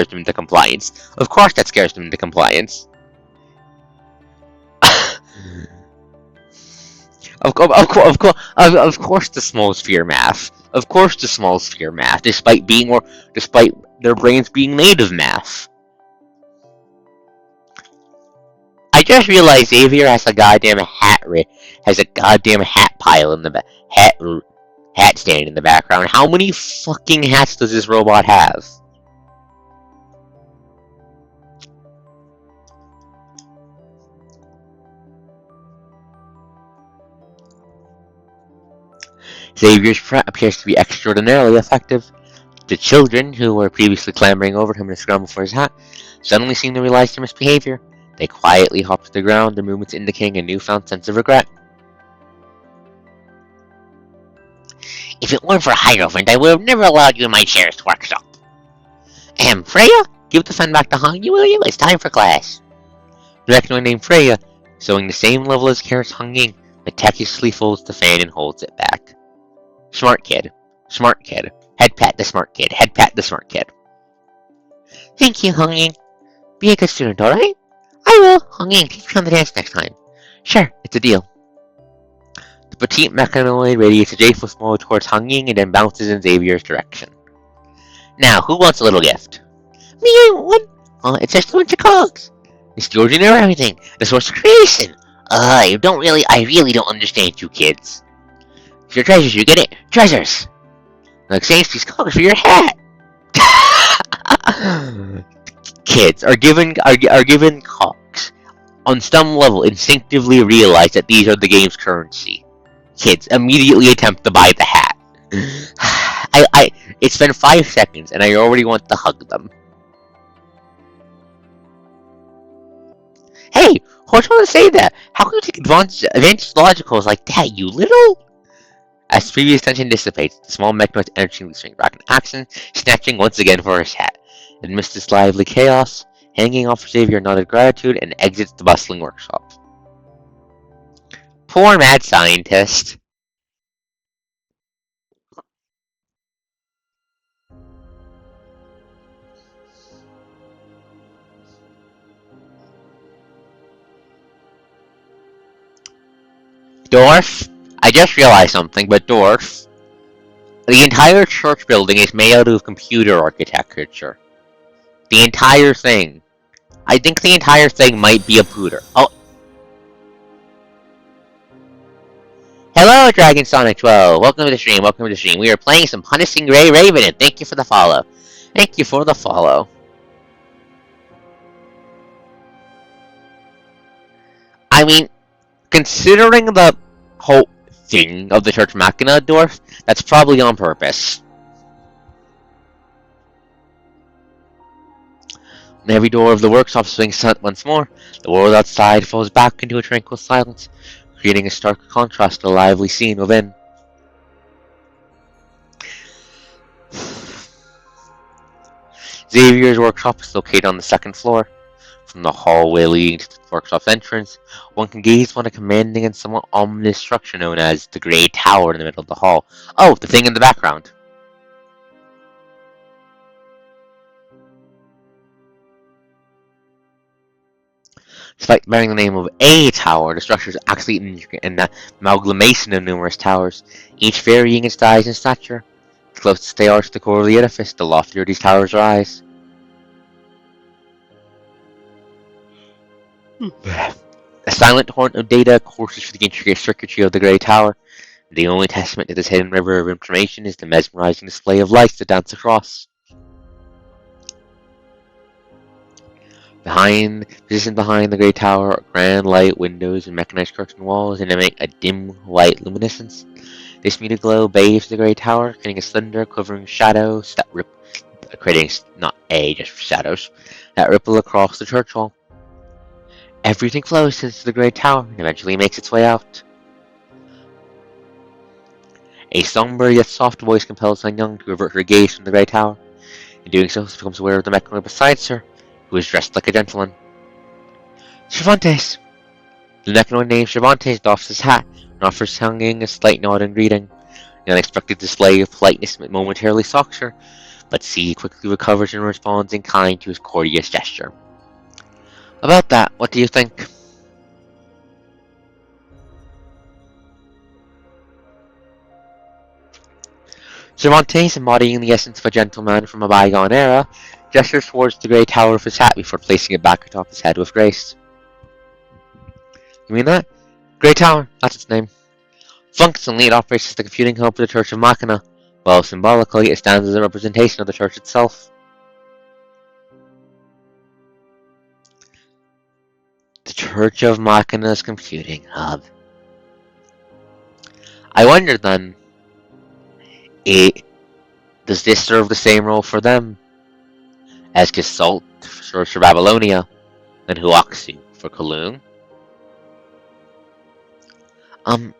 them into compliance. Of course the smalls fear math. Despite their brains being made of math. I just realized Xavier has a goddamn hat pile in the hat stand in the background. How many fucking hats does this robot have? Xavier's threat appears to be extraordinarily effective. The children, who were previously clambering over him in a scramble for his hat, suddenly seem to realize their misbehavior. They quietly hop to the ground, their movements indicating a newfound sense of regret. If it weren't for Hierophant, I would have never allowed you in my cherished workshop. Freya? Give the fan back to Hangi, will you? It's time for class. The mechanoid named Freya, showing the same level as Karen's Hanging, meticulously folds the fan and holds it back. Smart kid. Head pat the smart kid. Thank you, Hanging. Be a good student, alright? I will. Hanging, teach me on the dance next time. Sure, it's a deal. The The petite mechanoid radiates a joyful smile towards Hung Ying and then bounces in Xavier's direction. Now, who wants a little gift? Me, I want one. It's just a bunch of cogs. It's the origin of everything. The source of creation. I really don't understand you kids. It's your treasures, you get it? Treasures! I'll exchange these cogs for your hat. Kids are given cogs. On some level, instinctively realize that these are the game's currency. Kids immediately attempt to buy the hat. It's been 5 seconds and I already want to hug them. Hey, who's trying to say that? How can you take advantage logicals like that, you little? As previous tension dissipates, the small mechanoid's energy swings back in action, snatching once again for his hat. Amidst this lively chaos, hanging off Xavier nodded gratitude and exits the bustling workshop. Poor mad scientist. Dwarf, I just realized something, but Dwarf, the entire church building is made out of computer architecture. The entire thing. I think the entire thing might be a pooter. Oh. Hello, Dragon Sonic 12. Welcome to the stream. We are playing some Punishing Gray Raven, and thank you for the follow. Thank you for the follow. I mean, considering the whole thing of the Church Machina Dwarf, that's probably on purpose. When every door of the workshop swings shut once more, the world outside falls back into a tranquil silence, creating a stark contrast to the lively scene within. Xavier's workshop is located on the 2nd floor. From the hallway leading to the workshop's entrance, one can gaze upon a commanding and somewhat ominous structure known as the Grey Tower in the middle of the hall. Oh, the thing in the background. Despite bearing the name of a tower, the structure is actually an amalgamation of numerous towers, each varying in size and stature. The closer they are to the core of the edifice, the loftier these towers rise. A silent torrent of data courses through the intricate circuitry of the Grey Tower. The only testament to this hidden river of information is the mesmerizing display of lights that dance across. Positioned behind the Grey Tower are grand light windows and mechanized curtain walls emit a dim white luminescence. This muted glow bathes the Grey Tower, creating a slender, quivering shadows that shadows that ripple across the church hall. Everything flows into the Grey Tower and eventually makes its way out. A somber yet soft voice compels Sun Young to avert her gaze from the Grey Tower. In doing so, she becomes aware of the mechanoid beside her, who is dressed like a gentleman. Cervantes! The mechanoid named Cervantes doffs his hat and offers Sun Young a slight nod in greeting. The unexpected display of politeness momentarily shocks her, but she quickly recovers and responds in kind to his courteous gesture. About that, what do you think? Cervantes, embodying the essence of a gentleman from a bygone era, gestures towards the Grey Tower of his hat before placing it back atop his head with grace. You mean that? Grey Tower, that's its name. Functionally, it operates as the computing hub for the Church of Machina, while symbolically it stands as a representation of the church itself. The Church of Machina's computing hub. I wonder then, does this serve the same role for them as Gestalt for Babylonia and Huaxu for Kowloon? When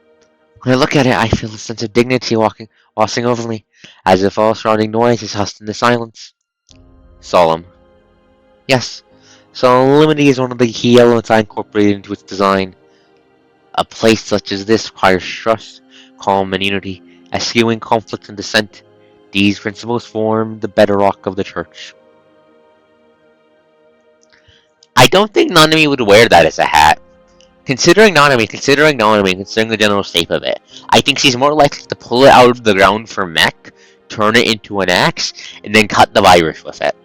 I look at it, I feel a sense of dignity washing over me, as if all surrounding noise is hushed into silence. Solemn. Yes, solemnity is one of the key elements I incorporated into its design. A place such as this requires trust, calm, and unity. Eschewing conflict and dissent, these principles form the bedrock of the church. I don't think Nanami would wear that as a hat. considering considering the general shape of it, I think she's more likely to pull it out of the ground for mech, turn it into an axe, and then cut the virus with it.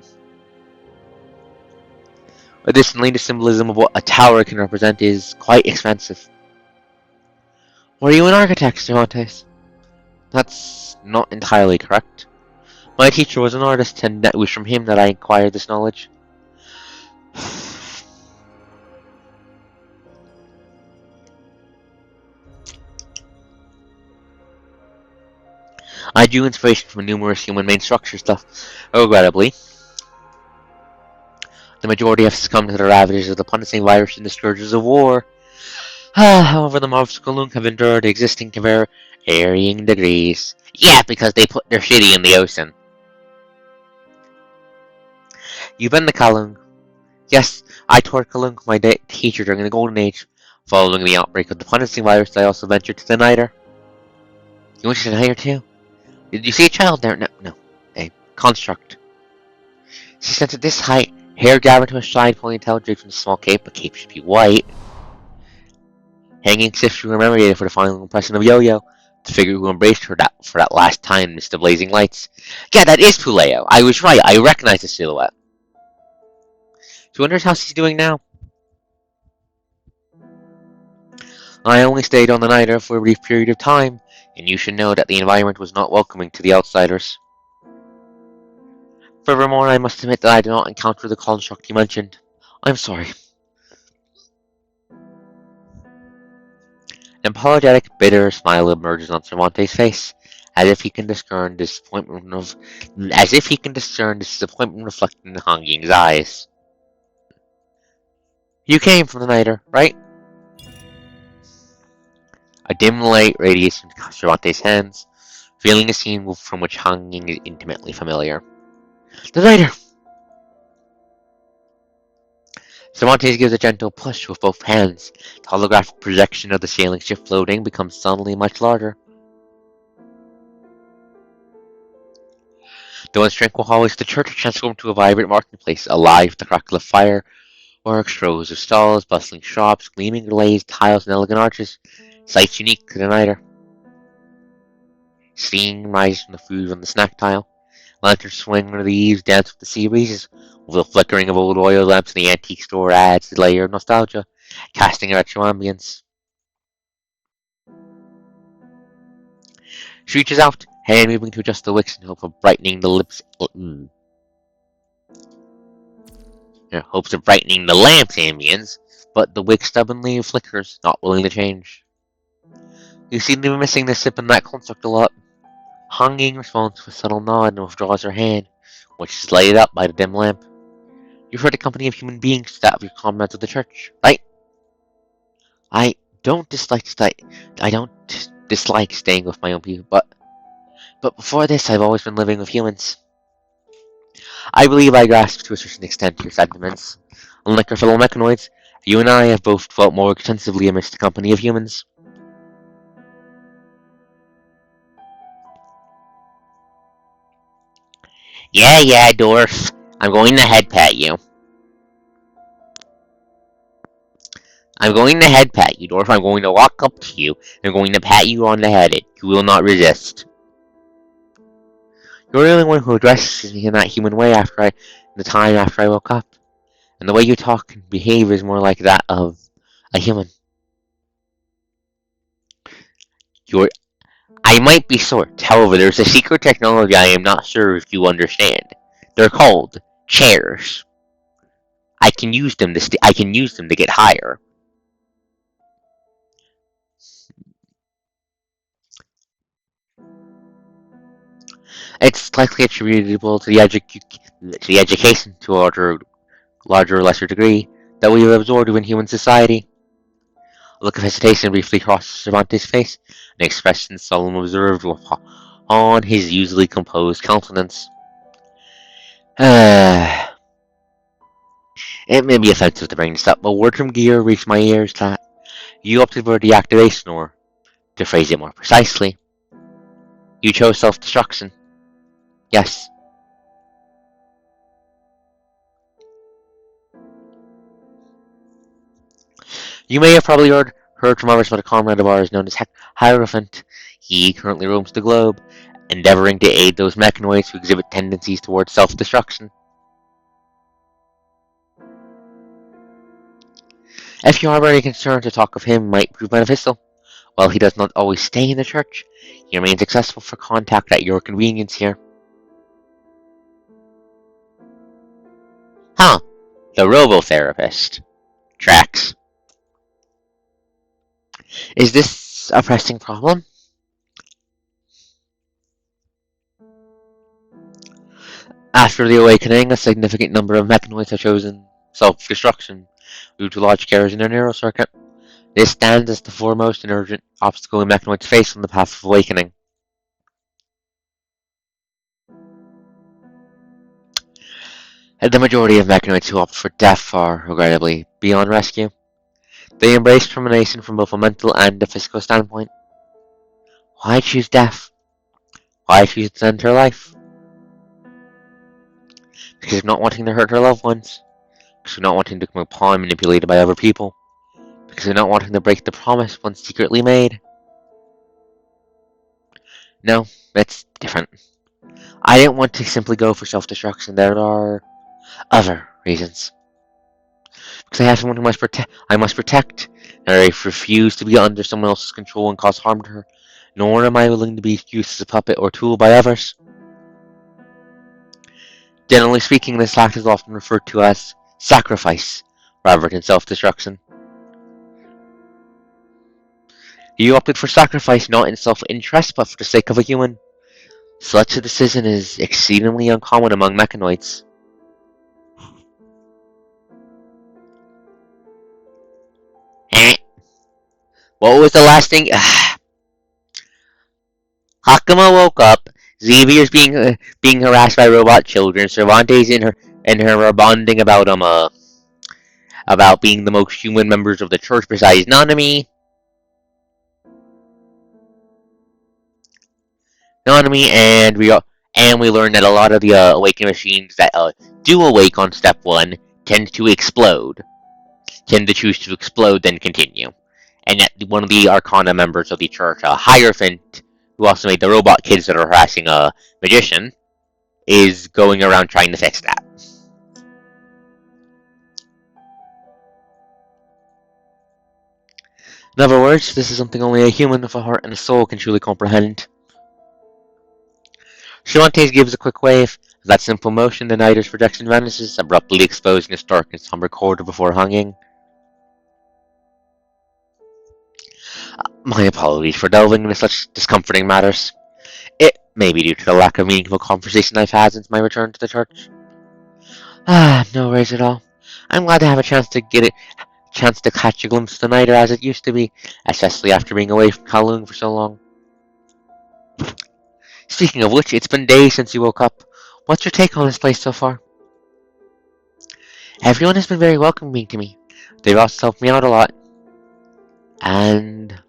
Additionally, the symbolism of what a tower can represent is quite expensive. Were you an architect, Cervantes? That's not entirely correct. My teacher was an artist, and it was from him that I acquired this knowledge. I drew inspiration from numerous human-made structures, though, regrettably, the majority have succumbed to the ravages of the punishing virus and the scourges of war. However, the mobs of Kowloon have endured existing to varying degrees. Yeah, because they put their shitty in the ocean. You've been to Kowloon. Yes, I toured Kowloon with my teacher during the Golden Age. Following the outbreak of the punishing virus, I also ventured to the Niter. You went to the Niter too? Did you see a child there? No. A construct. She stands at this height, hair gathered to a side ponytail draped in a small cape. The cape should be white. Hanging stiff to remember for the final impression of Yo-Yo, the figure who embraced her for that last time amidst the blazing lights. Yeah, that is Puleo. I was right. I recognize the silhouette. She wonders how she's doing now. I only stayed on the Niter for a brief period of time, and you should know that the environment was not welcoming to the outsiders. Furthermore, I must admit that I did not encounter the construct you mentioned. I'm sorry. An apologetic, bitter smile emerges on Cervantes' face, as if he can discern disappointment reflected in Hong Ying's eyes. You came from the Niter, right? A dim light radiates from Cervantes' hands, revealing a scene from which Hong Ying is intimately familiar. The Niter! Cervantes gives a gentle push with both hands. The holographic projection of the sailing ship floating becomes suddenly much larger. The once tranquil hallways of the church are transformed to a vibrant marketplace, alive with the crackle of fire, works, rows of stalls, bustling shops, gleaming glazed tiles and elegant arches, sights unique to the Niter. Steam rises from the food on the snack tile. Lanterns swing under the eaves, dance with the sea breezes, while the flickering of old oil lamps in the antique store adds a layer of nostalgia, casting a retro ambience. She reaches out, hand moving to adjust the wicks in hope of brightening the lamp's ambience, but the wick stubbornly flickers, not willing to change. You seem to be missing this sip and that construct a lot. Hong Ying responds with a subtle nod and withdraws her hand, which is lighted up by the dim lamp. You've heard the company of human beings that of your comrades of the church, right? I don't dislike staying with my own people, but before this, I've always been living with humans. I believe I grasp to a certain extent your sentiments. Unlike our fellow mechanoids, you and I have both dwelt more extensively amidst the company of humans. Yeah, dwarf. I'm going to head pat you. I'm going to head pat you, dwarf. I'm going to walk up to you and I'm going to pat you on the head. You will not resist. You're the only one who addresses me in that human way the time after I woke up. And the way you talk and behave is more like that of a human. You're I might be short, however, there's a secret technology I am not sure if you understand. They're called chairs. I can use them to get higher. It's likely attributable to the education to a larger or lesser degree that we have absorbed within human society. A look of hesitation briefly crosses Cervantes' face, an expression seldom observed on his usually composed countenance. It may be offensive to bring this up, but word from Gear reached my ears that you opted for deactivation, or, to phrase it more precisely, you chose self-destruction. Yes. You may have probably heard from others about a comrade of ours known as Hierophant. He currently roams the globe, endeavoring to aid those mechanoids who exhibit tendencies towards self-destruction. If you harbor any concerns, the talk of him might prove beneficial. While he does not always stay in the church, he remains accessible for contact at your convenience here. Huh, the robotherapist. Tracks. Is this a pressing problem? After the awakening, a significant number of mechanoids have chosen self-destruction due to large errors in their neural circuit. This stands as the foremost and urgent obstacle in mechanoids face on the path of awakening. The majority of mechanoids who opt for death are, regrettably, beyond rescue. They embrace termination from both a mental and a physical standpoint. Why choose death? Why choose to end her life? Because of not wanting to hurt her loved ones. Because of not wanting to become a pawn manipulated by other people. Because of not wanting to break the promise once secretly made. No, it's different. I didn't want to simply go for self-destruction. There are other reasons. Because I have someone who I must protect, and I refuse to be under someone else's control and cause harm to her, nor am I willing to be used as a puppet or tool by others. Generally speaking, this act is often referred to as sacrifice, rather than self-destruction. You opted for sacrifice not in self-interest, but for the sake of a human. Such a decision is exceedingly uncommon among mechanoids. What was the last thing? Hakama woke up. Xavier's being harassed by robot children. Cervantes and her are bonding about being the most human members of the church besides Nanami. Nanami and we learn that a lot of the awakening machines that do awake on step 1 tend to choose to explode then continue. And that one of the Arcana members of the church, Hierophant, who also made the robot kids that are harassing a magician, is going around trying to fix that. In other words, this is something only a human with a heart and a soul can truly comprehend. Cervantes gives a quick wave. As that simple motion, the Nider's projection vanishes, abruptly exposing its dark and somber corridor before hanging. My apologies for delving into such discomforting matters. It may be due to the lack of meaningful conversation I've had since my return to the church. No worries at all. I'm glad to have a chance to catch a glimpse of the Nider as it used to be, especially after being away from Kowloon for so long. Speaking of which, it's been days since you woke up. What's your take on this place so far? Everyone has been very welcoming to me. They've also helped me out a lot. And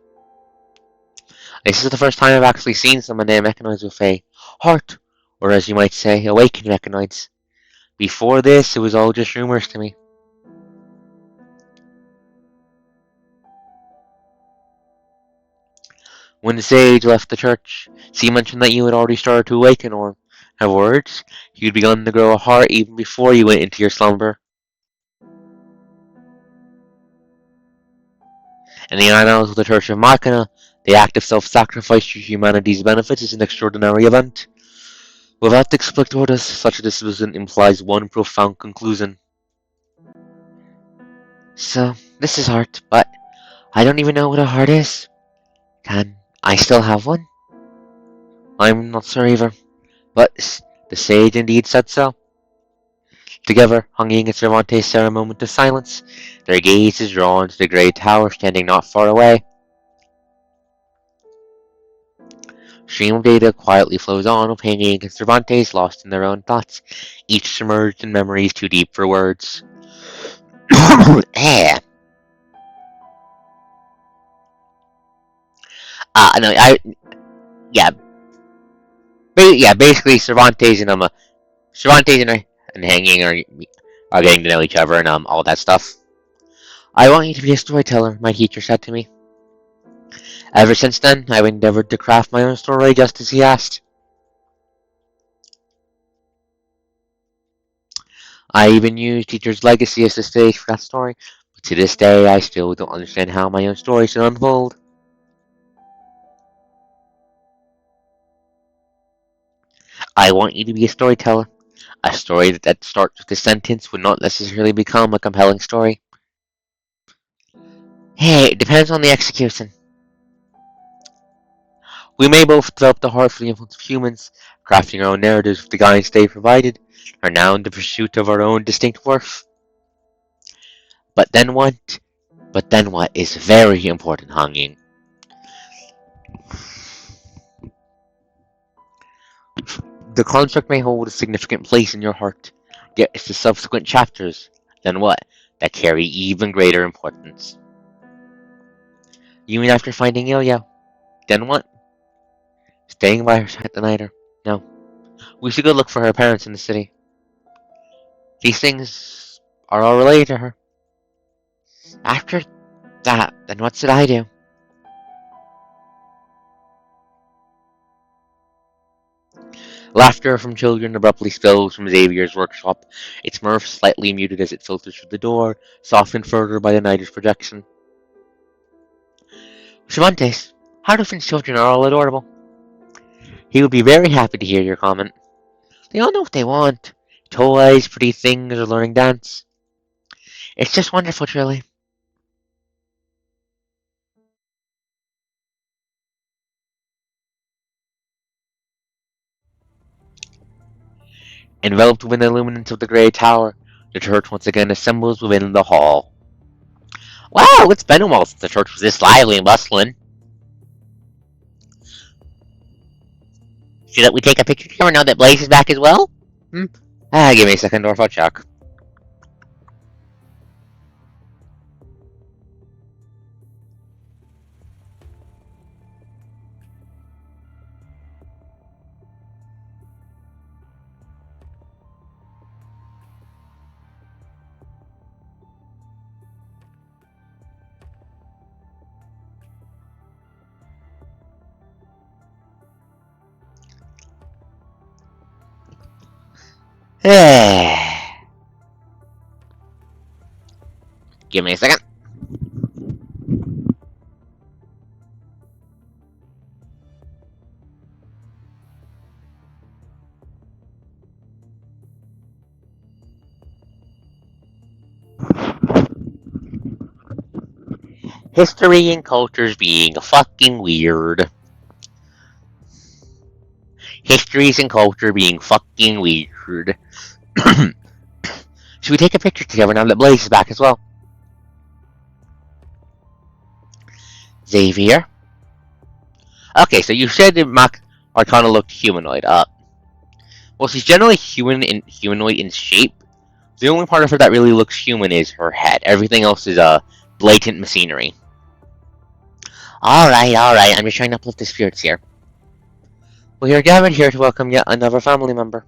this is the first time I've actually seen someone named mechanoids with a heart, or as you might say, awakened mechanoids. Before this, it was all just rumors to me. When the sage left the church, she mentioned that you had already started to awaken, or, in other words, you'd begun to grow a heart even before you went into your slumber. In the annals of the Church of Machina, the act of self-sacrifice to humanity's benefits is an extraordinary event. Without explicit orders, such a decision implies one profound conclusion. So, this is heart, but I don't even know what a heart is. Can I still have one? I'm not sure either, but the sage indeed said so. Together, hanging at Cervantes share a moment of silence. Their gaze is drawn to the grey tower standing not far away. Stream of data quietly flows on, with Hanging and Cervantes lost in their own thoughts, each submerged in memories too deep for words. Eh. No, yeah, basically Cervantes and Hanging are getting to know each other and all that stuff. I want you to be a storyteller, my teacher said to me. Ever since then, I've endeavored to craft my own story just as he asked. I even used teacher's legacy as the stage for that story, but to this day, I still don't understand how my own story should unfold. I want you to be a storyteller. A story that starts with a sentence would not necessarily become a compelling story. Hey, it depends on the execution. We may both develop the heart for the influence of humans, crafting our own narratives with the guidance they provided, are now in the pursuit of our own distinct worth. But then what? But then what is very important, Hong Ying. The construct may hold a significant place in your heart, yet it's the subsequent chapters, then what, that carry even greater importance. You mean after finding Heya, then what? Staying by her side tonight or no? We should go look for her parents in the city. These things are all related to her. After that, then what should I do? Laughter from children abruptly spills from Xavier's workshop, its mirth slightly muted as it filters through the door, softened further by the night's projection. Cervantes, how Hartlefin's children are all adorable. He would be very happy to hear your comment. They all know what they want. Toys, pretty things, or learning dance. It's just wonderful, truly. Enveloped within the luminance of the grey tower, the church once again assembles within the hall. Wow, it's been a while since the church was this lively and bustling. Should we take a picture camera now that Blaze is back as well? Give me a second, or I'll check. Give me a second. History and cultures being fucking weird. Histories and culture being fucking weird. Should we take a picture together now that Blaze is back as well? Xavier? Okay, so you said that Mac Arcana looked humanoid. Well, she's generally humanoid in shape. The only part of her that really looks human is her head. Everything else is blatant machinery. Alright, I'm just trying to uplift the spirits here. We are gathered here to welcome yet another family member.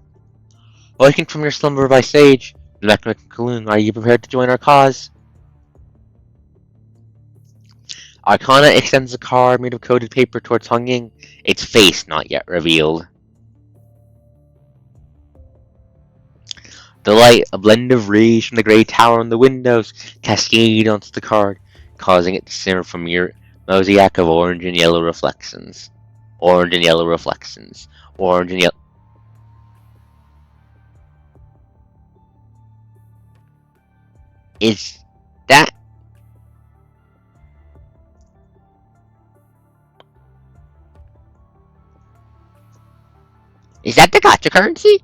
Awakened from your slumber by Sage, Lekna Kaloon, are you prepared to join our cause? Arcana extends a card made of coated paper towards Hong Ying, its face not yet revealed. The light, a blend of rays from the grey tower on the windows, cascade onto the card, causing it to simmer from your mosaic of orange and yellow reflections. Orange and yellow reflections. Orange and yellow. Is that... Is that the gotcha currency?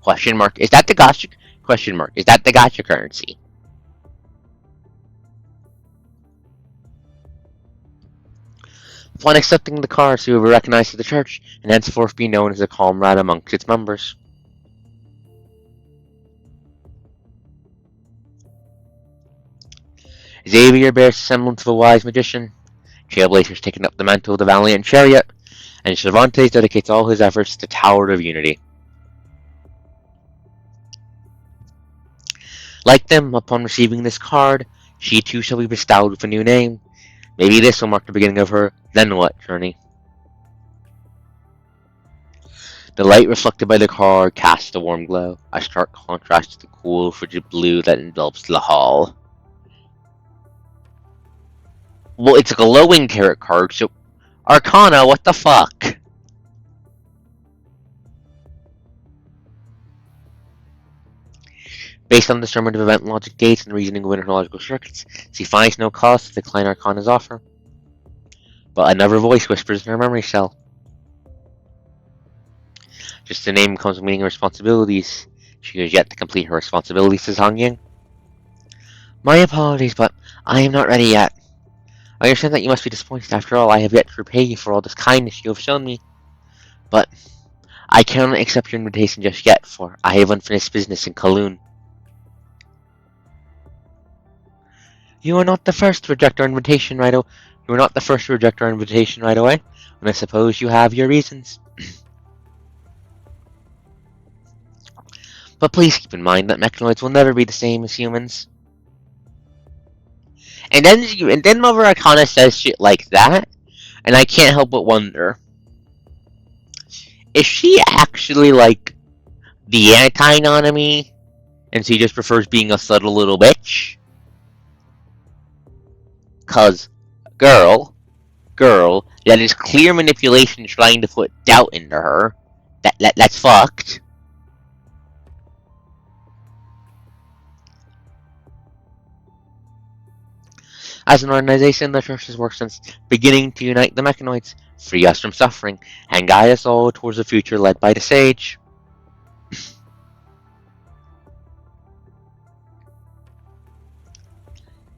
Question mark. Is that the gotcha... Question mark. Is that the gotcha currency? Upon accepting the card, she will be recognized as the church, and henceforth be known as a comrade amongst its members. Xavier bears the semblance of a wise magician. Trailblazer's taken up the mantle of the valiant chariot, and Cervantes dedicates all his efforts to Tower of Unity. Like them, upon receiving this card, she too shall be bestowed with a new name. Maybe this will mark the beginning of her then what journey. The light reflected by the card casts a warm glow, a stark contrast to the cool, frigid blue that envelops the hall. Well, it's a glowing tarot card, so Arcana, what the fuck? Based on the discernment of event logic dates and reasoning of logical circuits, she finds no cause to decline Arcana's offer. But another voice whispers in her memory cell. Just the name comes with meaning and responsibilities. She has yet to complete her responsibilities, says Hong Ying. My apologies, but I am not ready yet. I understand that you must be disappointed. After all, I have yet to repay you for all this kindness you have shown me. But I cannot accept your invitation just yet, for I have unfinished business in Kowloon. You are not the first to reject our invitation right away. You are not the first to reject our invitation right away, and I suppose you have your reasons. But please keep in mind that mechanoids will never be the same as humans. And then Mother Arcana says shit like that, and I can't help but wonder: is she actually like the anti-Nanami, and she just prefers being a subtle little bitch? Cause, girl, that is clear manipulation trying to put doubt into her. That's fucked. As an organization, the Church has worked since beginning to unite the mechanoids, free us from suffering, and guide us all towards a future led by the Sage.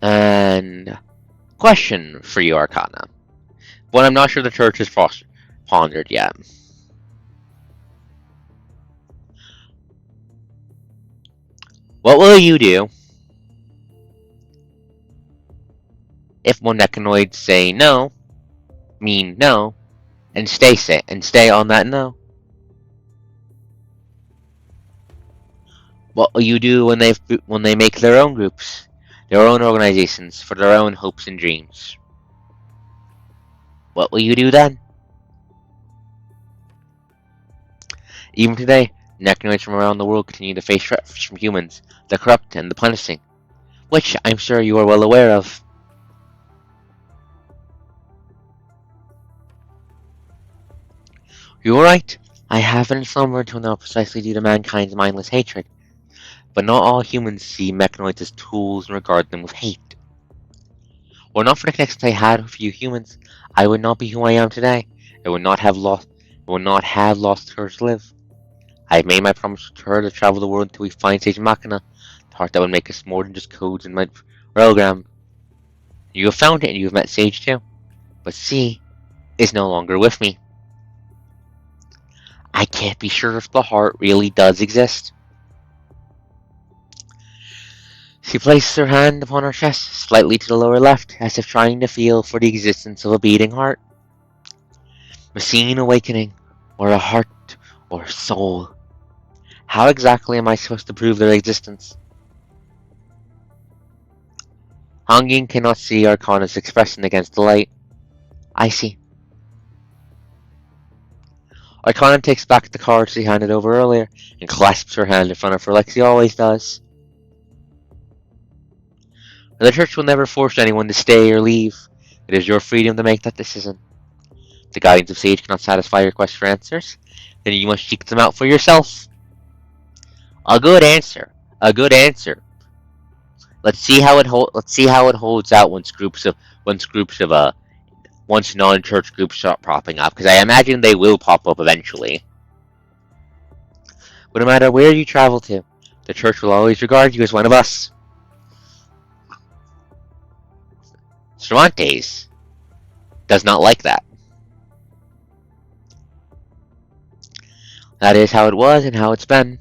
And question for you, Arcana. One I'm not sure the Church has pondered yet. What will you do if one mechanoid say no, mean no, and stay on that no? What will you do when they make their own groups, their own organizations for their own hopes and dreams? What will you do then? Even today, mechanoids from around the world continue to face threats from humans, the corrupt and the punishing, which I'm sure you are well aware of. You are right. I have been slumbered till now precisely due to mankind's mindless hatred. But not all humans see mechanoids as tools and regard them with hate. Were not for the connections I had with you humans, I would not be who I am today. I would not have lost her to live. I have made my promise to her to travel the world until we find Sage Machina, the heart that would make us more than just codes in my program. You have found it and you have met Sage too. But C is no longer with me. I can't be sure if the heart really does exist. She places her hand upon her chest, slightly to the lower left, as if trying to feel for the existence of a beating heart. Machine awakening, or a heart, or soul. How exactly am I supposed to prove their existence? Hong Ying cannot see Arcana's expression against the light. I see. Arcana takes back the card she handed over earlier, and clasps her hand in front of her like she always does. The Church will never force anyone to stay or leave. It is your freedom to make that decision. If the guidance of Sage cannot satisfy your quest for answers, then you must seek them out for yourself. A good answer. A good answer. Let's see how it holds out once non-church groups start popping up, because I imagine they will pop up eventually. But no matter where you travel to, the Church will always regard you as one of us. Cervantes does not like that. That is how it was and how it's been.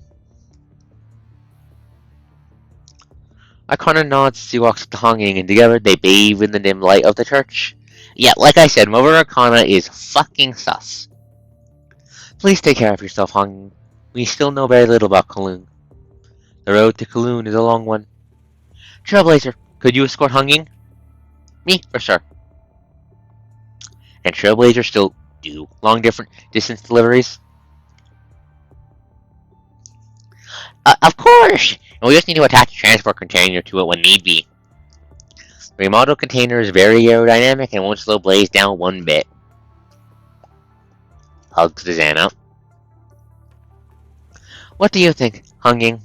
Arcana nods as he walks up to Hong Ying, and together they bathe in the dim light of the church. Yeah, like I said, Mother Arcana is fucking sus. Please take care of yourself, Hong Ying. We still know very little about Kowloon. The road to Kowloon is a long one, Trailblazer, could you escort Hunging? Me, for sure. And Trailblazer still do long distance deliveries? Of course! And we just need to attach a transport container to it when need be. The remodeled container is very aerodynamic and won't slow Blaze down one bit. Hugs to Xana. What do you think, Hunging?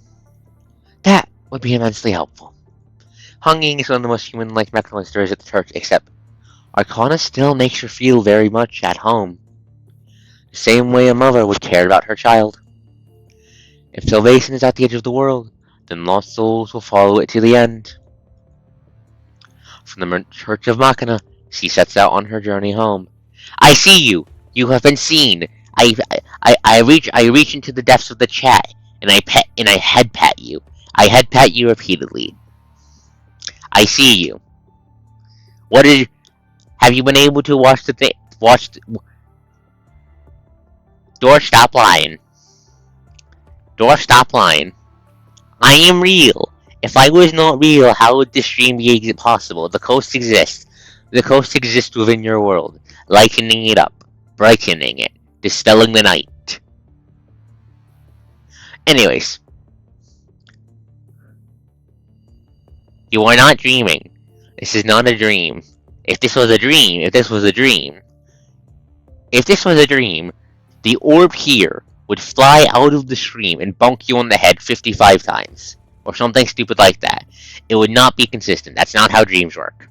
That would be immensely helpful. Hunging is one of the most human-like mechanics there is at the church, except Arcana still makes her feel very much at home. The same way a mother would care about her child. If salvation is at the edge of the world, then lost souls will follow it to the end. From the Church of Machina, she sets out on her journey home. I see you! You have been seen! I reach into the depths of the chat, and I head pat you. I head pat you repeatedly. I see you. Have you been able to watch Door, stop lying. Door, stop lying. I am real. If I was not real, how would this dream be possible? The coast exists. The coast exists within your world, lightening it up, brightening it, dispelling the night. Anyways. You are not dreaming. This is not a dream. If this was a dream, the orb here would fly out of the stream and bonk you on the head 55 times. Or something stupid like that. It would not be consistent. That's not how dreams work.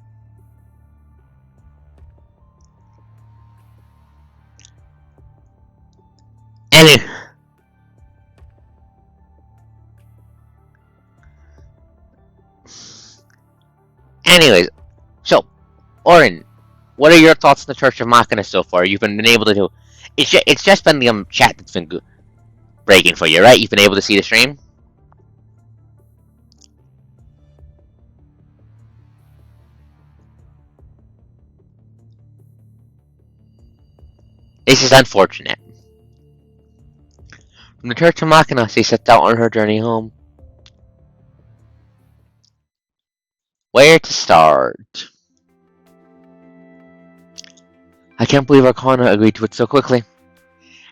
Anyways, so, Orin, what are your thoughts on the Church of Machina so far? You've been able to do... It's just been the chat that's been breaking for you, right? You've been able to see the stream? This is unfortunate. From the Church of Machina, she sets out on her journey home. Where to start? I can't believe Arcana agreed to it so quickly.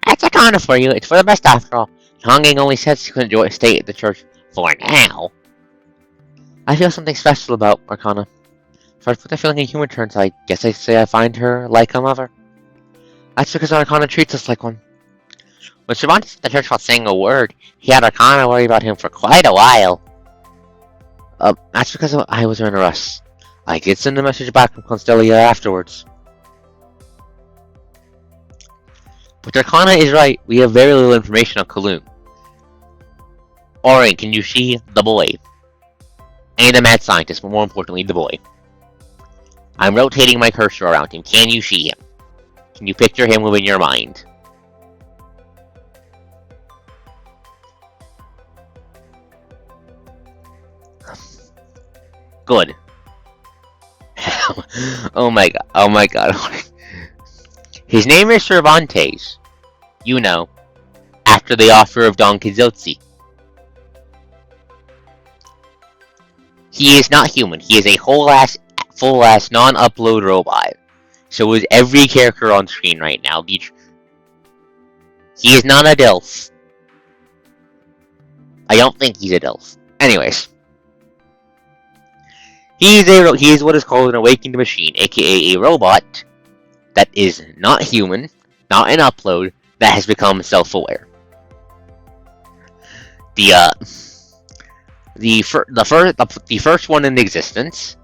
That's Arcana for you. It's for the best after all. Honging only said she couldn't stay at the church for now. I feel something special about Arcana. First put the feeling in human terms, I guess I'd say I find her like a mother. That's because Arcana treats us like one. When Cervantes at the church without saying a word, he had Arcana worry about him for quite a while. That's because I was in a rush. I did send a message back from Constellia afterwards. But Arcana is right, we have very little information on Kaloon. Orin, can you see the boy? And the mad scientist, but more importantly, the boy. I'm rotating my cursor around him. Can you see him? Can you picture him within your mind? Good. Oh my god. His name is Cervantes. You know, after the offer of Don Quixote. He is not human. He is a full-ass, non-upload robot. So is every character on screen right now. He is not a DILF. I don't think he's a DILF. Anyways. He is what is called an awakened machine, aka a robot that is not human, not an upload, that has become self-aware. The first one in existence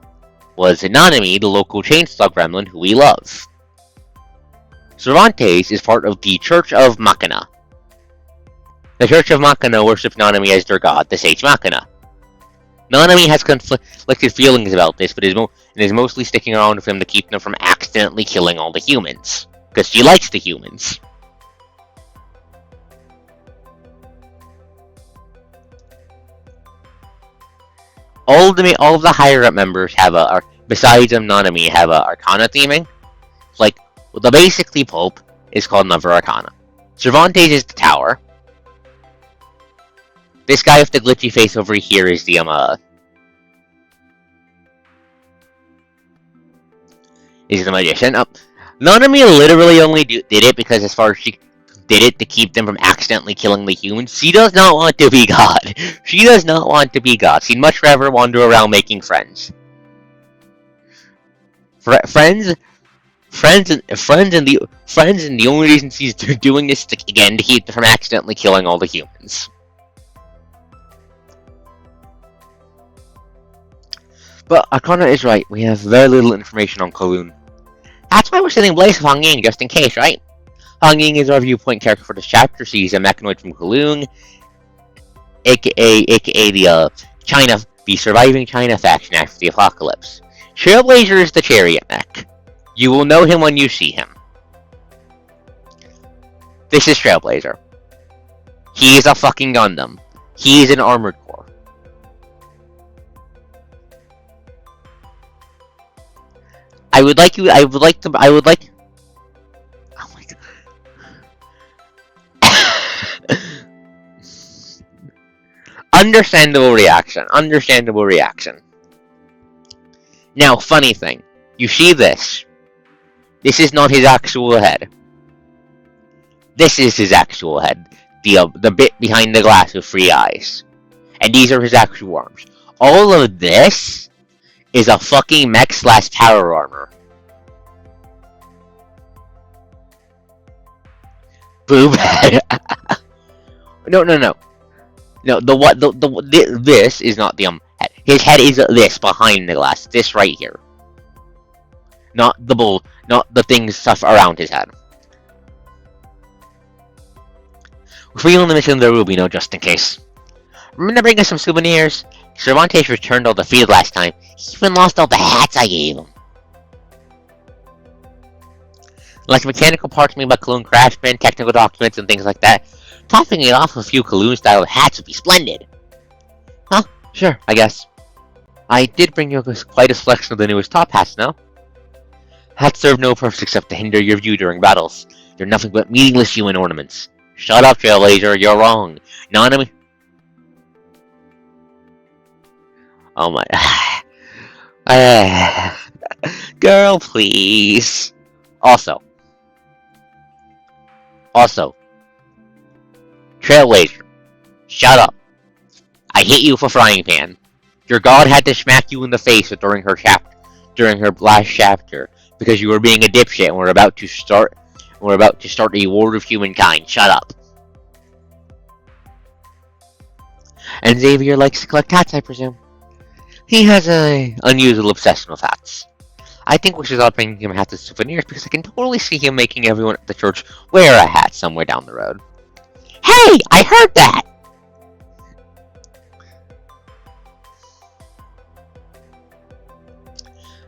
was Nanami, the local chainsaw gremlin who we love. Cervantes is part of the Church of Machina. The Church of Machina worships Nanami as their god, the Sage Machina. Nanami has conflicted feelings about this, but is mostly sticking around with him to keep them from accidentally killing all the humans. Because she likes the humans. All of the higher-up members have besides Nanami, have a Arcana theming. Like, the basically Pope is called Mother Arcana. Cervantes is the Tower. This guy with the glitchy face over here is the is the magician. Nanami literally only did it because, as far as she did it, to keep them from accidentally killing the humans. She does not want to be God. She does not want to be God. She'd much rather wander around making friends. Friends, and the only reason she's doing this to keep them from accidentally killing all the humans. But Arcana is right. We have very little information on Kowloon. That's why we're sending Blaze of Hong Ying, just in case, right? Hong Ying is our viewpoint character for this chapter. She's a mechanoid from Kowloon, aka the surviving China faction after the apocalypse. Trailblazer is the chariot mech. You will know him when you see him. This is Trailblazer. He is a fucking Gundam. He is an armored core. I would like. Oh my god. Understandable reaction. Now, funny thing. You see this. This is not his actual head. This is his actual head. The bit behind the glass with 3 eyes. And these are his actual arms. All of this is a fucking mech / power armor. Boob head. No. No, this is not the head. His head is this behind the glass. This right here. Not the things stuff around his head. We're on the mission there will be no just in case. Remember to bring us some souvenirs? Cervantes returned all the field last time. He even lost all the hats I gave him. Like mechanical parts made by Kowloon craftsmen, technical documents, and things like that. Topping it off with a few Kowloon-style hats would be splendid. Huh? Sure, I guess. I did bring you quite a selection of the newest top hats, no? Hats serve no purpose except to hinder your view during battles. They're nothing but meaningless human ornaments. Shut up, Trailblazer, you're wrong. Non-enemy... Oh my... Girl, please. Also, Trailblazer, shut up. I hate you for frying pan. Your god had to smack you in the face during her last chapter because you were being a dipshit and we're about to start a war of humankind. Shut up. And Xavier likes to collect hats, I presume. He has an unusual obsession with hats. I think we should start bringing him hats as souvenirs because I can totally see him making everyone at the church wear a hat somewhere down the road. Hey! I heard that!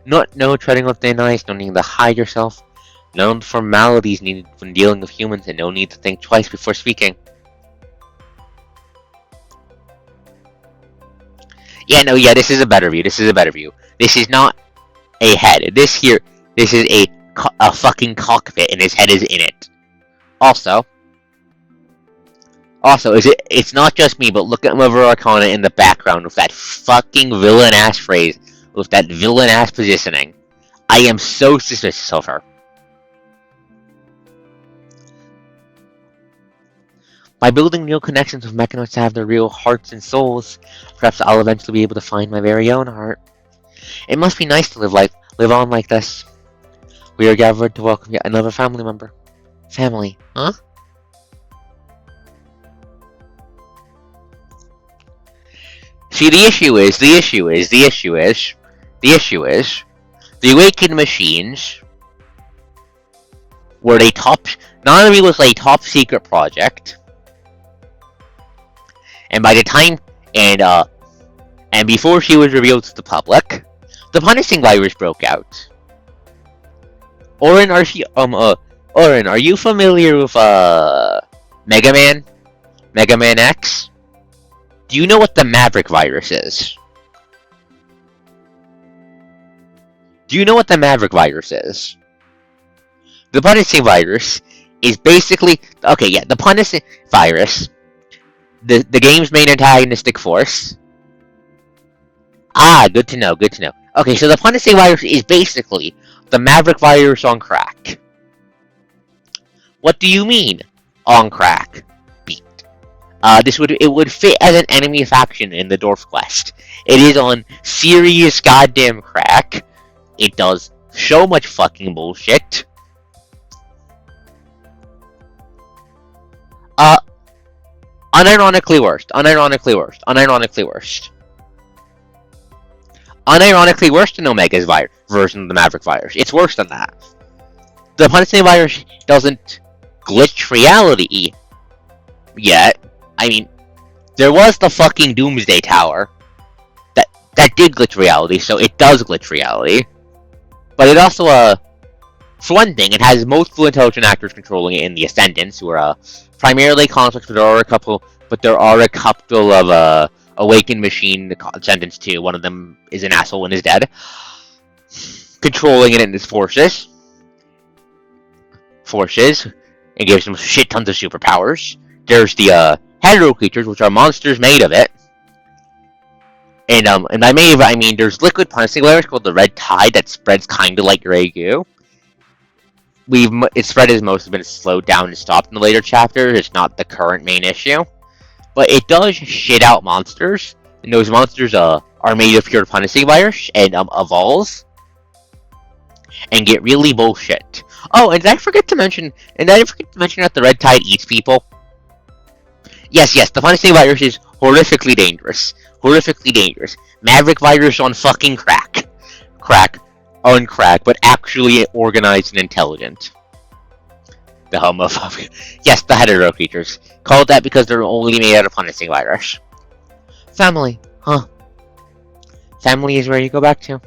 No treading on thin ice, no need to hide yourself. No formalities needed when dealing with humans, and no need to think twice before speaking. Yeah, this is a better view. This is not a head. This is a fucking cockpit, and his head is in it. Also, it's not just me, but look at Mother Arcana in the background with that fucking villain-ass phrase, with that villain-ass positioning. I am so suspicious of her. By building real connections with mechanoids to have their real hearts and souls, perhaps I'll eventually be able to find my very own heart. It must be nice to live on like this. We are gathered to welcome yet another family member. Family, huh? See, the issue is, the Awakened Machines were not only was a top secret project, and by the time, and before she was revealed to the public, the punishing virus broke out. Orin, are you familiar with, Mega Man? Mega Man X? Do you know what the Maverick virus is? Do you know what the Maverick virus is? The punishing virus is basically... Okay, yeah, the punishing virus... The game's main antagonistic force... Ah, good to know. Okay, so the punishing virus is basically The Maverick virus on crack. What do you mean, on crack? Beat. It would fit as an enemy faction in the Dwarf quest. It is on serious goddamn crack. It does so much fucking bullshit. Unironically worst. Unironically worst. Unironically worst. Unironically worse than Omega's version of the Maverick virus. It's worse than that. The punishing virus doesn't glitch reality yet. I mean, there was the fucking Doomsday Tower that did glitch reality, so it does glitch reality. But it also, for one thing, it has multiple intelligent actors controlling it in the Ascendants, who are primarily conflicts, but there are a couple of Awakened Machine Ascendants too. One of them is an asshole and is dead, controlling it in its forces, and gives them shit tons of superpowers. There's the hetero creatures, which are monsters made of it. And by made of it, I mean there's liquid punishing virus called the Red Tide that spreads kind of like gray goo. Its spread has mostly been slowed down and stopped in the later chapters. It's not the current main issue, but it does shit out monsters, and those monsters are made of pure punishing virus and evolve and get really bullshit. Oh, and did I forget to mention that the Red Tide eats people? Yes, the punishing virus is horrifically dangerous. Horrifically dangerous. Maverick virus on fucking crack. On crack, but actually organized and intelligent. The homophobic. Yes, the hetero creatures. Called that because they're only made out of punishing virus. Family, huh? Family is where you go back to.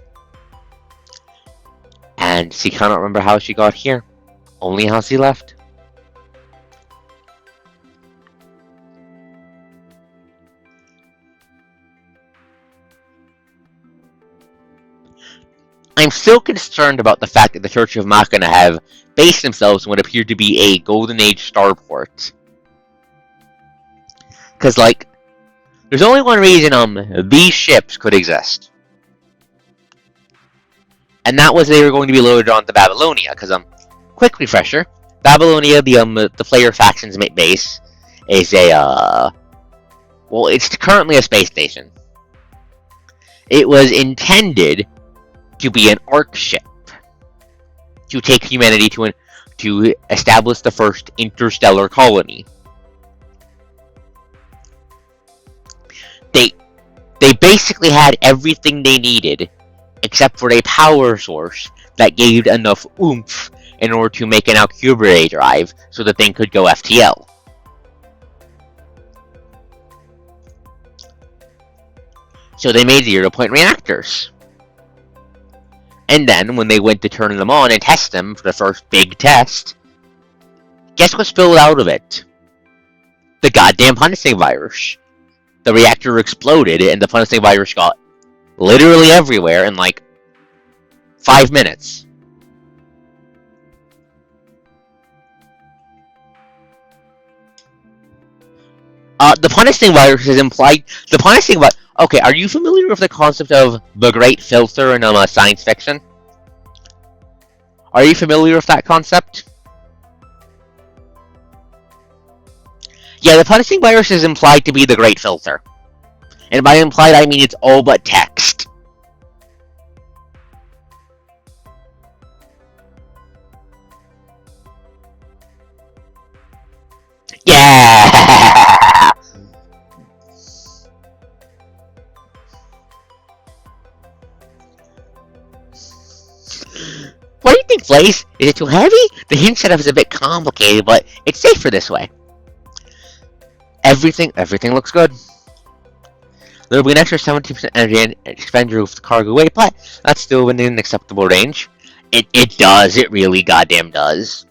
And she cannot remember how she got here. Only how she left. I'm still concerned about the fact that the Church of Machina have based themselves on what appeared to be a Golden Age starport. Because, like, there's only one reason these ships could exist. And that was they were going to be loaded onto Babylonia. Because, quick refresher, Babylonia, the player faction's base, is a, well, it's currently a space station. It was intended to be an Ark ship to take humanity to establish the first interstellar colony. They basically had everything they needed except for a power source that gave enough oomph in order to make an Alcubierre drive so the thing could go FTL. So they made 0-point reactors. And then, when they went to turn them on and test them for the first big test, guess what spilled out of it? The goddamn punishing virus. The reactor exploded, and the punishing virus got literally everywhere in, like, 5 minutes. The punishing virus is implied... The punishing virus... Okay, are you familiar with the concept of the Great Filter in science fiction? Are you familiar with that concept? Yeah, the punishing virus is implied to be the Great Filter. And by implied, I mean it's all but text. Yeah! What do you think, Blaze? Is it too heavy? The hint setup is a bit complicated, but it's safer this way. Everything looks good. There'll be an extra 17% energy expenditure with the cargo weight, but that's still within an acceptable range. It does. It really goddamn does.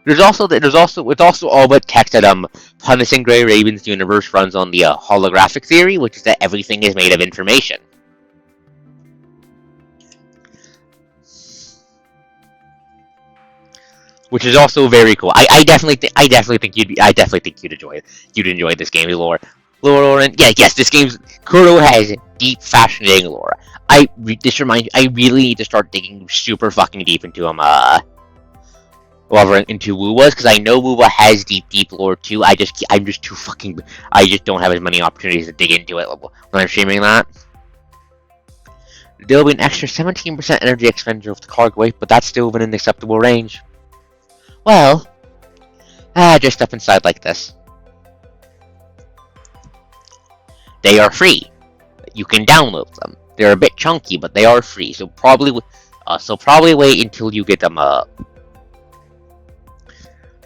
It's also all but text that Punishing Grey Raven's universe runs on the holographic theory, which is that everything is made of information. Which is also very cool. I definitely think you'd enjoy it. You'd enjoy this game's lore. lore, and yes, this game's Kuro has deep, fascinating lore. This reminds I really need to start digging super fucking deep into into Wuwa's, because I know Wuwa has deep lore too. I'm just too fucking. I just don't have as many opportunities to dig into it when I'm streaming that. There'll be an extra 17% energy expenditure with the cargo weight, but that's still within an acceptable range. Well, just step inside like this. They are free. You can download them. They're a bit chunky, but they are free. So probably wait until you get them.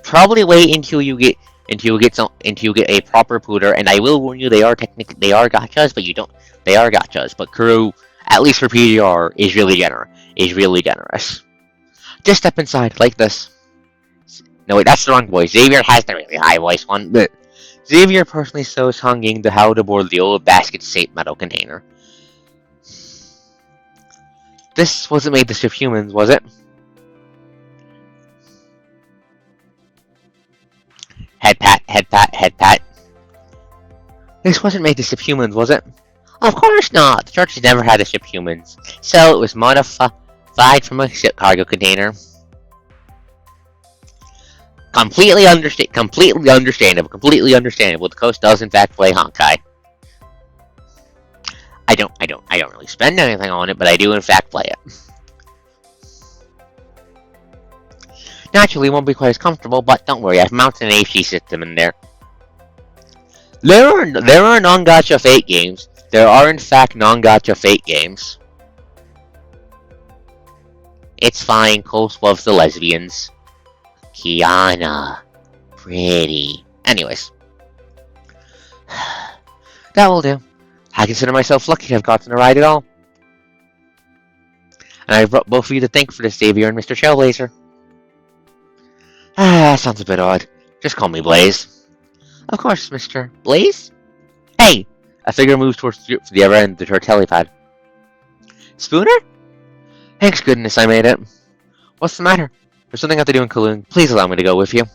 Probably wait until you get a proper pooter. And I will warn you, they are gachas, but they are gachas. But Kuro, at least for PGR, is really generous. Just step inside like this. No, wait, that's the wrong voice. Xavier has the really high voice one, but Xavier personally shows Honging the how to board the old basket-shaped metal container. This wasn't made to ship humans, was it? Head pat. This wasn't made to ship humans, was it? Of course not! The church has never had to ship humans, so it was modified from a ship cargo container. Completely understandable. The coast does in fact play Honkai. I don't really spend anything on it, but I do in fact play it. Naturally, it won't be quite as comfortable, but don't worry, I've mounted an HD system in there. There are non-gacha Fate games. There are in fact non-gacha Fate games. It's fine, Coast loves the lesbians. Kiana. Pretty. Anyways. That will do. I consider myself lucky to have gotten a ride at all. And I brought both of you to thank for this, Xavier and Mr. Trailblazer. Sounds a bit odd. Just call me Blaze. Of course, Mr. Blaze? Hey! A figure moves towards the other end of the helipad. Spooner? Thanks goodness I made it. What's the matter? There's something I have to do in Kowloon. Please allow me to go with you.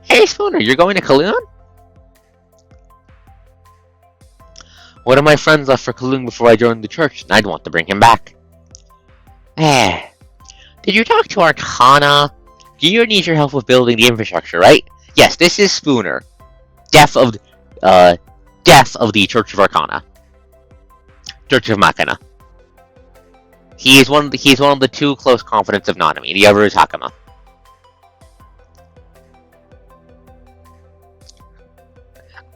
Hey, Spooner, you're going to Kowloon? One of my friends left for Kowloon before I joined the church, and I'd want to bring him back. Did you talk to Arcana? You need your help with building the infrastructure, right? Yes, this is Spooner. Death of the Church of Arcana. Church of Machina. He is one of the two close confidants of Nanami. The other is Hakama.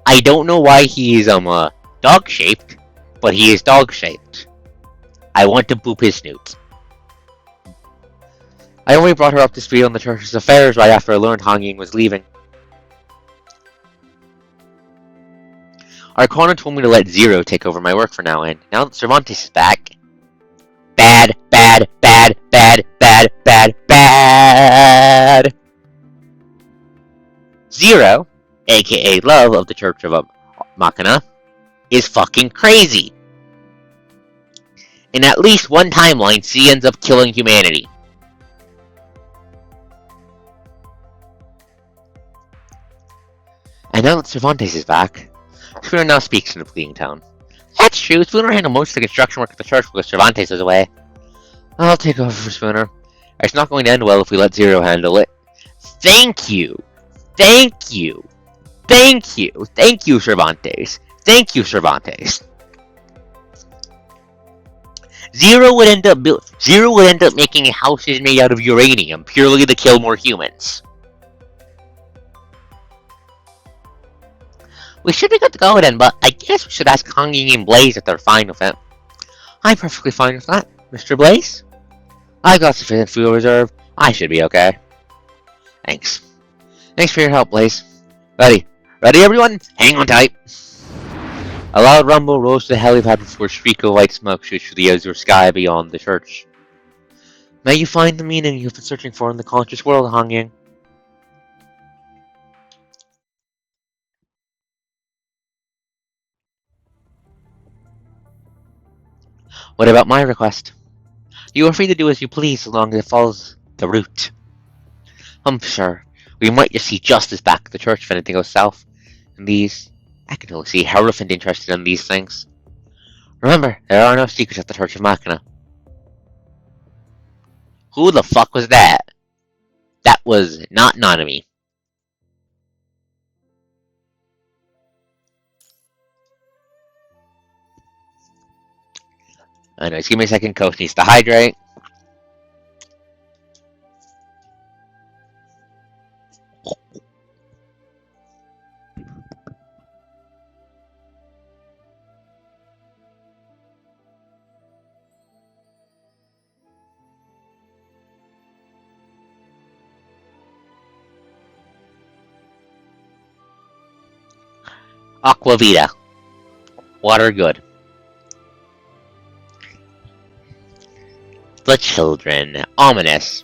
I don't know why he is dog-shaped, but he is dog-shaped. I want to boop his snoot. I only brought her up to speed on the church's affairs right after I learned Honging was leaving. Arcana told me to let Zero take over my work for now, and now that Cervantes is back... Bad. Zero, aka Love of the Church of Machina, is fucking crazy. In at least one timeline, she ends up killing humanity. And now that Cervantes is back, Spooner now speaks in a pleading tone. That's true, Spooner handled most of the construction work at the church because Cervantes is away. I'll take over for Spooner. It's not going to end well if we let Zero handle it. Thank you, Cervantes. Zero would end up making houses made out of uranium purely to kill more humans. We should be good to go then, but I guess we should ask Honging and Blaze if they're fine with it. I'm perfectly fine with that, Mr. Blaze. I've got sufficient fuel reserve. I should be okay. Thanks. Thanks for your help, Blaze. Ready everyone? Hang on tight. A loud rumble rose to the helipad before a streak of white smoke shoots through the azure sky beyond the church. May you find the meaning you've been searching for in the conscious world, Honging. What about my request? You are free to do as you please as long as it follows the route. I'm sure we might just see justice back at the church if anything goes south. And these I can totally see Hierophant interested in these things. Remember, there are no secrets at the Church of Machina. Who the fuck was that? That was not Nanami. Anyways, give me a second. Coach needs to hydrate. Aquavita. Water good. The children. Ominous.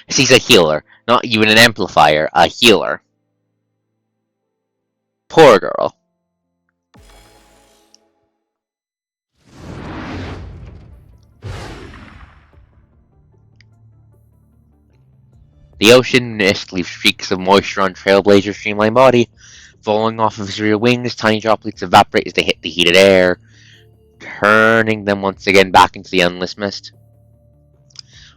She's a healer. Not even an amplifier. A healer. Poor girl. The ocean mist leaves streaks of moisture on Trailblazer's streamlined body. Falling off of his rear wings, tiny droplets evaporate as they hit the heated air, turning them once again back into the endless mist.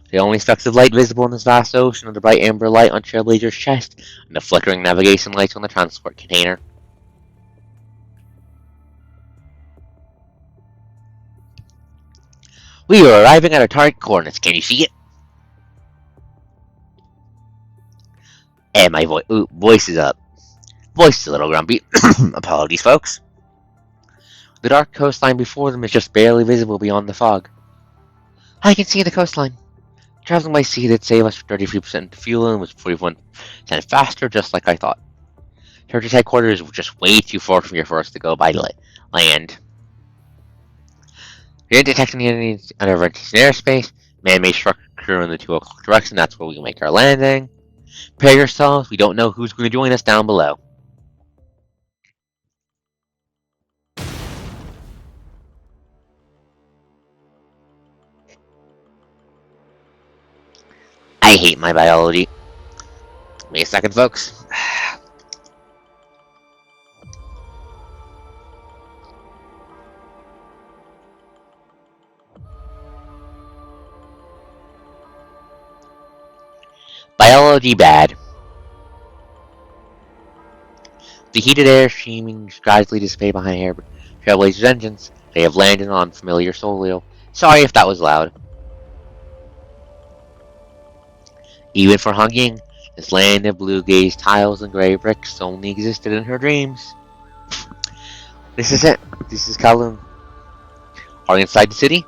The only specks of light visible in this vast ocean are the bright amber light on Trailblazer's chest and the flickering navigation lights on the transport container. We are arriving at our target coordinates. Can you see it? And my voice is up. Voice is a little grumpy. Apologies, folks. The dark coastline before them is just barely visible beyond the fog. I can see the coastline. Traveling by sea did save us 33% fuel and was 41% faster, just like I thought. Church's headquarters was just way too far from here for us to go by land. We didn't detect any enemies under Venetian airspace. Man-made structure in the 2 o'clock direction, that's where we make our landing. Prepare yourselves, we don't know who's going to join us down below. I hate my biology. Give me a second, folks. Biology bad. The heated air streaming gradually dissipate behind Trailblazer's engines. They have landed on familiar soil. Sorry if that was loud. Even for Hong-Ying, this land of blue gaze tiles and grey bricks only existed in her dreams. This is it. This is Kowloon. Are we inside the city?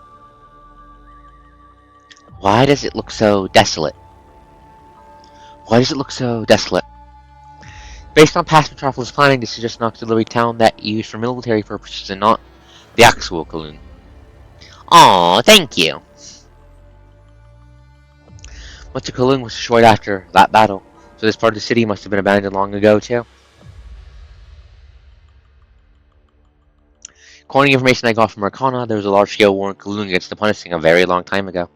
Why does it look so desolate? Why does it look so desolate? Based on past Metropolis planning, this is just an auxiliary town that used for military purposes and not the actual Kowloon. Aw, thank you. Much of Kowloon was destroyed after that battle, so this part of the city must have been abandoned long ago too. According to information I got from Arcana, there was a large-scale war in Kowloon against the Punishing a very long time ago.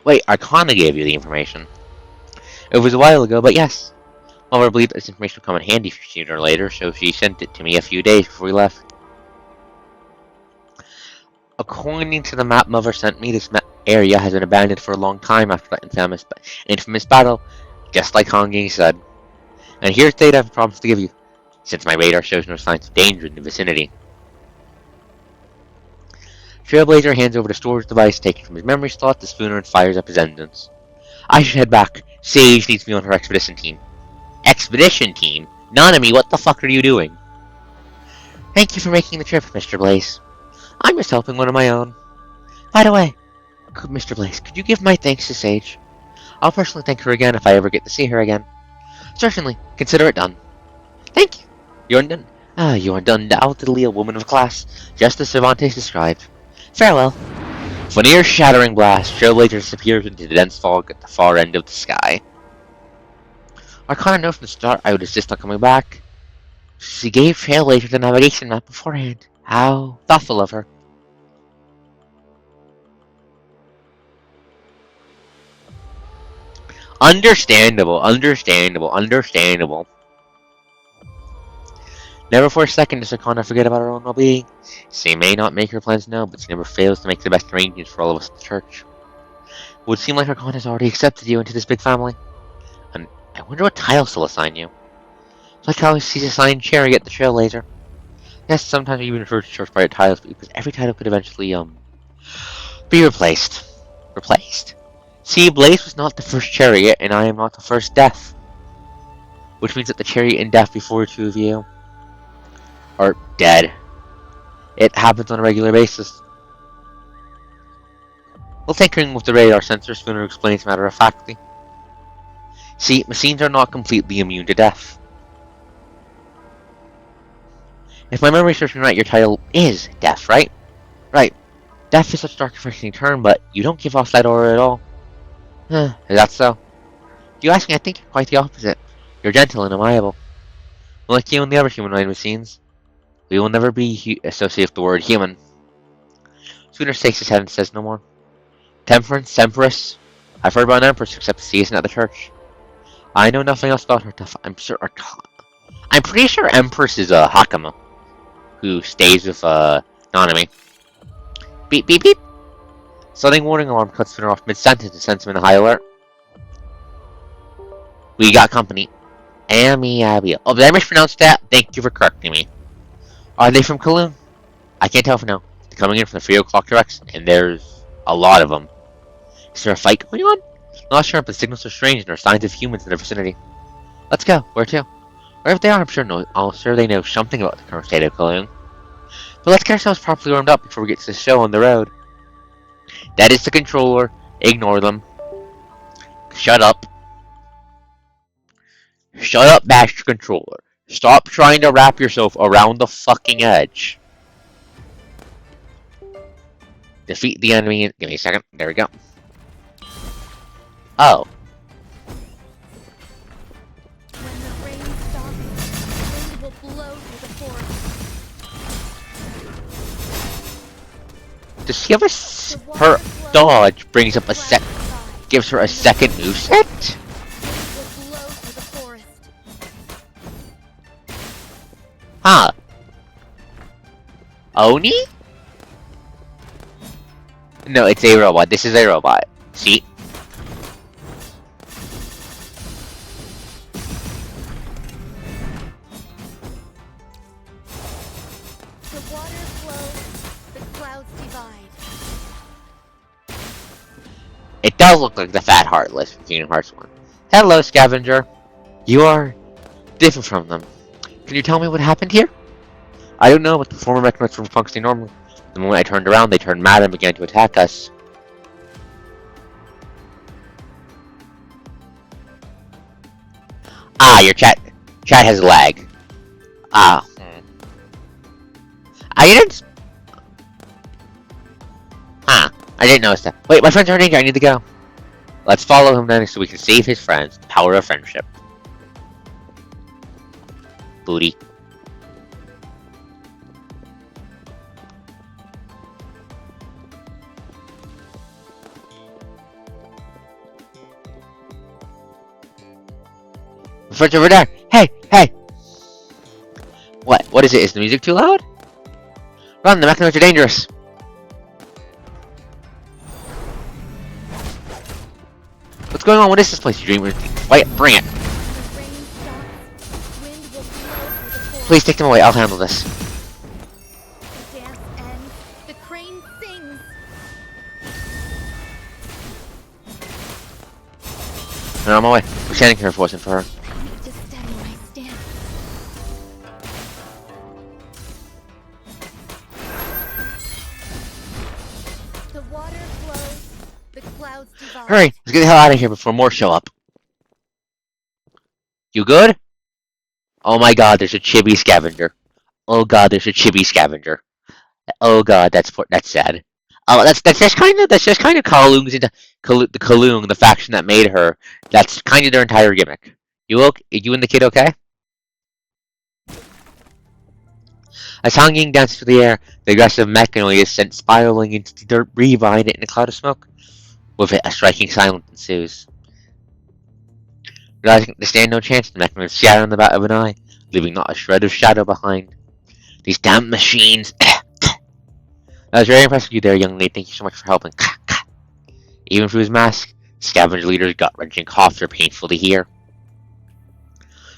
Wait, Arcana gave you the information? It was a while ago, but yes. Mother I believe this information will come in handy sooner or later, so she sent it to me a few days before we left. According to the map Mother sent me, this area has been abandoned for a long time after that infamous battle, just like Hong-Ying said. And here's data I've promised to give you, since my radar shows no signs of danger in the vicinity. Trailblazer hands over the storage device taken from his memory slot to Spooner and fires up his engines. I should head back. Sage needs me on her expedition team. Expedition team? Nanami, what the fuck are you doing? Thank you for making the trip, Mr. Blaze. I'm just helping one of my own. By the way, Mr. Blaze, could you give my thanks to Sage? I'll personally thank her again if I ever get to see her again. Certainly, consider it done. Thank you. You are undoubtedly a woman of class, just as Cervantes described. Farewell. With an ear-shattering blast, Trailblazer disappears into the dense fog at the far end of the sky. I kinda know from the start I would insist on coming back. She gave Trailblazer the navigation map beforehand. How thoughtful of her. Understandable, understandable, understandable. Never for a second does Sakana forget about her own well-being. She may not make her plans known, but she never fails to make the best arrangements for all of us at the church. It would seem like Sakana has already accepted you into this big family. And I wonder what title she'll assign you. It's like how she's assigned Cherry at the Trailblazer. Yes, sometimes we even refer to church by titles because every title could eventually, be replaced. Replaced? See, Blaze was not the first chariot, and I am not the first death. Which means that the chariot and death before the two of you are dead. It happens on a regular basis. While tinkering with the radar sensor, Spooner explains matter-of-factly. See, machines are not completely immune to death. If my memory serves me right, your title is Death, right? Right. Death is such a dark and frightening term, but you don't give off that aura at all. Is that so? If you ask me, I think you're quite the opposite. You're gentle and amiable. Like you and the other humanoid machines, we will never be associated with the word human. Spooner shakes his head and says no more. Temperance, Empress. I've heard about an Empress except she isn't at the church. I know nothing else about her. I'm pretty sure Empress is Hakama, who stays with Nanami. Beep beep beep. Sudden warning alarm cuts Spooner off mid-sentence and sends him in a high alert. We got company. Amy Abiel. Oh, did I mispronounce that? Thank you for correcting me. Are they from Kowloon? I can't tell for now. They're coming in from the 3 o'clock direction, and there's a lot of them. Is there a fight going on? Not sure, but the signals are strange and there are signs of humans in the vicinity. Let's go. Where to? Wherever they are, I'm sure they know something about the current state of Kowloon. But let's get ourselves properly warmed up before we get to the show on the road. That is the controller. Ignore them. Shut up. Shut up, Master Controller. Stop trying to wrap yourself around the fucking edge. Defeat the enemy. Give me a second. There we go. Oh. When the rain stops, the wind will blow through the forest. Does she have her dodge brings up a gives her a second moveset? Huh. Oni? No, it's a robot. This is a robot. See? The water flows, the clouds divide. It does look like the Fat Heartless from Kingdom Hearts 1. Hello, Scavenger. You are different from them. Can you tell me what happened here? I don't know, but the former mechanisms were functioning normally. The moment I turned around, they turned mad and began to attack us. Ah, your chat has lag. Ah. I didn't... Ah, I didn't notice that. Wait, my friends are in danger, I need to go. Let's follow him then so we can save his friends. The power of friendship. Booty. My friends over there! Hey! Hey! What? What is it? Is the music too loud? Run! The mechanoids are dangerous! What's going on? What is this place? You dream? Wait, bring it! Please take them away. I'll handle this. The dance ends. The crane sings. I'm on my way. I'm standing here if it wasn't for her. I need to steady my stance. The water flows. The clouds divide. Hurry! Let's get the hell out of here before more show up. You good? Oh my god, there's a chibi scavenger. Oh god, there's a chibi scavenger. Oh god, that's sad. Oh, that's just kind of Kowloon's into the Kowloon, the faction that made her. That's kind of their entire gimmick. You and the kid okay? As Hanging dances through the air, the aggressive mechanoid is sent spiraling into the dirt behind it in a cloud of smoke. With it, a striking silence ensues. Realizing they stand no chance, the mechanics shatter in the back of an eye, leaving not a shred of shadow behind. These damn machines! That was very impressive of you there, young lady. Thank you so much for helping. Even through his mask, Scavenger Leader's gut-wrenching coughs are painful to hear.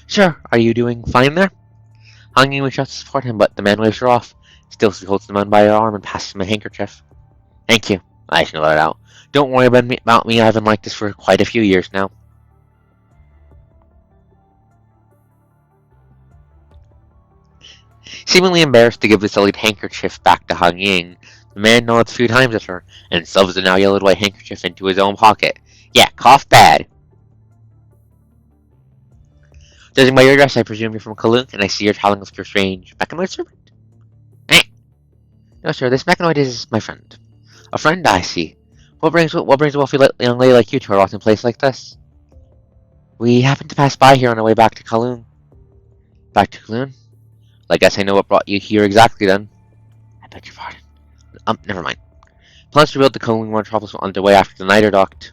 Sure, are you doing fine there? Hanging reaches out to support him, but the man waves her off. Still, she holds the man by her arm and passes him a handkerchief. Thank you. I should let it out. Don't worry about me. I've been like this for quite a few years now. Seemingly embarrassed to give the sullied handkerchief back to Han Ying, the man nods a few times at her and shoves the now yellowed white handkerchief into his own pocket. Yeah, cough bad. Judging by your dress, I presume you're from Kowloon, and I see you're traveling with your strange mechanoid servant? Eh? No, sir, this mechanoid is my friend. A friend, I see. What brings a wealthy young lady like you to a rotten place like this? We happened to pass by here on our way back to Kowloon. Back to Kowloon? Well, I guess I know what brought you here exactly then. I beg your pardon. Never mind. Plans to rebuild the Kowloon metropolis were underway after the Niter docked.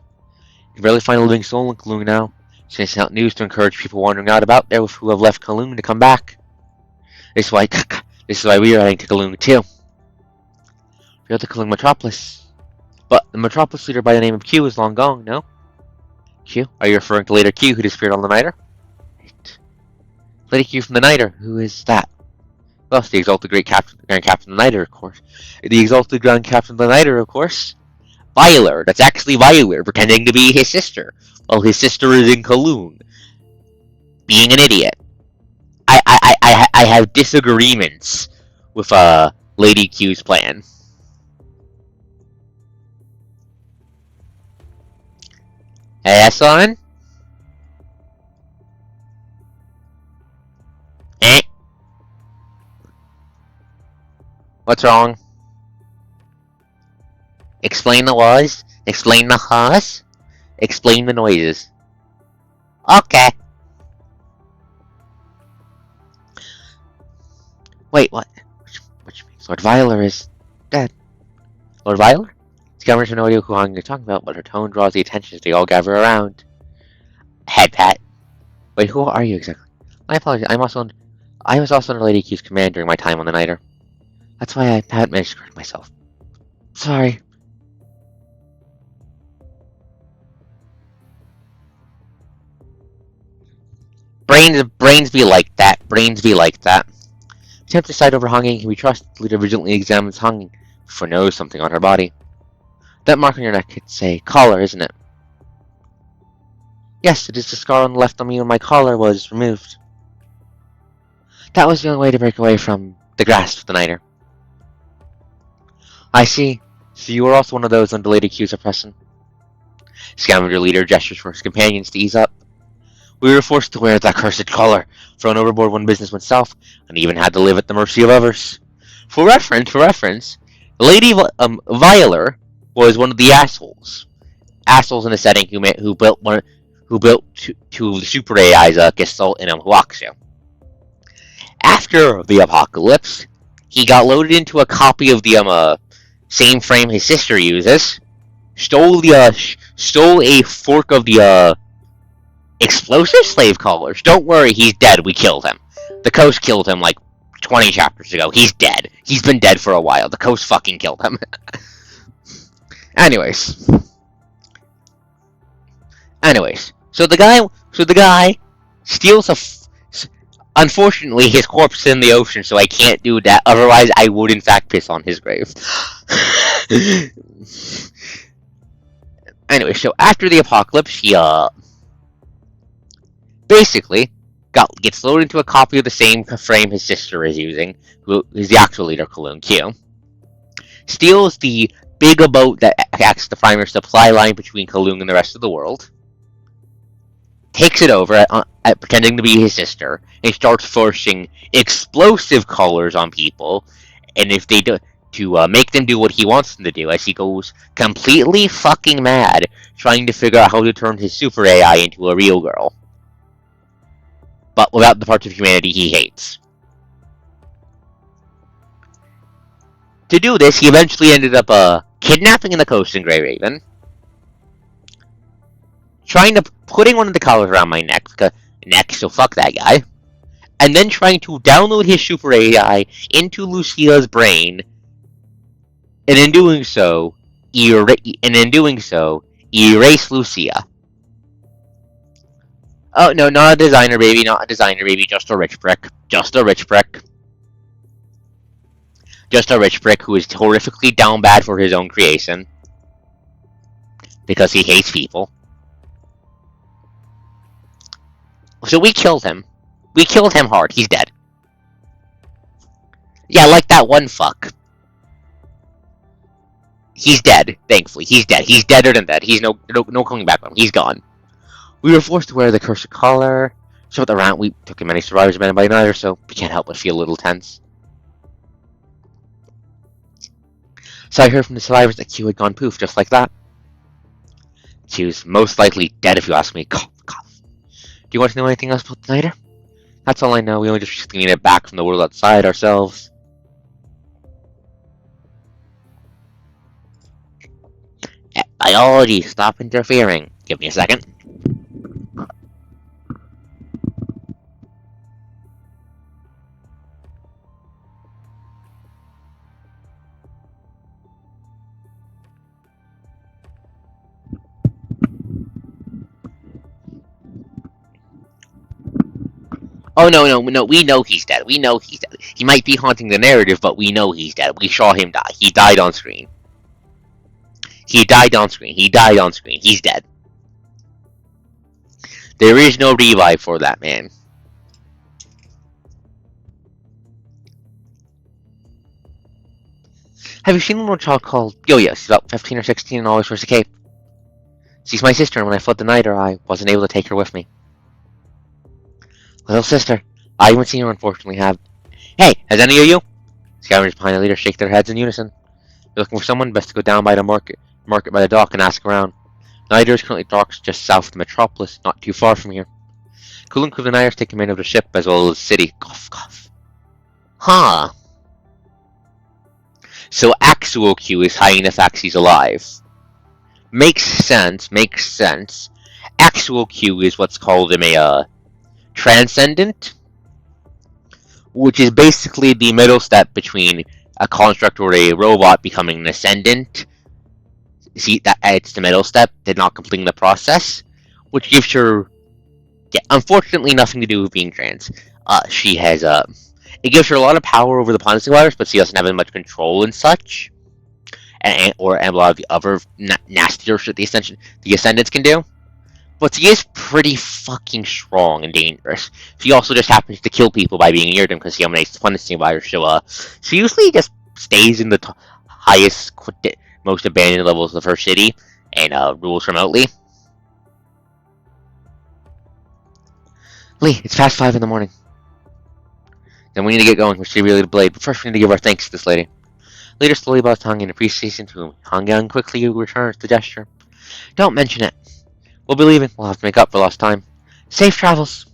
You can barely find a living soul in Kowloon now. Sending out news to encourage people wandering out about there who have left Kowloon to come back. This is why we are heading to Kowloon too. Rebuild the Kowloon metropolis. But the metropolis leader by the name of Q is long gone, no? Q? Are you referring to Lady Q who disappeared on the Niter? Right. Lady Q from the Niter, who is that? Well, it's the exalted Grand Captain of the Niter, of course. The exalted Grand Captain of the Niter, of course. Violer, that's actually Violer, pretending to be his sister. Well, his sister is in Kowloon. Being an idiot. I have disagreements with Lady Q's plan. Hey, son? Eh? What's wrong? Explain the laws? Explain the laws? Explain the noises. Okay. Wait, what? Which means Lord Violer is dead. Lord Violer? Scavengers have no idea who you're talking about, but her tone draws the attention as they all gather around. Head pat. Wait, who are you exactly? My apologies. I was also under Lady Q's command during my time on the Niter. That's why I haven't managed to correct myself. Sorry. Brains be like that. Brains be like that. Attempt to decide over Hanging can we trust. The leader vigilantly examines Hanging for knows something on her body. That mark on your neck, it's a collar, isn't it? Yes, it is the scar on the left on me when my collar was removed. That was the only way to break away from the grasp of the Niter. I see. So you were also one of those under Lady Q's oppression. Scavenger leader gestures for his companions to ease up. We were forced to wear that cursed collar, thrown overboard when business went south, and even had to live at the mercy of others. For reference, Lady Violer was one of the assholes in the setting who built two of the super AIs, Gestalt and Huaxia. After the apocalypse, he got loaded into a copy of the same frame his sister uses, stole a fork of the explosive slave collars. Don't worry, he's dead. We killed him. The Coast killed him like 20 chapters ago. He's dead. He's been dead for a while. The Coast fucking killed him. Anyways, so the guy steals unfortunately, his corpse is in the ocean, so I can't do that. Otherwise, I would in fact piss on his grave. Anyway, so after the apocalypse, he basically gets loaded into a copy of the same frame his sister is using, who is the actual leader, Kowloon Q. Steals the big boat that acts as the primary supply line between Kowloon and the rest of the world. Takes it over pretending to be his sister, and starts forcing explosive collars on people, and if they do, to make them do what he wants them to do, as he goes completely fucking mad, trying to figure out how to turn his super AI into a real girl. But without the parts of humanity he hates. To do this, he eventually ended up kidnapping the Coast in Grey Raven. putting one of the collars around my neck, so fuck that guy, and then trying to download his super AI into Lucia's brain, and in doing so, erase Lucia. Oh no, not a designer baby, not a designer baby, just a rich prick, just a rich prick. Just a rich prick who is horrifically down bad for his own creation. Because he hates people. So we killed him. We killed him hard. He's dead. Yeah, like that one fuck. He's dead, thankfully. He's dead. He's deader than dead. He's no coming back from him. He's gone. We were forced to wear the cursed collar. So at the round, we took in many survivors abandoned by neither, so we can't help but feel a little tense. So I heard from the survivors that Q had gone poof, just like that. Q's most likely dead if you ask me. Cough, cough. Do you want to know anything else about the Nighter? That's all I know. We only just recently made it back from the world outside ourselves. Biology, stop interfering. Give me a second. Oh, no, we know he's dead. We know he's dead. He might be haunting the narrative, but we know he's dead. We saw him die. He died on screen. He died on screen. He died on screen. He's dead. There is no revive for that man. Have you seen a little child called Yo-Yo? She's about 15 or 16 and always wears a cape. She's my sister, and when I fled the Nighter, I wasn't able to take her with me. Little sister. I haven't seen her, unfortunately, have. Hey, has any of you? Scavengers behind the leader shake their heads in unison. You're looking for someone? Best to go down by the market by the dock and ask around. Nighter is currently docked just south of the metropolis, not too far from here. Cooling crew of the Nighter is taking command of the ship as well as the city. Cough, cough. Huh. So actual Q is hiding the fact he's alive. Makes sense, makes sense. Actual Q is what's called a transcendent, which is basically the middle step between a construct or a robot becoming an ascendant. See, that it's the middle step, they're not completing the process, which gives her, unfortunately, nothing to do with being trans. She has, it gives her a lot of power over the Ponzi virus, but she doesn't have as much control and such, and a lot of the other nastier shit the Ascendants can do. But she is pretty fucking strong and dangerous. She also just happens to kill people by being near them because she emanates the Ponzi virus. So, she usually just stays in the highest, most abandoned levels of her city and rules remotely. Lee, it's past 5 in the morning. Then we need to get going. We're really the blade, but first we need to give our thanks to this lady. Later slowly bows tongue in appreciation to whom Hangyang quickly returns the gesture. Don't mention it. We'll be leaving. We'll have to make up for lost time. Safe travels.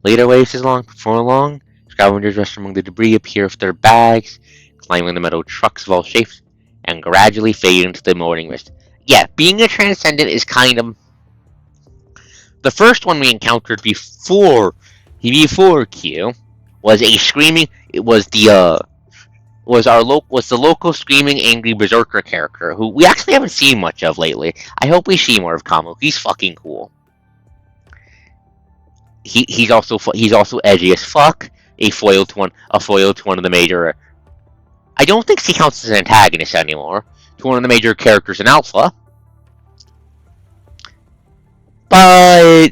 Later waves his long. Before long, scavengers rest among the debris, appear with their bags, climbing the metal trucks of all shapes, and gradually fade into the morning mist. Yeah, being a transcendent is kind of... The first one we encountered before Q was a screaming... It was the, was the local screaming angry berserker character who we actually haven't seen much of lately. I hope we see more of Kamu. He's fucking cool. He's also edgy as fuck. A foil to one of the major. I don't think he counts as an antagonist anymore. To one of the major characters in Alpha, but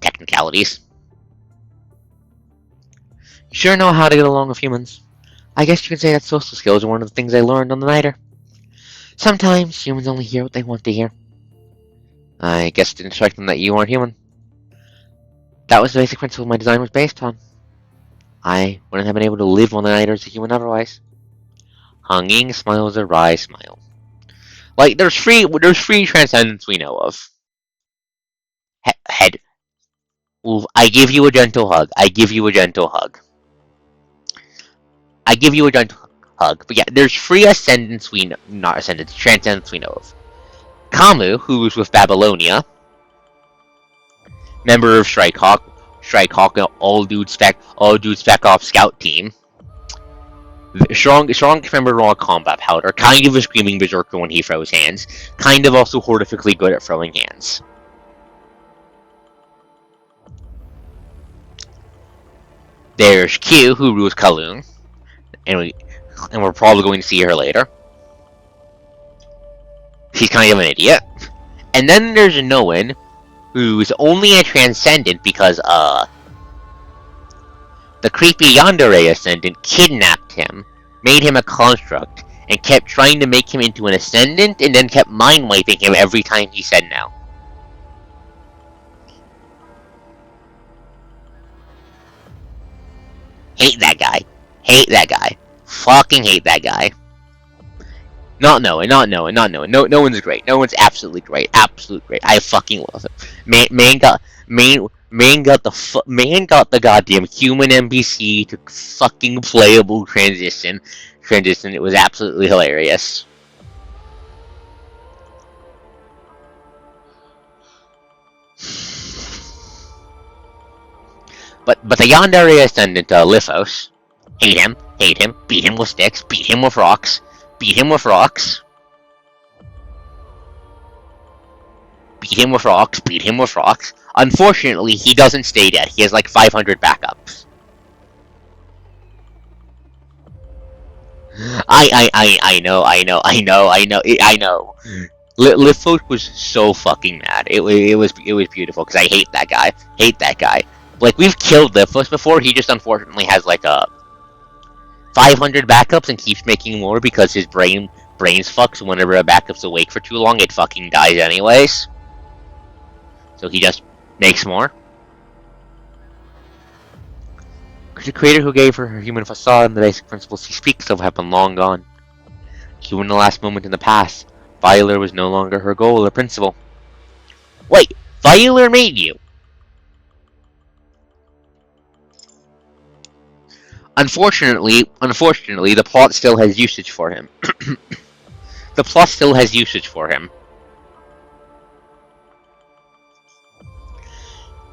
technicalities. You sure know how to get along with humans. I guess you can say that social skills are one of the things I learned on the Nighter. Sometimes humans only hear what they want to hear. I guess it didn't strike them that you aren't human. That was the basic principle my design was based on. I wouldn't have been able to live on the Nighter as a human otherwise. Hung Ying smiles a wry smile. Like, there's three transcendents we know of. Head. Ooh, I give you a gentle hug. I give you a gentle hug. But yeah, there's three transcendents we know of. Kamu, who was with Babylonia. member of Strikehawk, all dude spec off scout team. Strong member raw combat powder, kind of a screaming berserker when he throws hands, kind of also horrifically good at throwing hands. There's Q, who rules Kowloon, and we're probably going to see her later. She's kind of an idiot. And then there's Noan, who's only a transcendent because the creepy Yandere Ascendant kidnapped him, made him a construct, and kept trying to make him into an Ascendant, and then kept mind-wiping him every time he said no. Hate that guy. Hate that guy. Fucking hate that guy. Not knowing. No one's great. No one's absolutely great. Absolute great. I fucking love him. Man got the goddamn human NPC to fucking playable transition. It was absolutely hilarious. But the Yandere Ascendant, Lithos, hate him, beat him with sticks, beat him with rocks. Unfortunately, he doesn't stay dead. He has like 500 backups. I know. Lithos was so fucking mad. It was beautiful because I hate that guy. Like, we've killed Lithos before. He just unfortunately has like 500 backups and keeps making more because his brains fucks whenever a backup's awake for too long. It fucking dies anyways. So he just makes more. The creator who gave her human facade and the basic principles she speaks of have been long gone. Even in the last moment in the past, Violer was no longer her goal or principle. Wait, Violer made you? Unfortunately, the plot still has usage for him.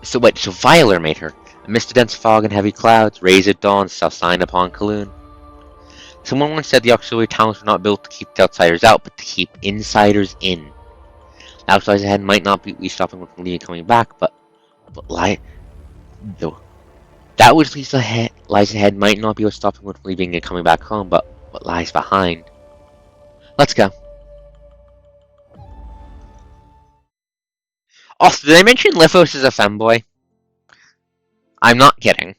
So Violer made her. Amidst the dense fog and heavy clouds, rays of dawn saw sign upon Kowloon. Someone once said the auxiliary towns were not built to keep the outsiders out, but to keep insiders in. The outsiders ahead might not be stopping them from leaving and coming back, but that which lies ahead might not be what's stopping them from leaving and coming back home, but what lies behind. Let's go. Also, did I mention Lithos is a femboy? I'm not kidding.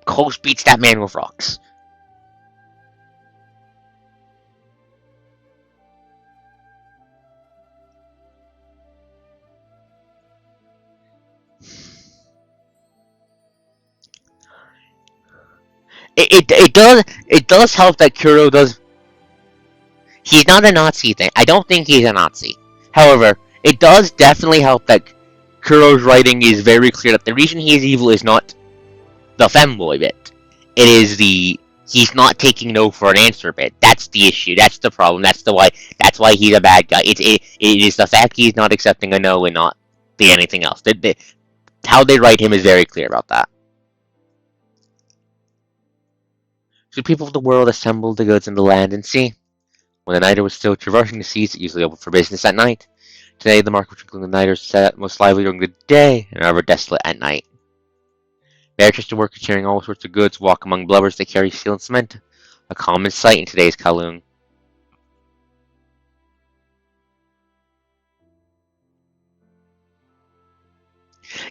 Cole beats that man with rocks. It does help that Kuro does. He's not a Nazi thing. I don't think he's a Nazi. However, it does definitely help that Kuro's writing is very clear that the reason he is evil is not the femboy bit. It is the he's not taking no for an answer bit. That's the issue. That's the problem. That's why he's a bad guy. It is the fact he's not accepting a no and not anything else. How they write him is very clear about that. So people of the world assembled the goods in the land and sea. When the Niter was still traversing the seas, it usually opened for business at night. Today, the market, which includes the Niter, is set most lively during the day and rather desolate at night. Barrister workers carrying all sorts of goods walk among blubbers that carry steel and cement, a common sight in today's Kowloon.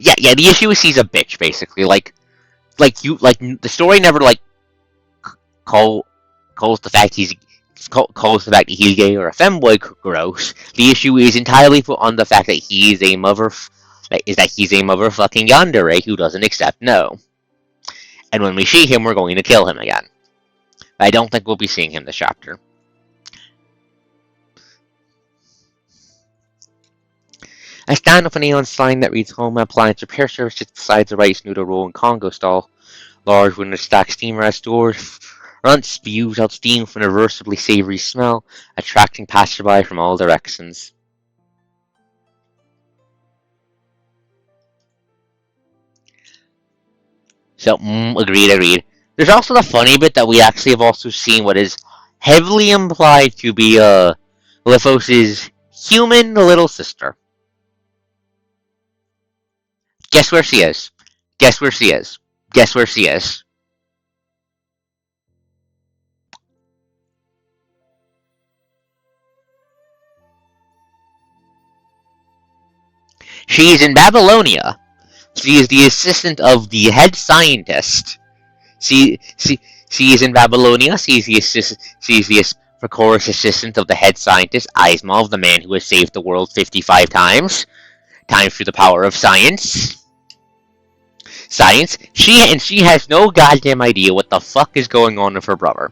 Yeah, the issue is he's a bitch, basically. The story never calls the fact that he's gay or a femboy gross. The issue is entirely put on the fact that he's a motherfucking yandere who doesn't accept no. And when we see him, we're going to kill him again. I don't think we'll be seeing him this chapter. A stand with a neon sign that reads Home Appliance Repair Service just beside the rice noodle roll and Congo stall. Large window stack steamer at stores. Front spews out steam from an irreversibly savory smell, attracting passerby from all directions. So, agreed. There's also the funny bit that we actually have also seen what is heavily implied to be Lithos's human little sister. Guess where she is? Guess where she is? Guess where she is? She is in Babylonia. She is the assistant of the head scientist. She is in Babylonia. She is the assistant. She is the precocious assistant of the head scientist, Ismail, the man who has saved the world 55 times through the power of science. She has no goddamn idea what the fuck is going on with her brother,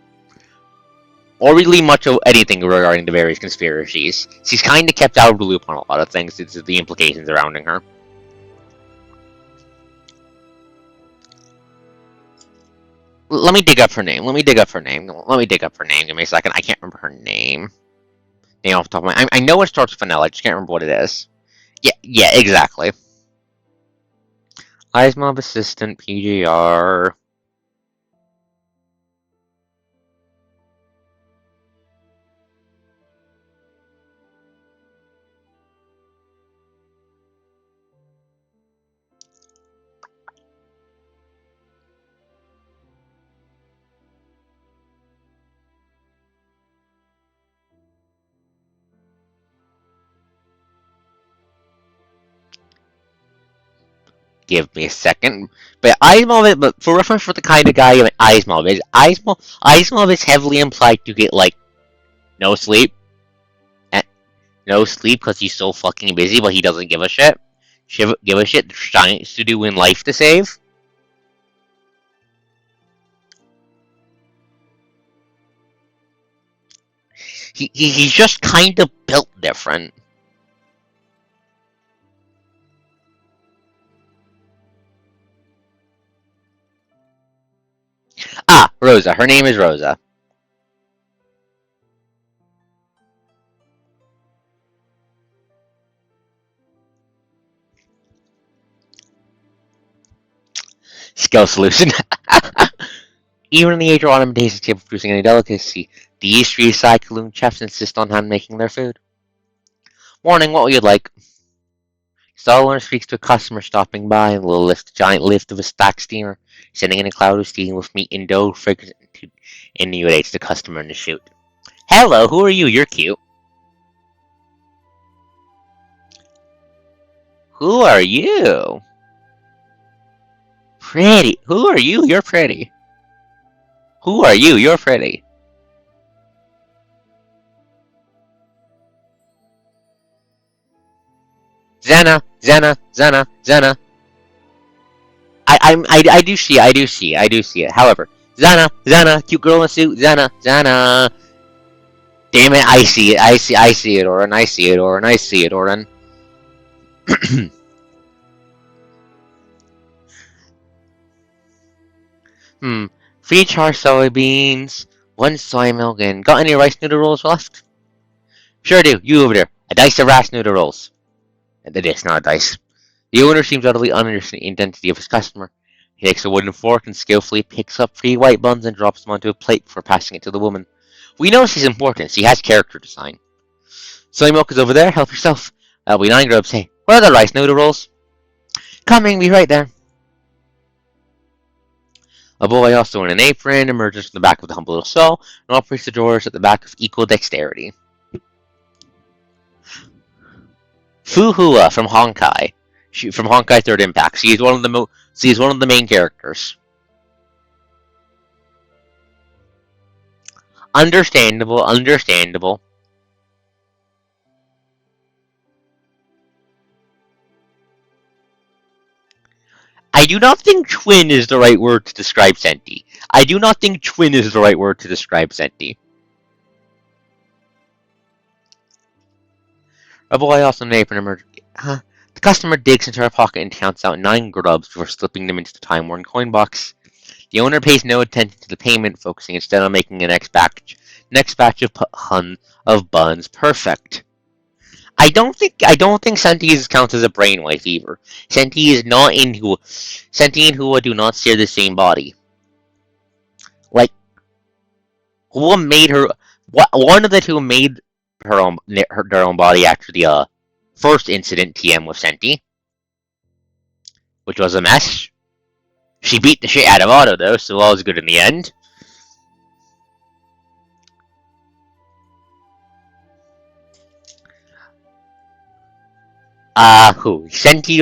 or really much of anything regarding the various conspiracies. She's kind of kept out of the loop on a lot of things due to the implications surrounding her. Let me dig up her name. Give me a second. I can't remember her name. Name off the top of my. I know it starts with an L. I just can't remember what it is. Yeah, exactly. Ismob assistant PGR. Give me a second. But for reference for the kind of guy Ismob is, Ismob is heavily implied to get, like, no sleep. No sleep because he's so fucking busy, but he doesn't give a shit. Give a shit. There's science to do in life to save. He's just kind of built different. Ah, Rosa. Her name is Rosa. Skill solution. Even in the age of autumn days, it's capable of producing any delicacy. These three cyclone chefs insist on hand making their food. Morning, what would you like? Stallone speaks to a customer stopping by and will lift a giant lift of a stack steamer, sending in a cloud of steam with meat and dough fragrance innuates the customer in the chute. Hello, who are you? You're cute. Who are you? Pretty. Who are you? You're pretty. Who are you? You're pretty. Xena. I do see it. However, Xena, cute girl in a suit, Xena. Damn it, I see it, Oren. I see it, Oren. Three char soybeans, one soy milk, and got any rice noodle rolls left? Sure do. You over there. A dice of rice noodle rolls. It is not a dice. The owner seems utterly ununderstanding the identity of his customer. He takes a wooden fork and skillfully picks up 3 white buns and drops them onto a plate before passing it to the woman. We know she's important. She has character design. Soy milk is over there. Help yourself. That'll be 9 grubs. Hey, where are the rice noodle rolls? Coming. Be right there. A boy also in an apron emerges from the back of the humble little stall and operates the drawers at the back with equal dexterity. Fu Hua from Honkai. From Honkai Third Impact. She is one of the main characters. Understandable. I do not think twin is the right word to describe Senti. A boy also in an apron emerges. The customer digs into her pocket and counts out 9 grubs before slipping them into the time-worn coin box. The owner pays no attention to the payment, focusing instead on making the next batch of buns perfect. I don't think sentience counts as a brainwave either. Senti is not in who Senti and Hua do not share the same body. Like Hua made her one of the two made their own body after the first incident TM with Senti, which was a mess. She beat the shit out of Otto though, so all was good in the end. Who? Senti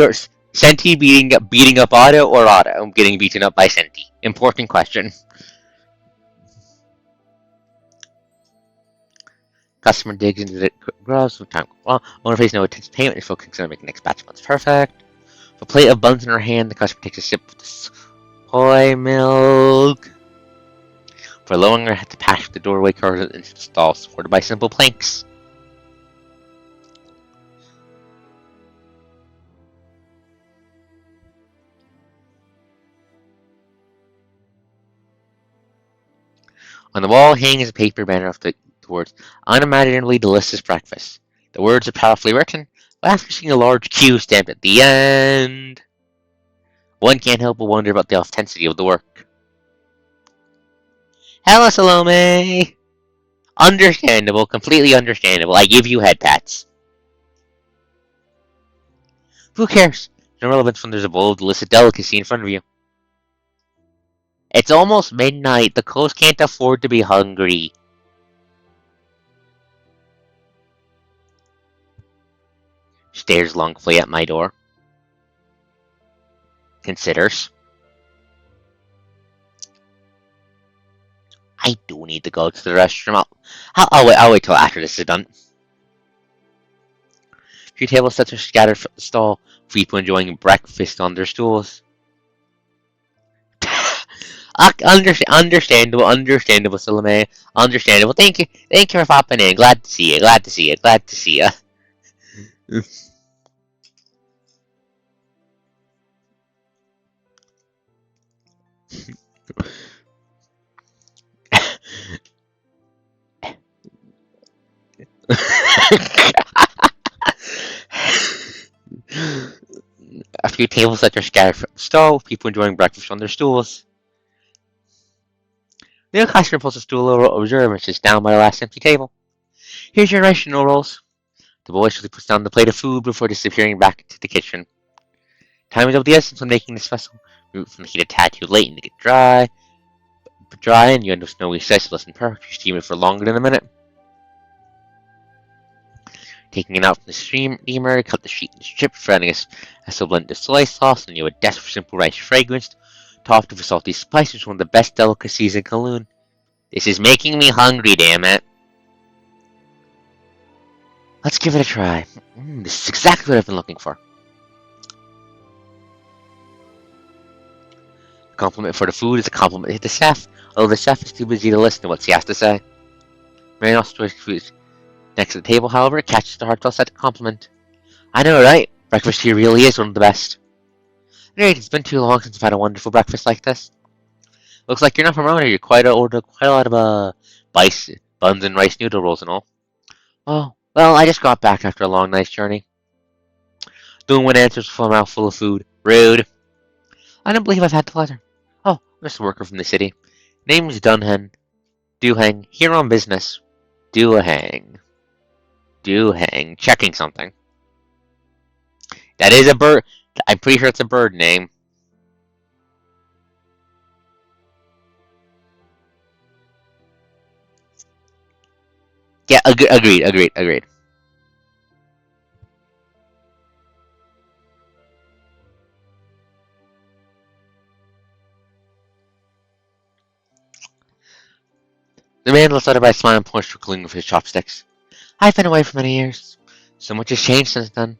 beating up Otto, or Otto getting beaten up by Senti? Important question. Customer digs into the gross from time. Well, owner pays no attention to payment and focusing on making next batch of buns perfect. With a plate of buns in her hand, the customer takes a sip of the soy milk. For lowering her head to pass the doorway curves into the stall, supported by simple planks. On the wall hangs a paper banner of the words, unimaginably delicious breakfast. The words are powerfully written, but after seeing a large Q stamped at the end, one can't help but wonder about the authenticity of the work. Hello, Salome! Understandable, completely understandable. I give you head pats. Who cares? No relevance when there's a bowl of illicit delicacy in front of you. It's almost midnight. The coast can't afford to be hungry. Stares longfully at my door. Considers. I do need to go to the restroom. I'll wait till after this is done. A few table sets are scattered from the stall, people enjoying breakfast on their stools. Understandable, Salome. Understandable. Thank you for popping in. Glad to see you. A few tables that are scattered from the stall, people enjoying breakfast on their stools. The new customer pulls a stool over observer and sits down by the last empty table. Here's your rice and rolls. The boy slowly puts down the plate of food before disappearing back into the kitchen. Time is of the essence when making this vessel. Root from the heated tattoo late and to get dry, and you end up snowy slice less than perfect. You steam it for longer than a minute. Taking it out from the steamer, cut the sheet into strips, adding a blend of soy sauce, and you have a dash of simple rice fragrance, topped with salty spices, one of the best delicacies in Kowloon. This is making me hungry, damn it. Let's give it a try. This is exactly what I've been looking for. A compliment for the food is a compliment to the chef, although the chef is too busy to listen to what he has to say. Marion also food next to the table, however, catches the heartfelt set compliment. I know, right? Breakfast here really is one of the best. Great, it's been too long since I've had a wonderful breakfast like this. Looks like you're not from around here. You ordered quite a lot of buns and rice noodle rolls and all. Oh, well, I just got back after a long night's journey. Doing one answers for a mouthful of food. Rude. I don't believe I've had the letter. Oh, I'm just a worker from the city. Name's Dunhan. Duhang. Here on business. Duhang. Checking something. That is a bird. I'm pretty sure it's a bird name. Yeah, agreed. The man looks at her by a smile and points to a cling with his chopsticks. I've been away for many years. So much has changed since then.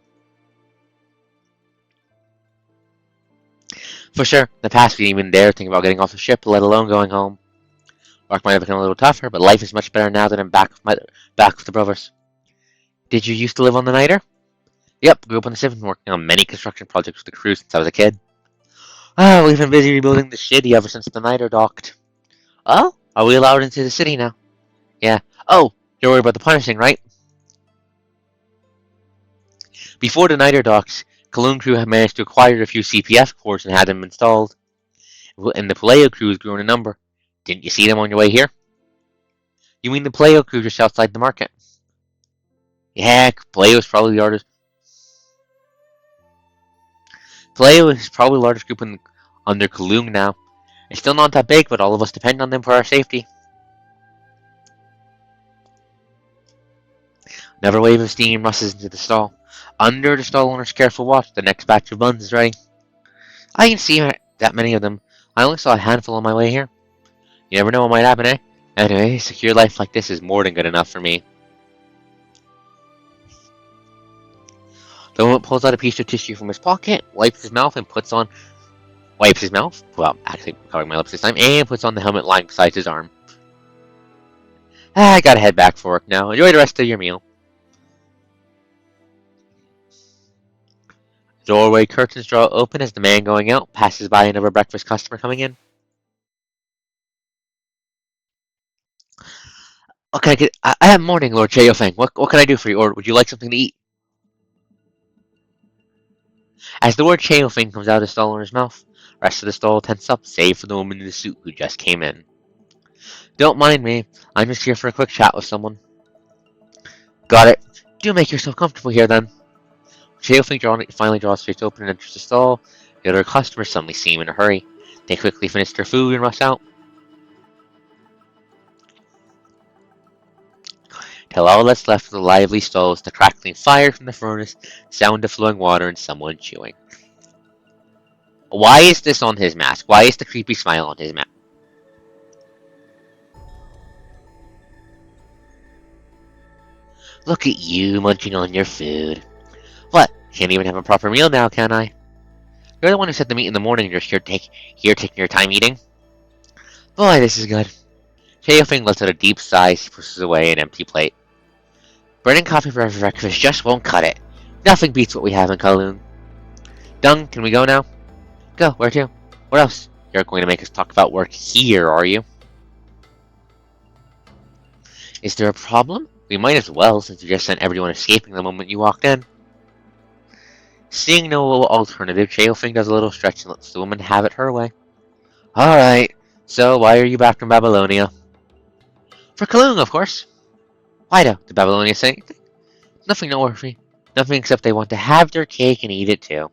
For sure, in the past we didn't even dare think about getting off the ship, let alone going home. Work might have become a little tougher, but life is much better now that I'm back with the brothers. Did you used to live on the Niter? Yep, grew up on the 7th, working on many construction projects with the crew since I was a kid. Ah, we've been busy rebuilding the city ever since the Niter docked. Oh? Are we allowed into the city now? Yeah. Oh, you're worried about the punishing, right? Before the Niter docks, Cologne crew had managed to acquire a few CPF cores and had them installed. And the Paleo crew has grown in number. Didn't you see them on your way here? You mean the Paleo crew just outside the market? Yeah, Paleo is probably the largest. Paleo is probably the largest group under Cologne now. It's still not that big, but all of us depend on them for our safety. Another wave of steam rushes into the stall. Under the stall owner's careful watch, the next batch of buns is ready. I didn't see that many of them. I only saw a handful on my way here. You never know what might happen, eh? Anyway, a secure life like this is more than good enough for me. The woman pulls out a piece of tissue from his pocket, wipes his mouth, well, actually covering my lips this time, and puts on the helmet lying beside his arm. I gotta head back for work now. Enjoy the rest of your meal. Doorway curtains draw open as the man going out passes by another breakfast customer coming in. Okay, morning, Lord Cheofeng. What can I do for you, or would you like something to eat? As the word Cheofeng comes out of the stall owner's mouth, the rest of the stall tense up, save for the woman in the suit who just came in. Don't mind me. I'm just here for a quick chat with someone. Got it. Do make yourself comfortable here, then. Cheofeng finally draws straight open and enters the stall. The other customers suddenly seem in a hurry. They quickly finish their food and rush out. Till all that's left of the lively stall is the crackling fire from the furnace, sound of flowing water, and someone chewing. Why is this on his mask? Why is the creepy smile on his mask? Look at you munching on your food. What? Can't even have a proper meal now, can I? You're the one who said to meet in the morning and you're here taking your time eating? Boy, this is good. Cheofeng lets out a deep sigh as he pushes away an empty plate. Bread and coffee for breakfast just won't cut it. Nothing beats what we have in Kowloon. Dung, can we go now? Go, where to? Where else? You're going to make us talk about work here, are you? Is there a problem? We might as well, since you just sent everyone escaping the moment you walked in. Seeing no alternative, Cheofeng does a little stretch and lets the woman have it her way. Alright, so why are you back from Babylonia? For Kowloon, of course. Why do? Did Babylonia say anything? Nothing to worry. Nothing except they want to have their cake and eat it too.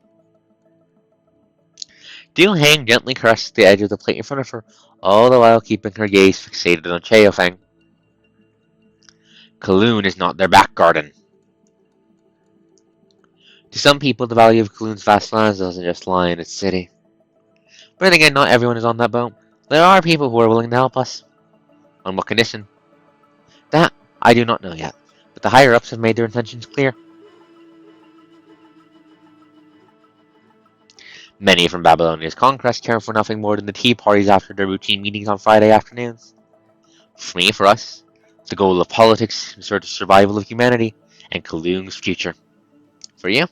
Dill Hang gently caresses the edge of the plate in front of her, all the while keeping her gaze fixated on Cheofeng. Kowloon is not their back garden. To some people, the value of Kowloon's vast lands doesn't just lie in its city. But then again, not everyone is on that boat. There are people who are willing to help us. On what condition? That I do not know yet, but the higher-ups have made their intentions clear. Many from Babylonia's conquest care for nothing more than the tea parties after their routine meetings on Friday afternoons. For us, the goal of politics is the survival of humanity and Kowloon's future. For you?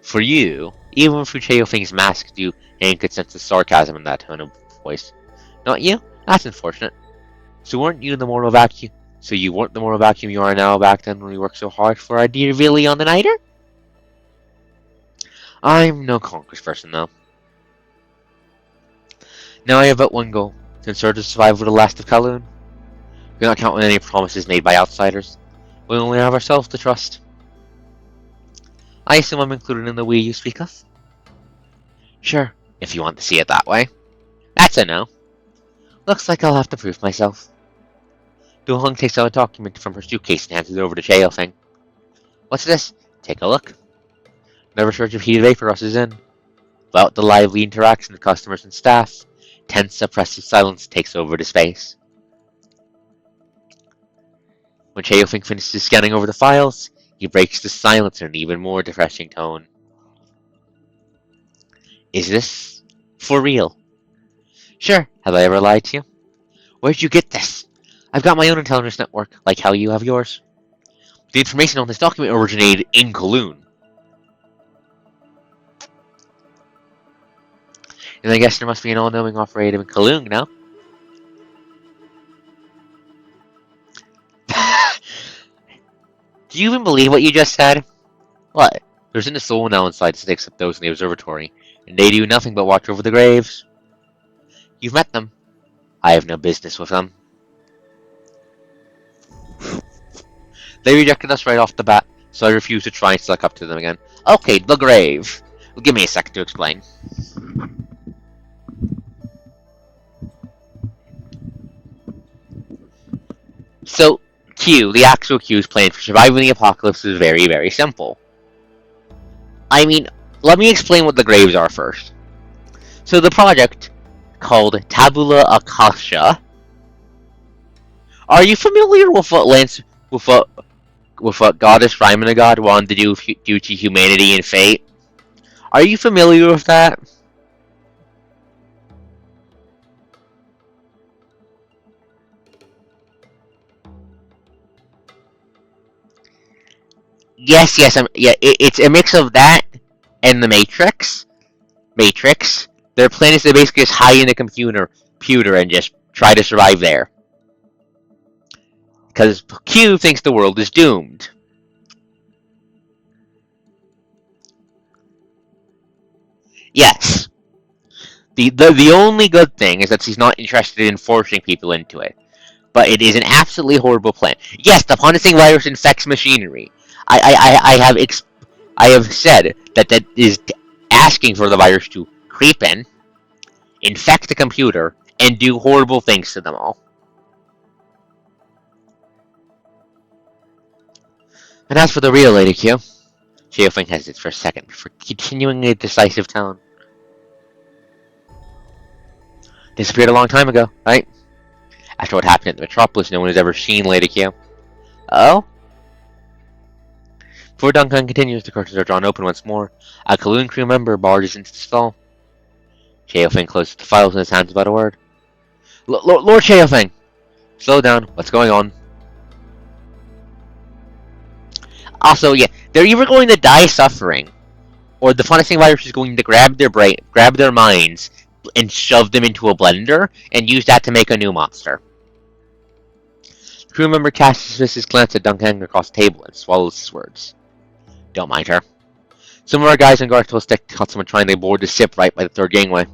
For you, even through Cheofeng's mask, you could sense the sarcasm in that tone of voice. Not you? That's unfortunate. So weren't you the moral vacuum? So you weren't the moral vacuum you are now back then when we worked so hard for our dear Villy on the Niter? I'm no congressperson, though. Now I have but one goal, to ensure the survival of the last of Kowloon. We cannot count on any promises made by outsiders. We only have ourselves to trust. I assume I'm included in the we you speak of? Sure, if you want to see it that way. That's a no. Looks like I'll have to prove myself. Du-Hung takes out a document from her suitcase and hands it over to Cheofeng. What's this? Take a look. Another surge of heated vapor rushes in. Without the lively interaction of customers and staff, tense, oppressive silence takes over the space. When Cheofeng finishes scanning over the files, he breaks the silence in an even more depressing tone. Is this for real? Sure, have I ever lied to you? Where'd you get this? I've got my own intelligence network, like how you have yours. The information on this document originated in Kowloon. And I guess there must be an all-knowing operator in Kalung now. Do you even believe what you just said? What? There isn't a soul now inside the sticks except those in the observatory, and they do nothing but watch over the graves. You've met them. I have no business with them. They rejected us right off the bat, so I refuse to try and suck up to them again. Okay, the grave. Well, give me a second to explain. So, Q, the actual Q's plan for surviving the apocalypse is very, very simple. I mean, let me explain what the graves are first. So the project, called Tabula Akasha. Are you familiar with what Goddess Raimanagad wanted to do due to humanity and fate? Are you familiar with that? Yes, it's a mix of that and the Matrix. Their plan is to basically just hide in the computer and just try to survive there. Because Q thinks the world is doomed. Yes. The only good thing is that he's not interested in forcing people into it. But it is an absolutely horrible plan. Yes, the punishing virus infects machinery. I have said that is asking for the virus to creep in, infect the computer, and do horrible things to them all. And as for the real Lady Q, Geofeng hesitates for a second before continuing a decisive tone. Disappeared a long time ago, right? After what happened at the Metropolis, no one has ever seen Lady Q. Oh? Before Duncan continues, the curtains are drawn open once more. A Kaloon crew member barges into the stall. Cheofeng closes the files in his hands without a word. Lord Cheofeng! Slow down. What's going on? Also, yeah, they're either going to die suffering, or the punishing virus is going to grab their minds, and shove them into a blender, and use that to make a new monster. The crew member casts his glance at Duncan across the table and swallows his words. Don't mind her. Some of our guys on guard will stick caught someone trying to board the ship right by the third gangway.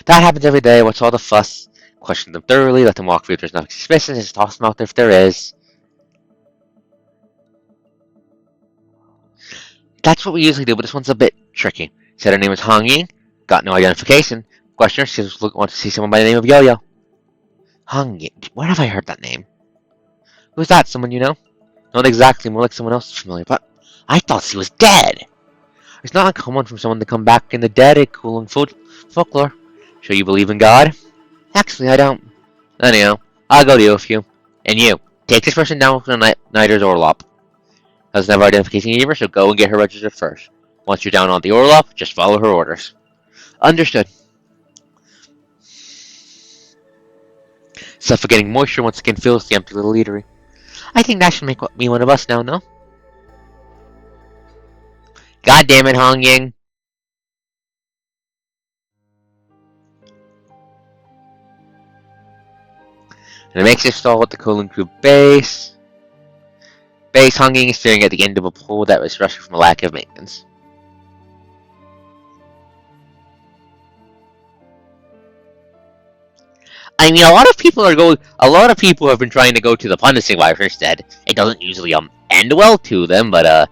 That happens every day. What's all the fuss? Question them thoroughly, let them walk through if there's nothing suspicious, just toss them out if there is. That's what we usually do, but this one's a bit tricky. Said her name was Hong Ying. Got no identification. Questioner, she just wants to see someone by the name of Yo-Yo. Hong Ying. Where have I heard that name? Who's that? Someone you know? Not exactly, more like someone else familiar, but I thought she was dead. It's not uncommon for someone to come back in the dead in Kulung folklore. Sure you believe in God? Actually, I don't. Anyhow, I'll go deal with you. And you, take this person down with the Niter's Orlop. Doesn't have identification either, so go and get her registered first. Once you're down on the Orlop, just follow her orders. Understood. Suffocating moisture once again fills the empty little eatery. I think that should make me one of us now, no? God damn it, Hong Ying. And it makes it stall at the Colon Crew base. Hong Ying is staring at the end of a pole that was rusted from a lack of maintenance. I mean, a lot of people have been trying to go to the punishing virus instead. It doesn't usually end well to them, but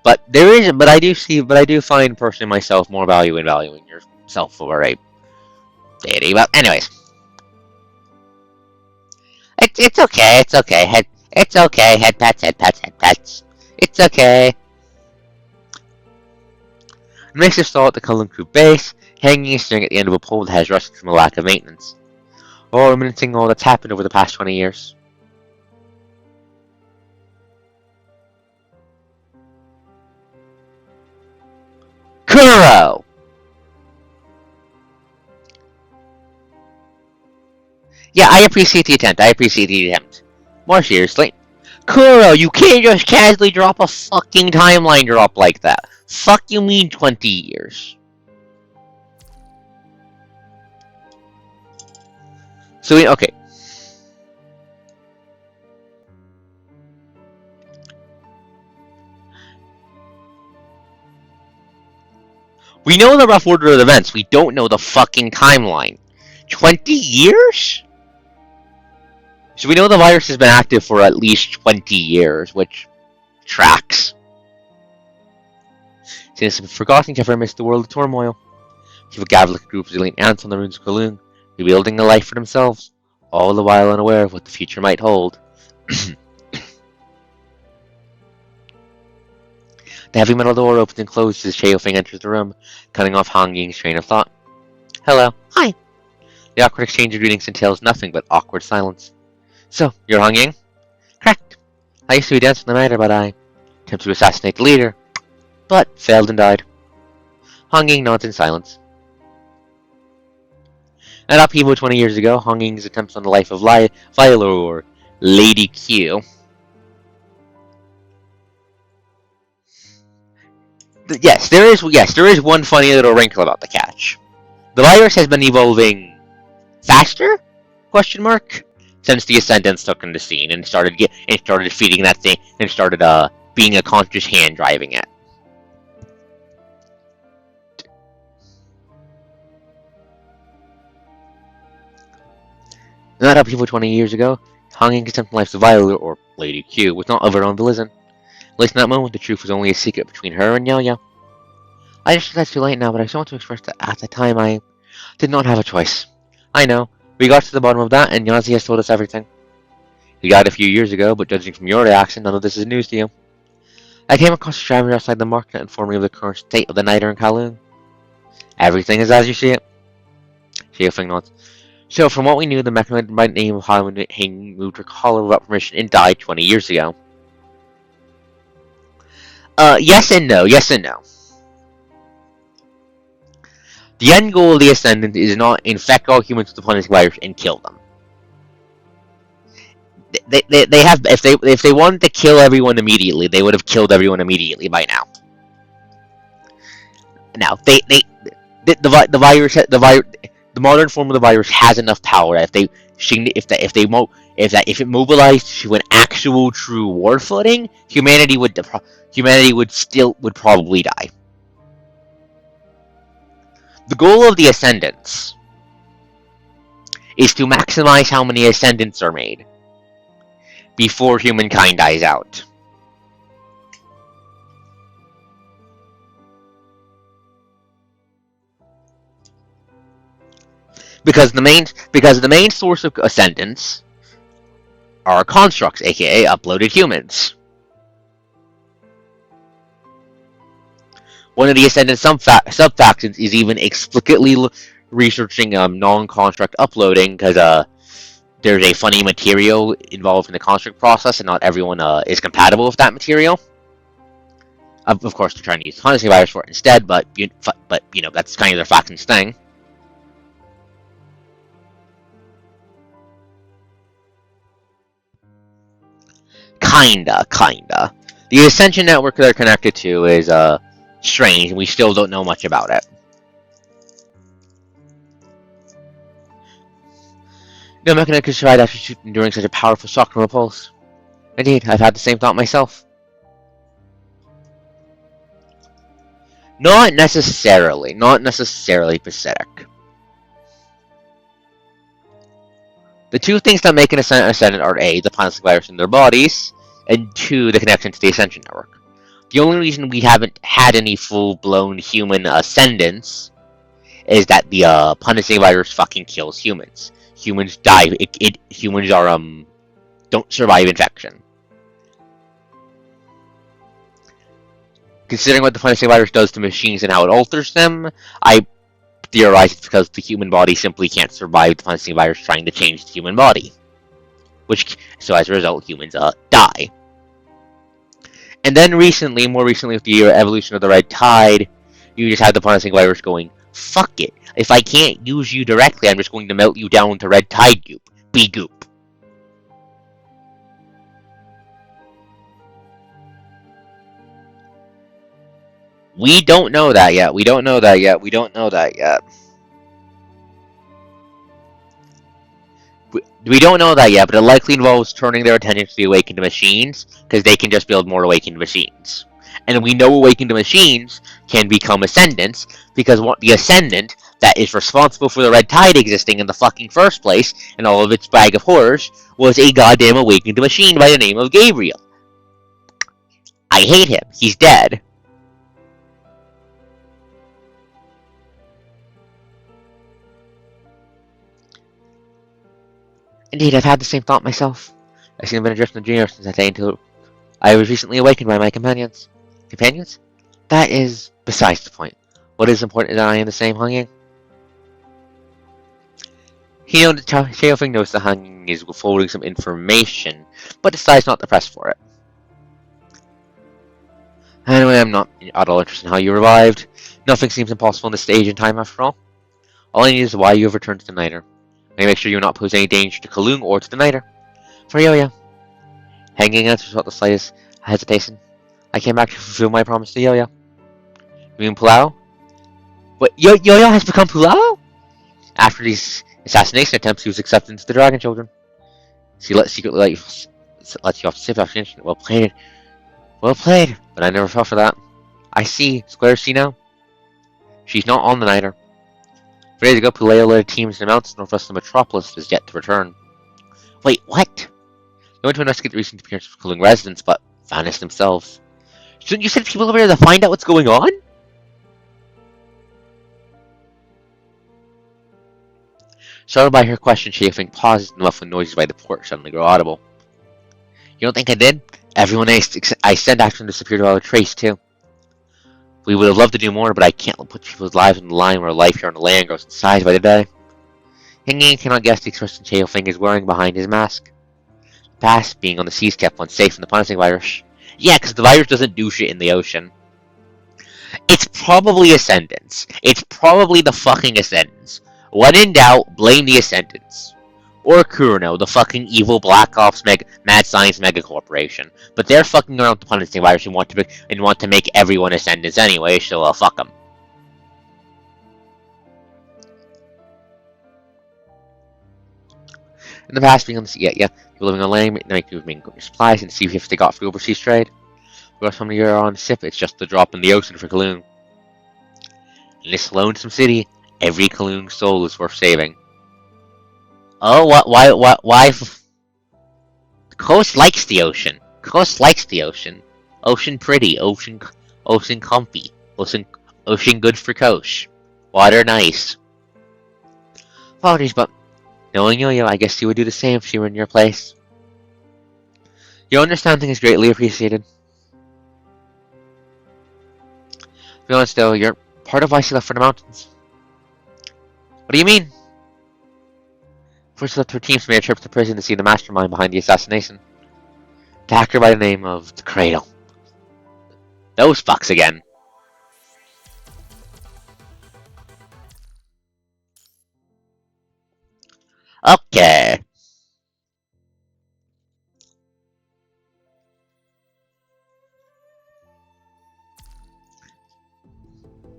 I do find personally myself more value in valuing yourself over a deity. But anyways, it's okay. It's okay. It's okay. Head pats. It's okay. It makes a stall at the Cullen Crew base, hanging and staring at the end of a pole that has rusted from a lack of maintenance. Or reminiscing all that's happened over the past 20 years. Kuro! Yeah, I appreciate the attempt. More seriously, Kuro, you can't just casually drop a fucking timeline drop like that. Fuck you mean 20 years? So, okay. We know the rough order of events. We don't know the fucking timeline. 20 years? So we know the virus has been active for at least 20 years, which tracks. Since it's forgotten, Kefir missed the world of turmoil. People gathered like a group of zillion ants on the ruins of Kowloon, rebuilding a life for themselves, all the while unaware of what the future might hold. The heavy metal door opens and closes as Xiaofeng enters the room, cutting off Han Ying's train of thought. Hello. Hi. The awkward exchange of greetings entails nothing but awkward silence. So, you're Han Ying? Correct. I used to be dancing the matter, but I attempted to assassinate the leader, but failed and died. Han Ying nods in silence. At upheaval 20 years ago, Han Ying's attempts on the life of Viola, or Lady Q. Yes, there is one funny little wrinkle about the catch. The virus has been evolving faster? Question mark. Since the Ascendants took in the scene and started feeding that thing and started being a conscious hand driving it. Not upheaval 20 years ago, Han Ying's attempt on life of Viola, or Lady Q, was not of her own volition. At least in that moment, the truth was only a secret between her and Yaya. I just think that's too late now, but I just want to express that at the time I did not have a choice. I know. We got to the bottom of that, and Yazi has told us everything. We got it a few years ago, but judging from your reaction, none of this is news to you. I came across a traveler outside the market and informed me of the current state of the Niter in Kowloon. Everything is as you see it. Xiaofeng nods. So, from what we knew, the mechanoid by the name of Hang moved her collar without permission and died 20 years ago. Yes and no. Yes and no. The end goal of the Ascendant is not infect all humans with the punishing virus and kill them. They have if they wanted to kill everyone immediately, they would have killed everyone immediately by now. Now the modern form of the virus has enough power that if it mobilized to an actual true war footing, humanity would probably die. The goal of the Ascendants is to maximize how many Ascendants are made before humankind dies out. Because the main source of Ascendants are constructs, aka uploaded humans. One of the Ascendant sub-factions is even explicitly researching non-construct uploading because there's a funny material involved in the construct process, and not everyone is compatible with that material. Of course, they're trying to use the punishing virus for it instead, but that's kind of their faction's thing. Kinda. The Ascension network they're connected to is strange, and we still don't know much about it. No mechanic could survive after enduring such a powerful shock from a pulse. Indeed, I've had the same thought myself. Not necessarily pathetic. The two things that make an Ascendant are A, the punishing virus in their bodies, and 2, the connection to the Ascension network. The only reason we haven't had any full-blown human Ascendants is that the punishing virus fucking kills humans. Humans die. Humans don't survive infection. Considering what the punishing virus does to machines and how it alters them, I theorize it's because the human body simply can't survive the punishing virus trying to change the human body. So as a result, humans die. And then more recently with the evolution of the Red Tide, you just have the punishing virus going, fuck it. If I can't use you directly, I'm just going to melt you down to Red Tide goop. Be goop. We don't know that yet. We don't know that yet. We don't know that yet. We don't know that yet, but it likely involves turning their attention to the awakened machines, because they can just build more awakened machines. And we know awakened machines can become ascendants, because the ascendant that is responsible for the red tide existing in the fucking first place, and all of its bag of horrors, was a goddamn awakened machine by the name of Gabriel. I hate him. He's dead. Indeed, I've had the same thought myself. I've seen been adrift in the dream since I attained to. I was recently awakened by my companions. Companions? That is besides the point. What is important is that I am the same hanging. He noted Xiaofeng knows the hanging is withholding some information, but decides not to press for it. Anyway, I'm not at all interested in how you revived. Nothing seems impossible in this stage and time after all. All I need is why you have returned to the Niter. May make sure you will not pose any danger to Kalung or to the Niter. For Yoya. Hanging answers without the slightest hesitation. I came back to fulfill my promise to Yoya. You mean Pulau? What, Yoya has become Pulau? After these assassination attempts, he was accepted into the Dragon Children. She secretly let you off the safe after incident. Well played. Well played, but I never fell for that. I see. Square C now. She's not on the Niter. 3 days ago, Puleo led a team in the mountains northwest of the metropolis is yet to return. Wait, what? They went to investigate the recent appearance of Kalung residents, but vanished themselves. Shouldn't you send people over there to find out what's going on? Startled by her question, Xiaofeng pauses and muffled noises by the port suddenly grow audible. You don't think I did? Everyone I sent after them disappeared without a trace, too. We would have loved to do more, but I can't put people's lives on the line where life here on the land grows in size by the day. Hinging cannot guess the expression Xiaofeng is wearing behind his mask. The past, being on the seas, kept one safe from the punishing virus. Yeah, because the virus doesn't do shit in the ocean. It's probably Ascendants. It's probably the fucking Ascendants. When in doubt, blame the Ascendants. Or Kurono, the fucking evil Black Ops mad science mega corporation. But they're fucking around with the punishing virus and want to make everyone Ascendants anyway, so fuck them. In the past, being on the sea, yeah, you're living on land, making supplies, and see if they got for overseas trade. Or somebody you're on the ship, it's just a drop in the ocean for Kalung. In this lonesome city, every Kalung soul is worth saving. Oh, why? The coast likes the ocean. Coast likes the ocean. Ocean pretty, ocean comfy, ocean good for coast. Water nice. Apologies, but knowing Yo-Yo, I guess you would do the same if she were in your place. Your understanding is greatly appreciated. To be honest though, you're part of why she left for the mountains. What do you mean? First left her teams made a trip to prison to see the mastermind behind the assassination. Attacker by the name of the Cradle. Those fucks again. Okay.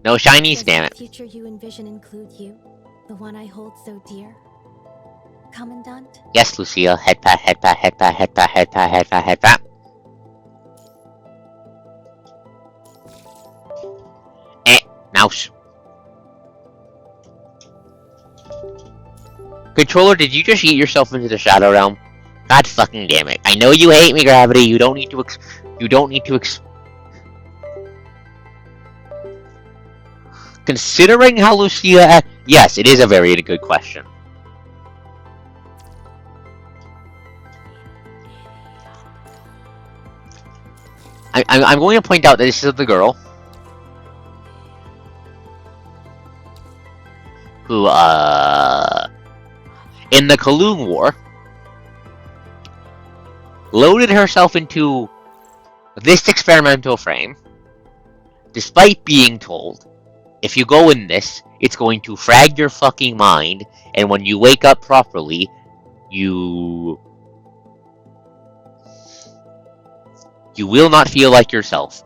No shinies, Does damn the it. future you envision include you? The one I hold so dear? Commandant? Yes, Lucia. Head pat, head pat, head pat, head pat, head pat, head pat, head pat. Mouse. Controller, did you just eat yourself into the Shadow Realm? God fucking damn it. I know you hate me, Gravity. You don't need to Considering how Lucia yes, it is a very good question. I'm going to point out that this is the girl who, in the Kalung War, loaded herself into this experimental frame, despite being told, if you go in this, it's going to frag your fucking mind, and when you wake up properly, you will not feel like yourself.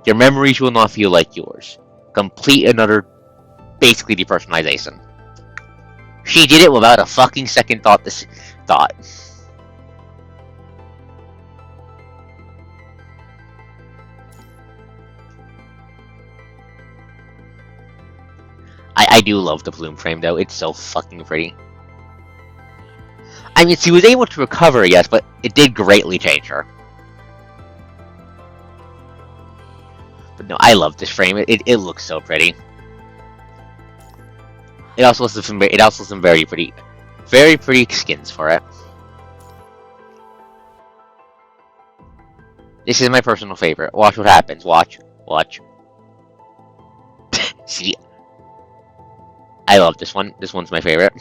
Your memories will not feel like yours. Complete another, basically, depersonalization. She did it without a fucking second thought. Thought. I do love the plume frame though. It's so fucking pretty. I mean, she was able to recover, yes, but it did greatly change her. But no, I love this frame. It looks so pretty. It also has some very pretty skins for it. This is my personal favorite. Watch what happens. Watch. See, I love this one. This one's my favorite.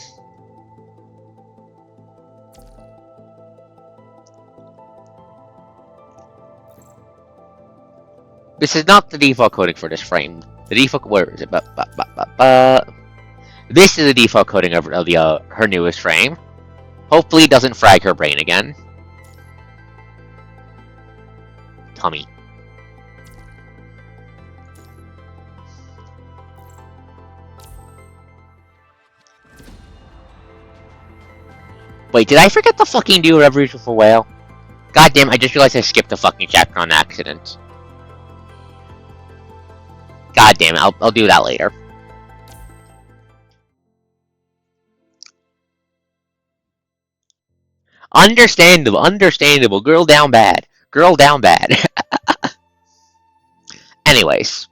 This is not the default coding for this frame. The default, where is it? This is the default coding of the her newest frame. Hopefully, it doesn't frag her brain again. Tummy. Wait, did I forget to fucking do Reverie for Whale? God damn, I just realized I skipped the fucking chapter on accident. God damn it, I'll do that later. Understandable. Girl down bad. Anyways.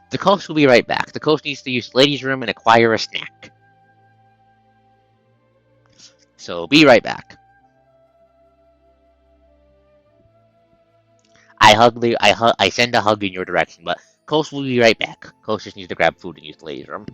The coach will be right back. The coach needs to use the ladies' room and acquire a snack. So, be right back. I send a hug in your direction, but Coach will be right back. Coach just needs to grab food and use the ladies' room.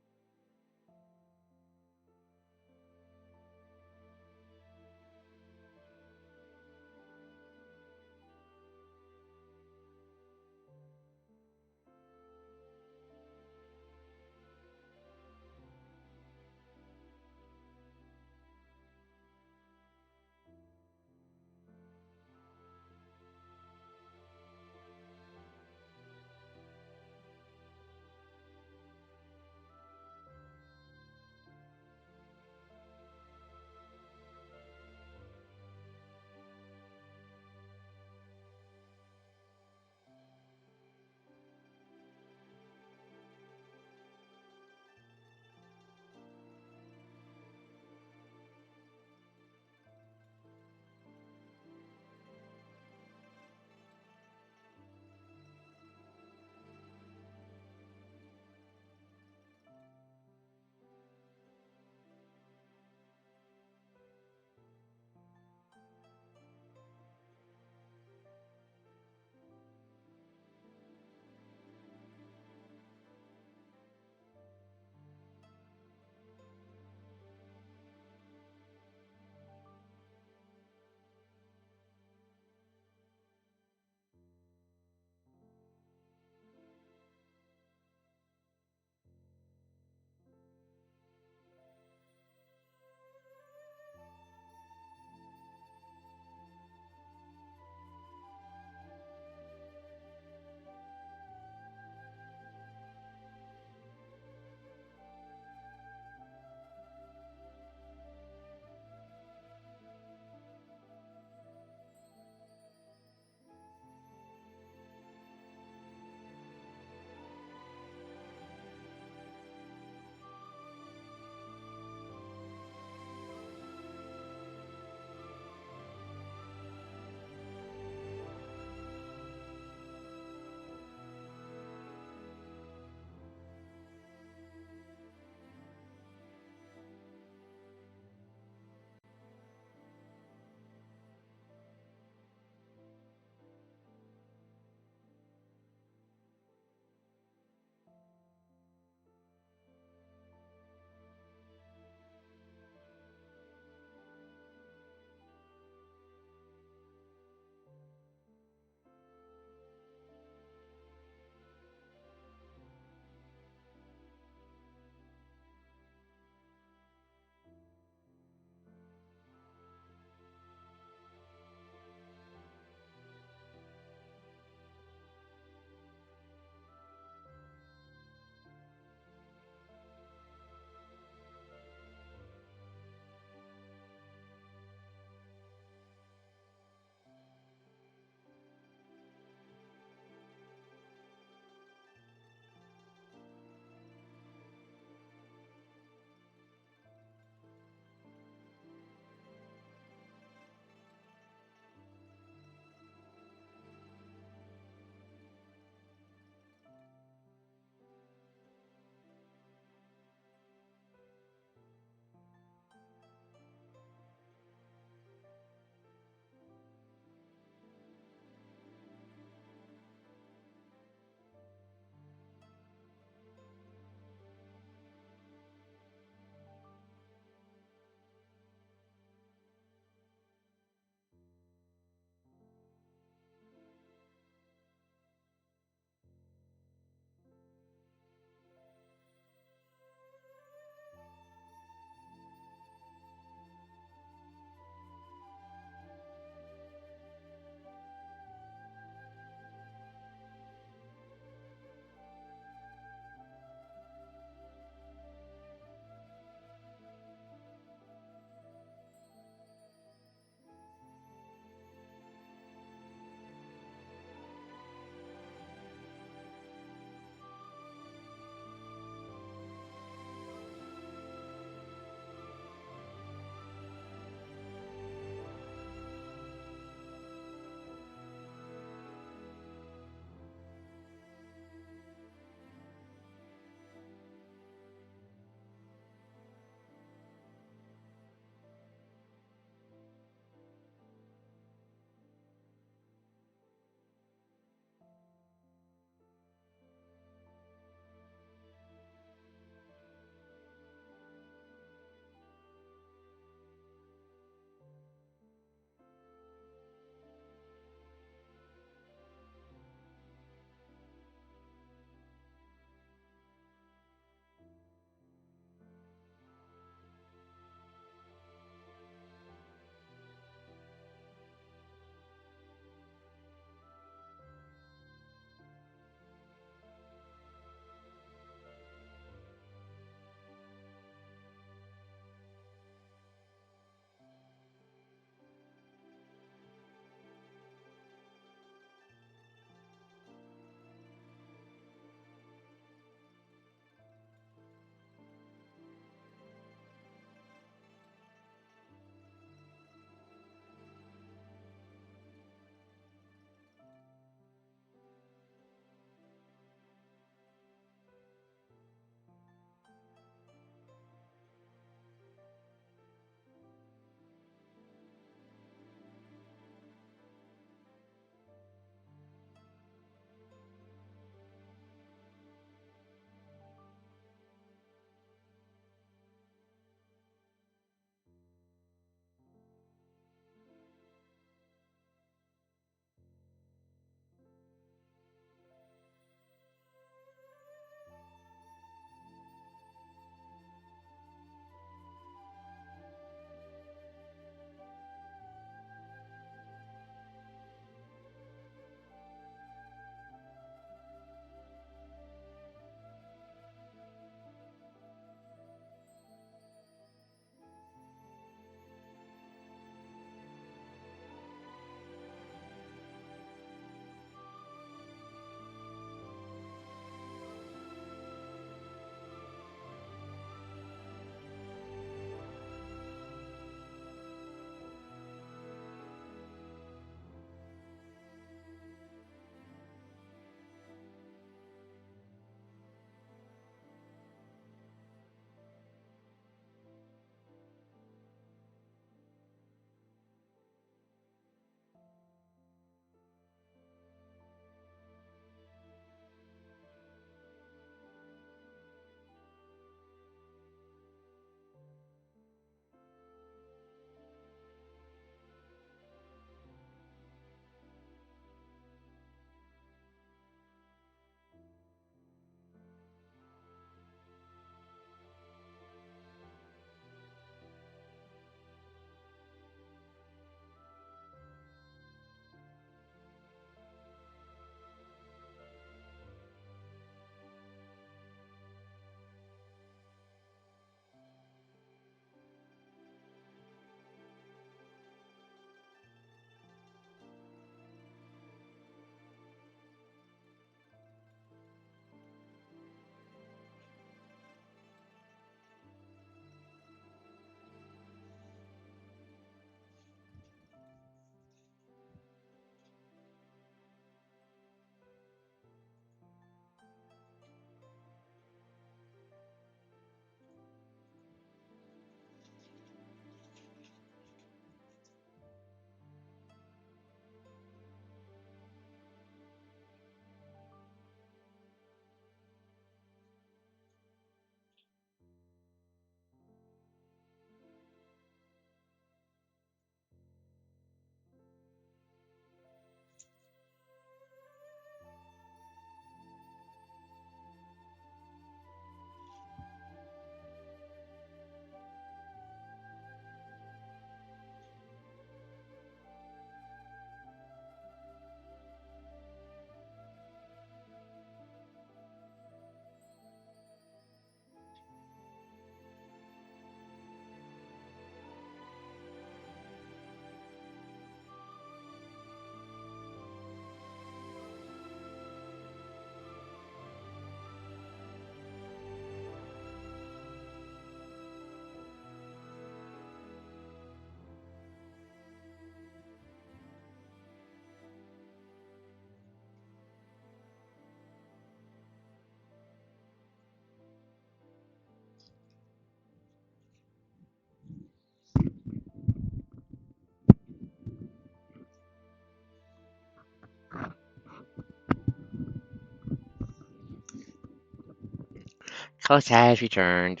Host has returned.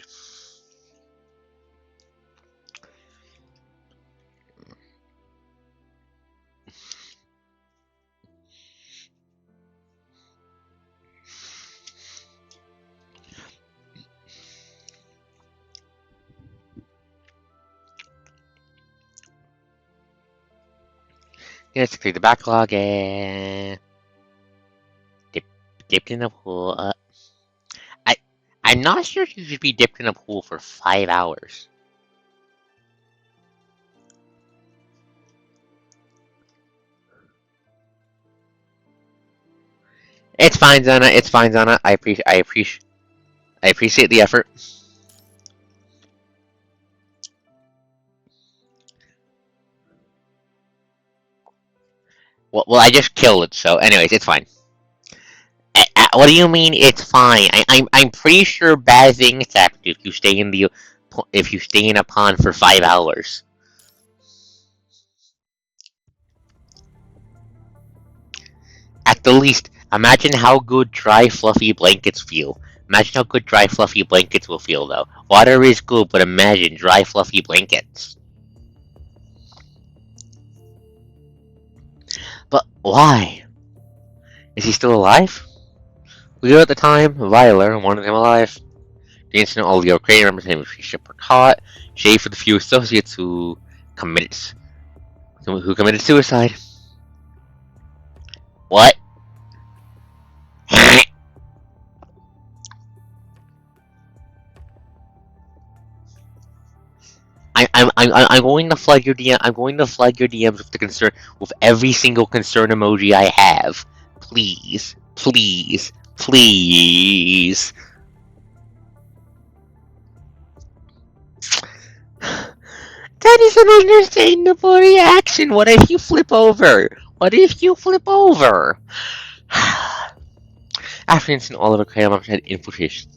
Let's clear the backlog and dipped in the pool. I I'm not sure if you should be dipped in a pool for 5 hours. It's fine, Zana. It's fine, Zana. I appreciate the effort. Well, I just killed it, so anyways, it's fine. What do you mean it's fine? I'm pretty sure bad things happen if you stay in a pond for 5 hours. At the least, imagine how good dry fluffy blankets feel. Imagine how good dry fluffy blankets will feel though. Water is good, but imagine dry fluffy blankets. But why? Is he still alive? Leo at the time, Violer wanted him alive. The incident, all the Ukrainian members of the ship were caught, save for the few associates who committed suicide. What? I'm going to flood your DM. I'm going to flood your DMs with every single concern emoji I have. Please, please, please. That is an understandable reaction. What if you flip over? What if you flip over? After the incident, all of the Kratom had infiltration.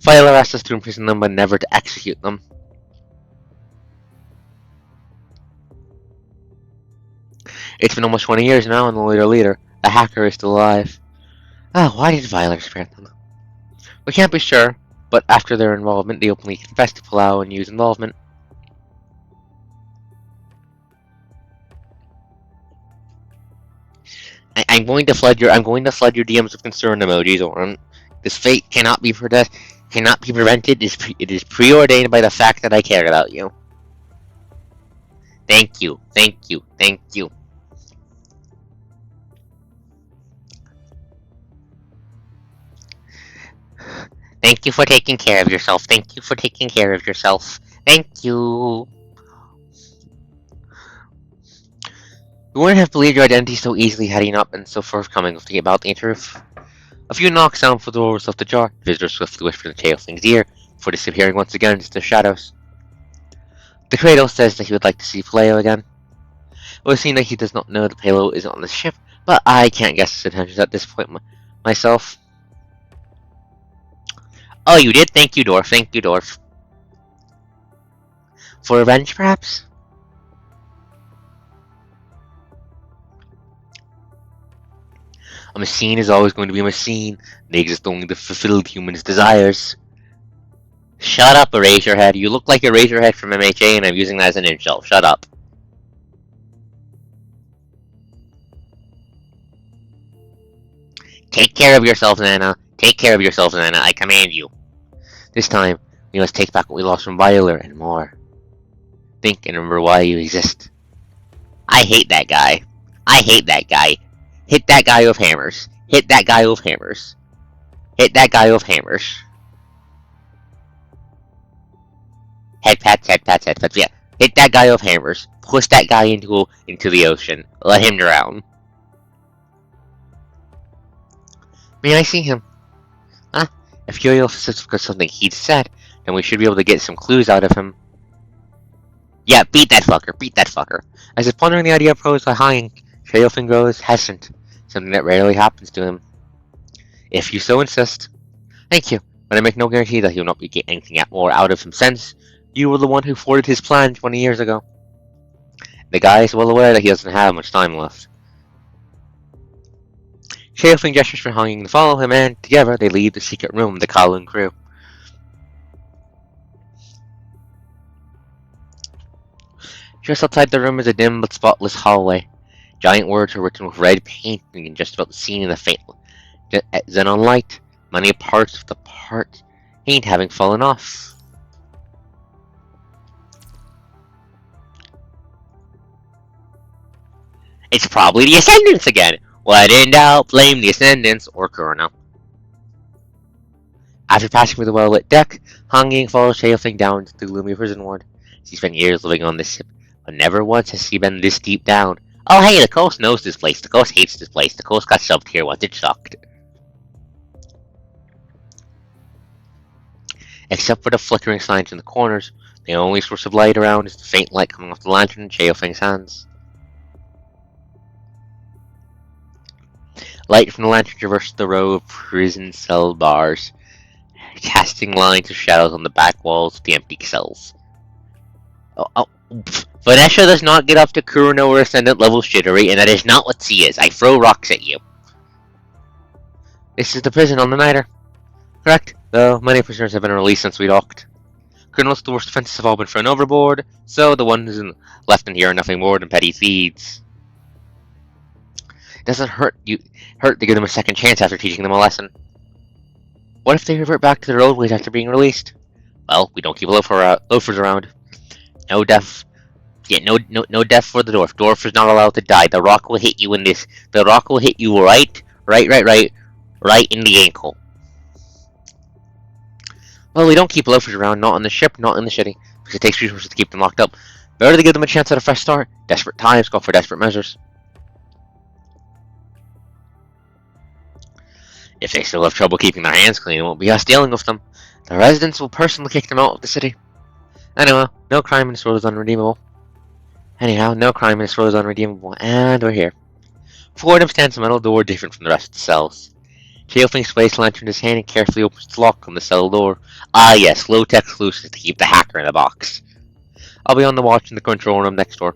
Viola asked us to imprison them, but never to execute them. It's been almost 20 years now, and the leader, the hacker, is still alive. Why did Viola spare them? We can't be sure, but after their involvement, they openly confessed to Palau and use involvement. I'm going to flood your DMs with concern emojis, or this fate cannot be prevented. It is preordained by the fact that I care about you. Thank you, thank you, thank you. Thank you for taking care of yourself. Thank you for taking care of yourself. Thank you. We wouldn't have believed your identity so easily had he not been so forthcoming about the truth. A few knocks sound for the doors left ajar. The visitor swiftly whispered in the Tailfling's ear before disappearing once again into the shadows. The Cradle says that he would like to see Paleo again. It would seem that he does not know the payload is on the ship, but I can't guess his intentions at this point myself. Oh, you did? Thank you, Dwarf. Thank you, Dwarf. For revenge, perhaps? A machine is always going to be a machine. They exist only to fulfill humans' desires. Shut up, Eraserhead. You look like Eraserhead from MHA, and I'm using that as an insult. Shut up. Take care of yourself, Nana. Take care of yourself, Nana. I command you. This time, we must take back what we lost from Violer and more. Think and remember why you exist. I hate that guy. I hate that guy. Hit that guy with hammers. Hit that guy with hammers. Hit that guy with hammers. Head pats, head pats, head pats. Yeah. Hit that guy with hammers. Push that guy into the ocean. Let him drown. May I see him? If Yo-Yo says something he'd said, then we should be able to get some clues out of him. Yeah, beat that fucker. Beat that fucker. As if pondering the idea posed by hanging, Tailfling grows hesitant, something that rarely happens to him. If you so insist. Thank you, but I make no guarantee that he will not be getting anything more out of him since you were the one who thwarted his plan 20 years ago. The guy is well aware that he doesn't have much time left. Tailfling gestures for hanging to follow him, and together they leave the secret room of the Kowloon crew. Just outside the room is a dim but spotless hallway. Giant words are written with red paint and you can just about see in the faint xenon light. Many parts of the part paint having fallen off. It's probably the Ascendants again! When in doubt, blame the Ascendants or Kurona. After passing through the well-lit deck, Hanging follows Shaofeng down to the gloomy prison ward. He's spent years living on this ship, but never once has he been this deep down. Oh hey, the Coast knows this place. The Coast hates this place. The Coast got shoved here once it sucked. Except for the flickering signs in the corners, the only source of light around is the faint light coming off the lantern in Shaofeng's hands. Light from the lantern traverses the row of prison cell bars, casting lines of shadows on the back walls of the empty cells. Vanessa does not get up to Kurano or Ascendant level shittery, and that is not what she is. I throw rocks at you. This is the prison on the Niter. Correct, though many prisoners have been released since we docked. Criminals, the worst offenses have all been thrown overboard, so the ones left in here are nothing more than petty thieves. It doesn't hurt to give them a second chance after teaching them a lesson. What if they revert back to their old ways after being released? Well, we don't keep loafers around. No death. Yeah, no death for the dwarf. Dwarf is not allowed to die. The rock will hit you in this. The rock will hit you right in the ankle. Well, we don't keep loafers around. Not on the ship, not in the city, because it takes resources to keep them locked up. Better to give them a chance at a fresh start. Desperate times call for desperate measures. If they still have trouble keeping their hands clean, it won't be us dealing with them. The residents will personally kick them out of the city. Anyway, no crime in this world is unredeemable. And we're here. Before them stands a metal door different from the rest of the cells. Shaofeng places the lantern in his hand and carefully opens the lock on the cell door. Ah yes, low-tech solutions to keep the hacker in a box. I'll be on the watch in the control room next door.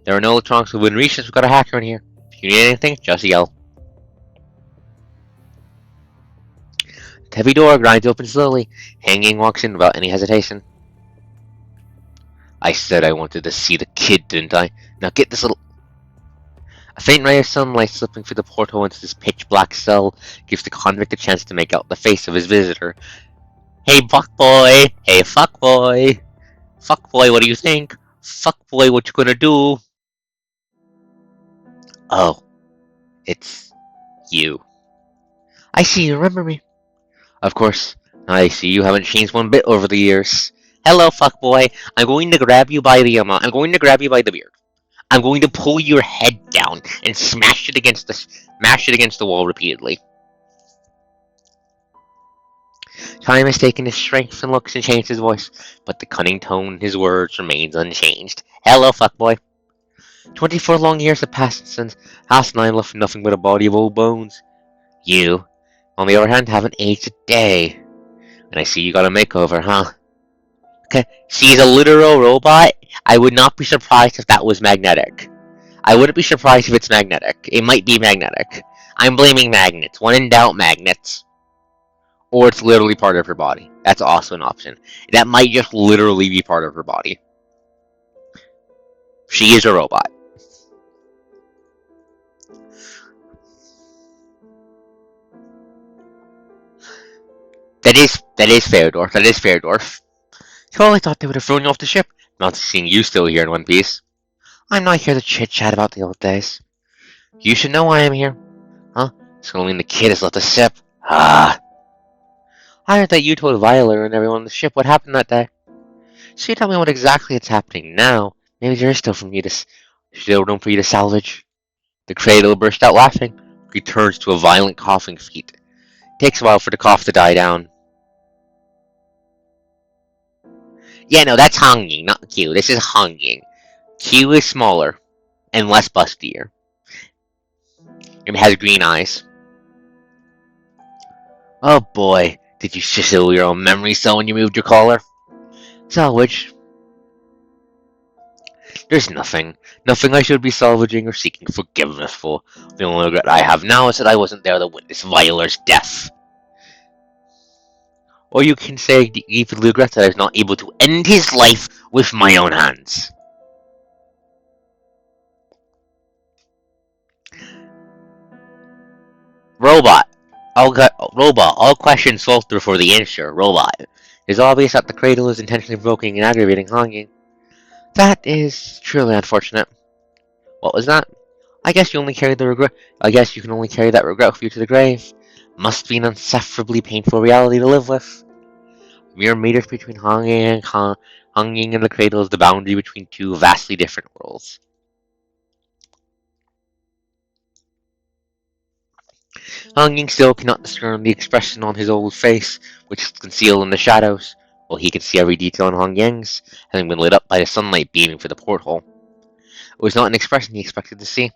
There are no electronics within reach since we've got a hacker in here. If you need anything, just yell. The heavy door grinds open slowly. Hanging walks in without any hesitation. I said I wanted to see the kid, didn't I? Now get this little... A faint ray of sunlight slipping through the portal into this pitch-black cell gives the convict a chance to make out the face of his visitor. Hey, fuckboy! Hey, fuckboy! Fuckboy, what do you think? Fuckboy, what you gonna do? Oh, it's you. I see you remember me. Of course, I see you haven't changed one bit over the years. Hello, fuckboy. I'm going to grab you by the beard. I'm going to pull your head down and smash it against the wall repeatedly. Time has taken his strength and looks and changed his voice, but the cunning tone in his words remains unchanged. Hello, fuckboy. 24 long years have passed since House and I left nothing but a body of old bones. You, on the other hand, haven't aged a day. And I see you got a makeover, huh? Okay, she's a literal robot. I would not be surprised if that was magnetic. I wouldn't be surprised if it's magnetic. It might be magnetic. I'm blaming magnets. When in doubt, magnets. Or it's literally part of her body. That's also an option. That might just literally be part of her body. She is a robot. That is fair, Dwarf. That is fair, Dwarf. So I thought they would have thrown you off the ship. Not seeing you still here in one piece. I'm not here to chit-chat about the old days. You should know why I'm here. Huh? It's gonna mean the kid has left the ship. Ah. I heard that you told Viola and everyone on the ship what happened that day. So you tell me what exactly is happening now. Maybe there is still room for you to salvage. The cradle burst out laughing. Returns to a violent coughing fit. Takes a while for the cough to die down. Yeah, no, that's Hanging, not Q. This is Hanging. Q is smaller and less bustier. It has green eyes. Oh boy, did you chisel your own memory cell when you moved your collar? Salvage. There's nothing I should be salvaging or seeking forgiveness for. The only regret I have now is that I wasn't there to witness Violar's death. Or you can say deeply regret that I was not able to end his life with my own hands. Robot. Robot. All questions filter for the answer. Robot. It is obvious that the cradle is intentionally provoking and aggravating Honging. That is truly unfortunate. What was that? I guess you only carry the regret. I guess you can only carry that regret with you to the grave. Must be an insufferably painful reality to live with. Mere meters between Honging and the cradle is the boundary between two vastly different worlds. Honging still cannot discern the expression on his old face, which is concealed in the shadows, while he can see every detail in Hong Yang's, having been lit up by the sunlight beaming through the porthole. It was not an expression he expected to see.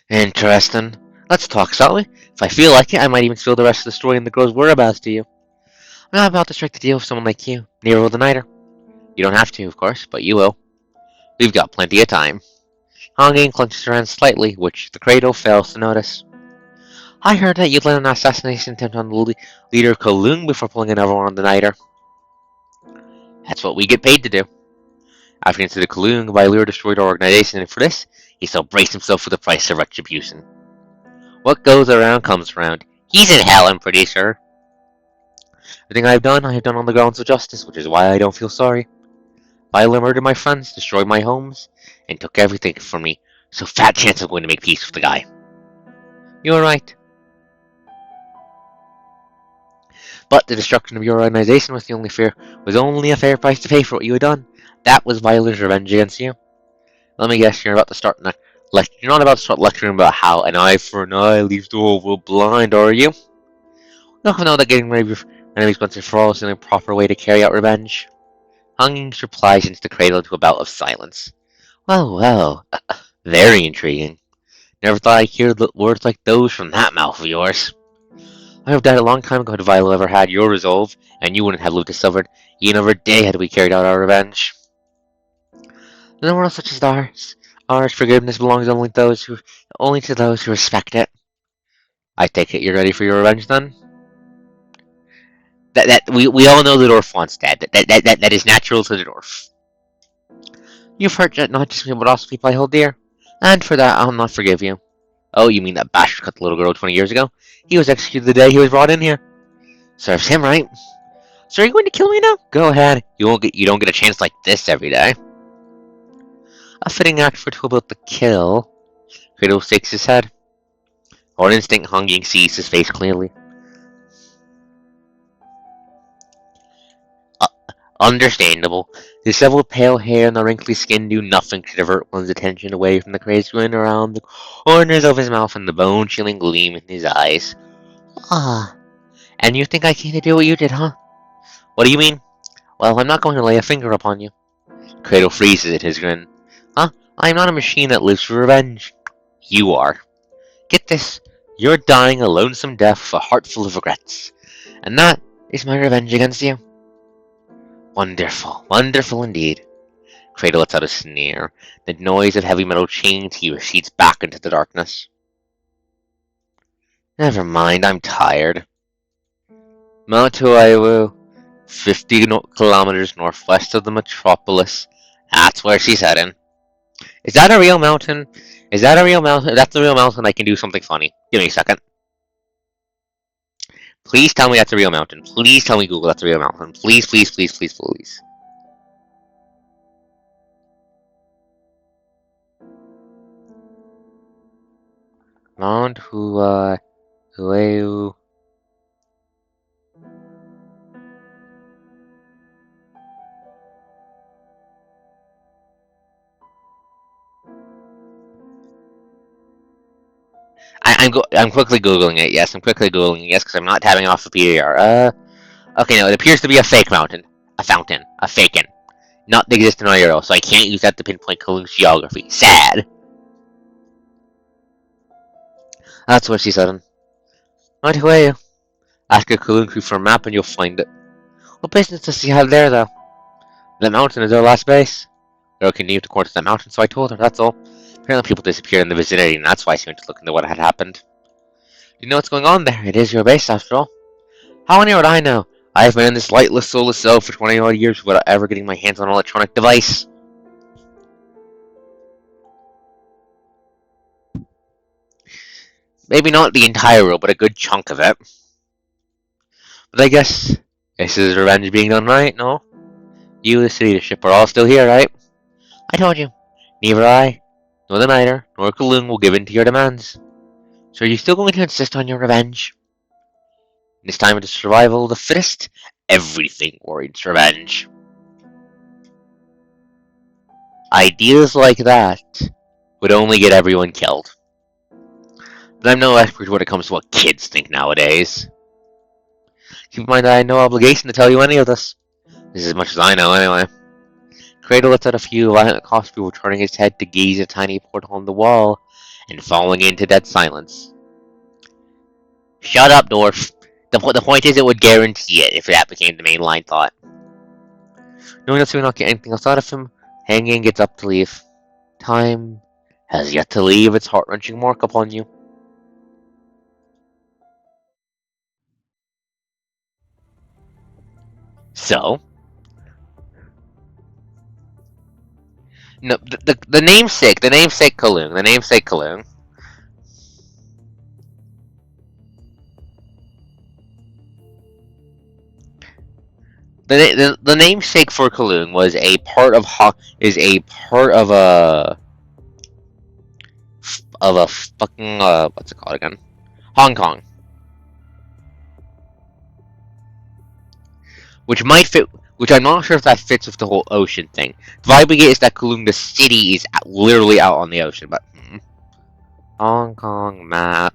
Interesting. Let's talk, shall we? If I feel like it, I might even spill the rest of the story and the girl's whereabouts to you. I'm not about to strike the deal with someone like you, Nero the Nighter. You don't have to, of course, but you will. We've got plenty of time. Honging clenches her hand slightly, which the cradle fails to notice. I heard that you led an assassination attempt on the leader Kalung before pulling another one on the Nighter. That's what we get paid to do. After considered Kalung, Vylur destroyed our organization, and for this, he still braced himself for the price of retribution. What goes around comes around. He's in hell, I'm pretty sure. Everything I have done on the grounds of justice, which is why I don't feel sorry. Vylur murdered my friends, destroyed my homes, and took everything from me, so fat chance I'm going to make peace with the guy. You're right. But the destruction of your organization was only a fair price to pay for what you had done. That was Vylur's revenge against you. Let me guess, you're not about to start lecturing about how an eye for an eye leaves the whole world blind, are you? You don't know that getting rid of your enemies once and for all is the only proper way to carry out revenge. Honging's reply sends the cradle into a bout of silence. Well, very intriguing. Never thought I'd hear words like those from that mouth of yours. I have died a long time ago had Vilo ever had your resolve, and you wouldn't have lived to suffer yet another day had we carried out our revenge. In a world such as ours forgiveness belongs only to those who respect it. I take it you're ready for your revenge then? We all know the dwarf wants dead. That is natural to the dwarf. You've hurt not just me but also people I hold dear, and for that I'll not forgive you. Oh, you mean that bastard cut the little girl 20 years ago? He was executed the day he was brought in here. Serves him right. So are you going to kill me now? Go ahead. You don't get a chance like this every day. A fitting act for two about the kill. Kratos shakes his head. On instinct, Honging sees his face clearly. Understandable. The disheveled pale hair and the wrinkly skin do nothing to divert one's attention away from the crazed grin around the corners of his mouth and the bone-chilling gleam in his eyes. Ah, and you think I can't do what you did, huh? What do you mean? Well, I'm not going to lay a finger upon you. Kratos freezes at his grin. Huh? I'm not a machine that lives for revenge. You are. Get this. You're dying a lonesome death with a heart full of regrets. And that is my revenge against you. Wonderful. Wonderful indeed. Kratos lets out a sneer. The noise of heavy metal chains he recedes back into the darkness. Never mind, I'm tired. Mount Huayu, 50 kilometers northwest of the metropolis. That's where she's heading. Is that a real mountain? Is that a real mountain? If that's a real mountain, I can do something funny. Give me a second. Please tell me that's a real mountain. Please tell me, Google, that's a real mountain. Please, please, please, please, please. Mount Huayu. I'm quickly googling it. Yes, I'm quickly googling it. Yes, because I'm not tabbing off the PGR. Okay, no, it appears to be a fake mountain, a fountain, a faken, not the existing IRL. So I can't use that to pinpoint Kalung's geography. Sad. That's what she said. Right away. Ask a Kalung for a map and you'll find it. What business does she have there, though? That mountain is our last base. Girl continued to court that mountain, so I told her. That's all. Apparently, people disappeared in the vicinity, and that's why she went to look into what had happened. You know what's going on there? It is your base, after all. How many would I know? I have been in this lightless, soulless cell for 20 odd years without ever getting my hands on an electronic device. Maybe not the entire road, but a good chunk of it. But I guess this is revenge being done right, no? You, the leadership, are all still here, right? I told you. Neither I, nor the Knighter, nor Kaloon will give in to your demands. So are you still going to insist on your revenge? This time it is survival of the fittest. Everything warrants revenge. Ideas like that would only get everyone killed. But I'm no expert when it comes to what kids think nowadays. Keep in mind that I had no obligation to tell you any of this. This is as much as I know, anyway. Cradle lets out a few violent coughs before turning his head to gaze at a tiny porthole on the wall and falling into dead silence. Shut up, dwarf. The point is it would guarantee it if that became the mainline thought. Knowing that we will not get anything else out of him, Hanging gets up to leave. Time has yet to leave its heart-wrenching mark upon you. So, no, the namesake Kaloon. The namesake for Kaloon was a part of is a part of a fucking what's it called again? Hong Kong, which might fit. Which I'm not sure if that fits with the whole ocean thing. The vibe we get is that Kaloon, the city, is literally out on the ocean, but Hong Kong map.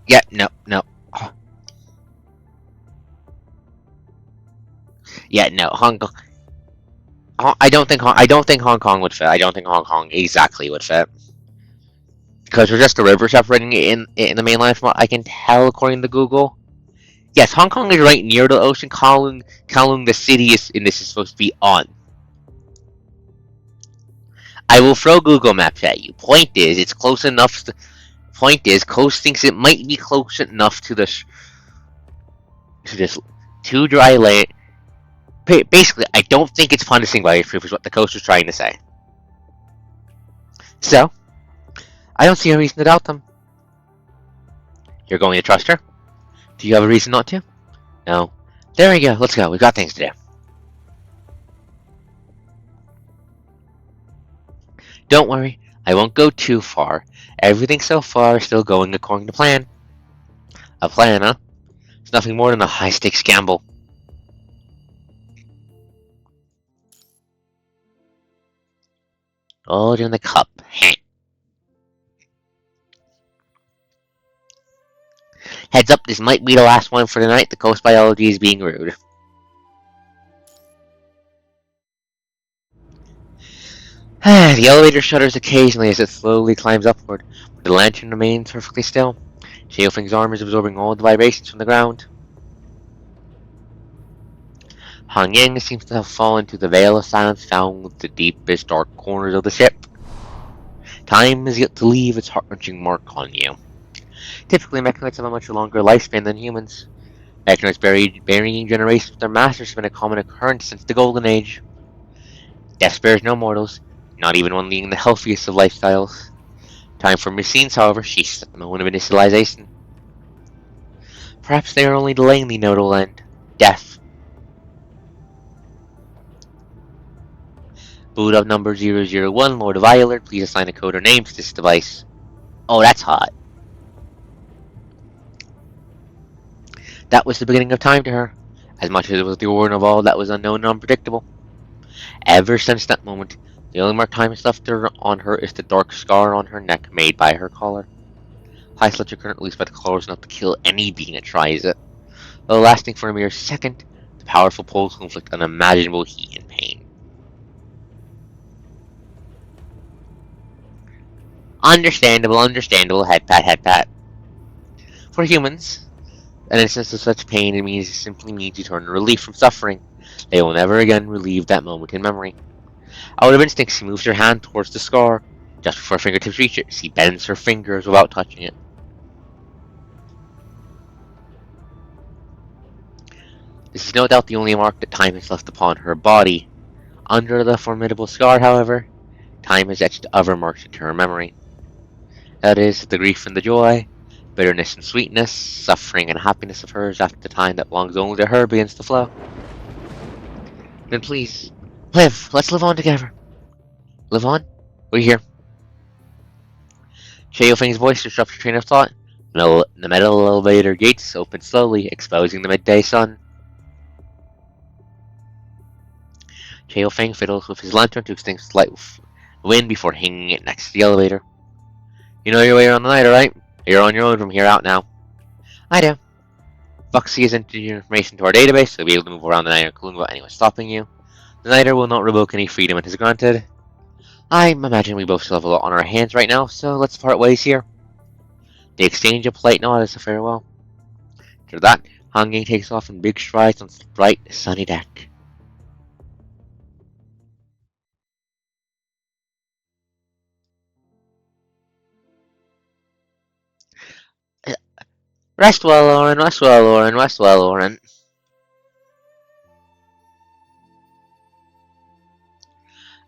Yeah, no. Yeah, no. Hong Kong. I don't think Hong Kong would fit. I don't think Hong Kong exactly would fit because there's just a river separating it in the mainland from what I can tell according to Google. Yes, Hong Kong is right near the ocean. Kowloon, the city is and this is supposed to be on. I will throw Google Maps at you. Point is, it's close enough. Point is, Coast thinks it might be close enough to this to dry land. Basically, I don't think it's punishing by proof is what the Coast was trying to say. So, I don't see a reason to doubt them. You're going to trust her? Do you have a reason not to? No. There we go. Let's go. We've got things to do. Don't worry. I won't go too far. Everything so far is still going according to plan. A plan, huh? It's nothing more than a high-stakes gamble. All in the cup. Heads up, this might be the last one for the night. The coast biology is being rude. The elevator shudders occasionally as it slowly climbs upward, but the lantern remains perfectly still. Xiaofeng's arm is absorbing all the vibrations from the ground. Han Yang seems to have fallen to the veil of silence found with the deepest dark corners of the ship. Time is yet to leave its heart-wrenching mark on you. Typically, mechanoids have a much longer lifespan than humans. Mechanoids burying generations with their masters has been a common occurrence since the Golden Age. Death spares no mortals, not even one leading the healthiest of lifestyles. Time for machines, however, ceases at the moment of initialization. Perhaps they are only delaying the inevitable end. Death. Boot up number 001, Lord of Ireland, please assign a code or name to this device. Oh, that's hot. That was the beginning of time to her, as much as it was the origin of all that was unknown and unpredictable. Ever since that moment, the only mark time is left on her is the dark scar on her neck made by her collar. High electric current released by the collar is enough to kill any being that tries it. Though lasting for a mere second, the powerful pulse will inflict unimaginable heat and pain. Understandable, head pat. For humans, an instance of such pain simply means you turn relief from suffering. They will never again relieve that moment in memory. Out of instinct, she moves her hand towards the scar. Just before her fingertips reach it, she bends her fingers without touching it. This is no doubt the only mark that time has left upon her body. Under the formidable scar, however, time has etched other marks into her memory. That is, the grief and the joy, bitterness and sweetness, suffering and happiness of hers after the time that belongs only to her begins to flow. Then please, live. Let's live on together. Live on? We're here. Feng's voice disrupts your train of thought. The metal elevator gates open slowly, exposing the midday sun. Feng fiddles with his lantern to extinguish the light with wind before hanging it next to the elevator. You know your way around the night, alright? You're on your own from here out now. I do. Foxy has entered your information to our database, so you'll be able to move around the night including without anyone stopping you. The Nighter will not revoke any freedom it has granted. I imagine we both still have a lot on our hands right now, so let's part ways here. They exchange a polite nod as a farewell. After that, Hanging takes off in big strides on the bright, sunny deck. Rest well, Lauren, rest well, Lauren, rest well, Lauren.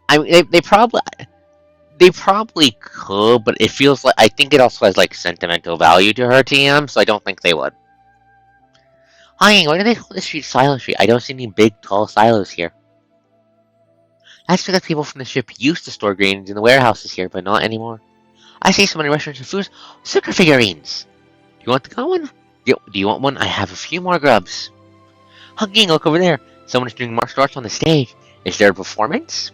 I mean, they probably could, but it feels like I think it also has like sentimental value to her TM, so I don't think they would. Hanging, why do they call this street Silo Street? I don't see any big, tall silos here. That's because people from the ship used to store grains in the warehouses here, but not anymore. I see so many restaurants and foods. Sugar figurines! Do you want to go one? Do you want one? I have a few more grubs. Hugging, look over there. Someone's doing martial arts on the stage. Is there a performance?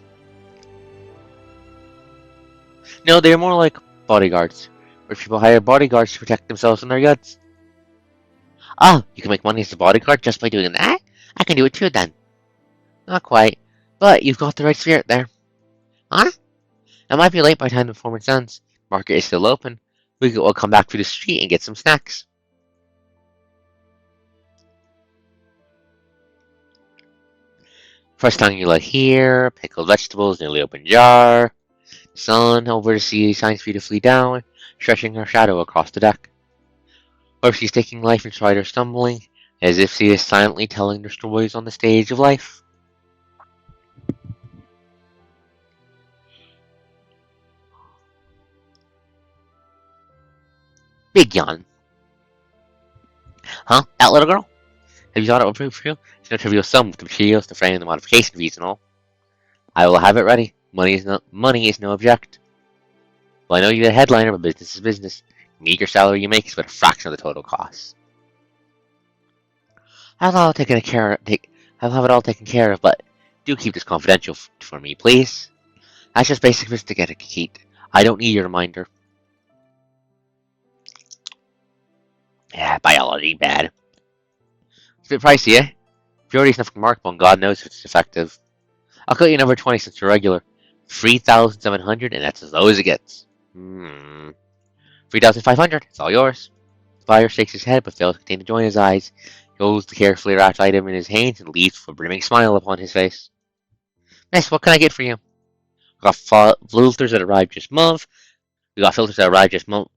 No, they're more like bodyguards. Where people hire bodyguards to protect themselves and their goods. Oh, you can make money as a bodyguard just by doing that? I can do it too then. Not quite, but you've got the right spirit there. Huh? I might be late by the time the performance ends. Market is still open. We'll come back through the street and get some snacks. First time you let here, pickled vegetables, newly opened jar. Sun over the sea shines beautifully down, stretching her shadow across the deck. Or if she's taking life in stride or stumbling, as if she is silently telling their stories on the stage of life. Big yawn. Huh? That little girl? Have you thought it would prove for you? It's no trivial sum with the materials, the frame, the modification fees and all. I will have it ready. Money is no object. Well, I know you're the headliner, but business is business. The meager salary you make is but a fraction of the total cost. I'll have it all taken care of, but do keep this confidential for me, please. That's just basic mystic etiquette. I don't need your reminder. Yeah, biology, bad. It's a bit pricey, eh? If you already snuffed remarkable, God knows if it's effective. I'll cut you number 20 since you're regular. 3,700, and that's as low as it gets. 3,500, it's all yours. The buyer shakes his head, but fails to contain the joy in his eyes. He holds the carefully wrapped item in his hands and leaves with a brimming smile upon his face. Miss, what can I get for you? We got filters that arrived just month. We got filters that arrived just month.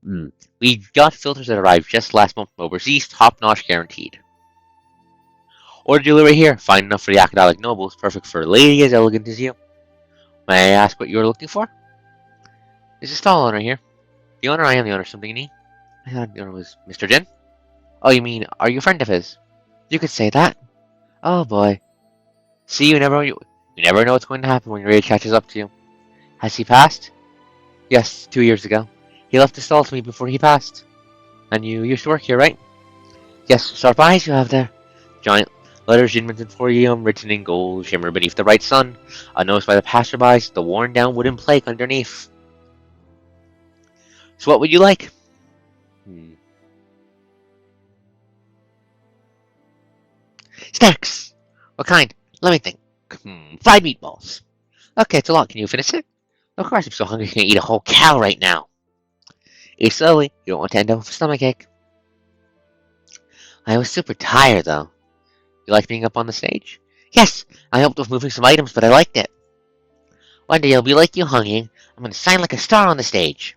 We got filters that arrived just last month from overseas, top-notch guaranteed. Order delivery here, fine enough for the academic nobles, perfect for a lady as elegant as you. May I ask what you're looking for? Is the stall owner here? The owner, I am the owner. Something you need? I thought the owner was Mr. Jin. Oh, you mean, are you a friend of his? You could say that. Oh boy. See, you never know what's going to happen when your age catches up to you. Has he passed? Yes, 2 years ago. He left the stall to me before he passed. And you used to work here, right? Yes, sharp eyes you have there. Giant letters Jinmin's Emporium, written in gold, shimmer beneath the bright sun. Unnoticed by the passerbys, the worn-down wooden plaque underneath. So what would you like? Snacks! What kind? Let me think. Fried meatballs. Okay, it's a lot. Can you finish it? Of course, I'm so hungry I can eat a whole cow right now. Eat slowly. You don't want to end up with a stomachache. I was super tired, though. You like being up on the stage? Yes, I helped with moving some items, but I liked it. One day I'll be like you, Hunging. I'm going to shine like a star on the stage.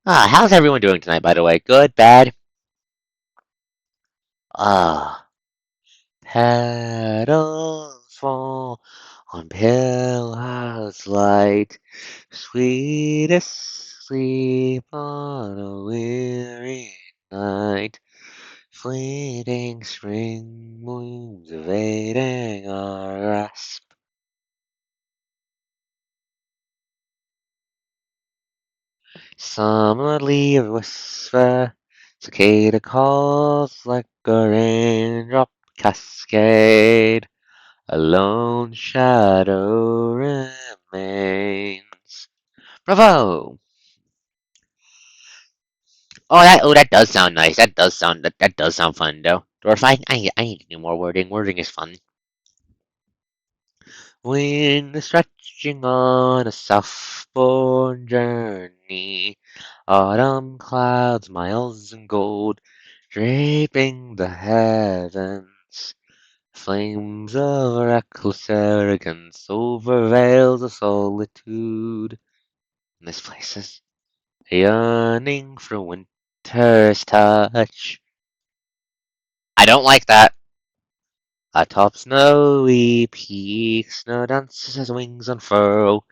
How's everyone doing tonight, by the way? Good? Bad? Ah, petals fall on pale house light, sweetest sleep on a weary night. Fleeting spring moons evading our grasp. Summer leaves whisper, cicada calls like a raindrop cascade. A lone shadow remains. Bravo! That does sound nice. That does sound fun though. Dwarf, I need to do more wording. Wording is fun. Wind is stretching on a southbound journey. Autumn clouds, miles in gold, draping the heavens. Flames of reckless arrogance over veils of solitude. Misplaces. A yearning for winter's touch. I don't like that. Atop snowy peaks, snow dances as wings unfurl.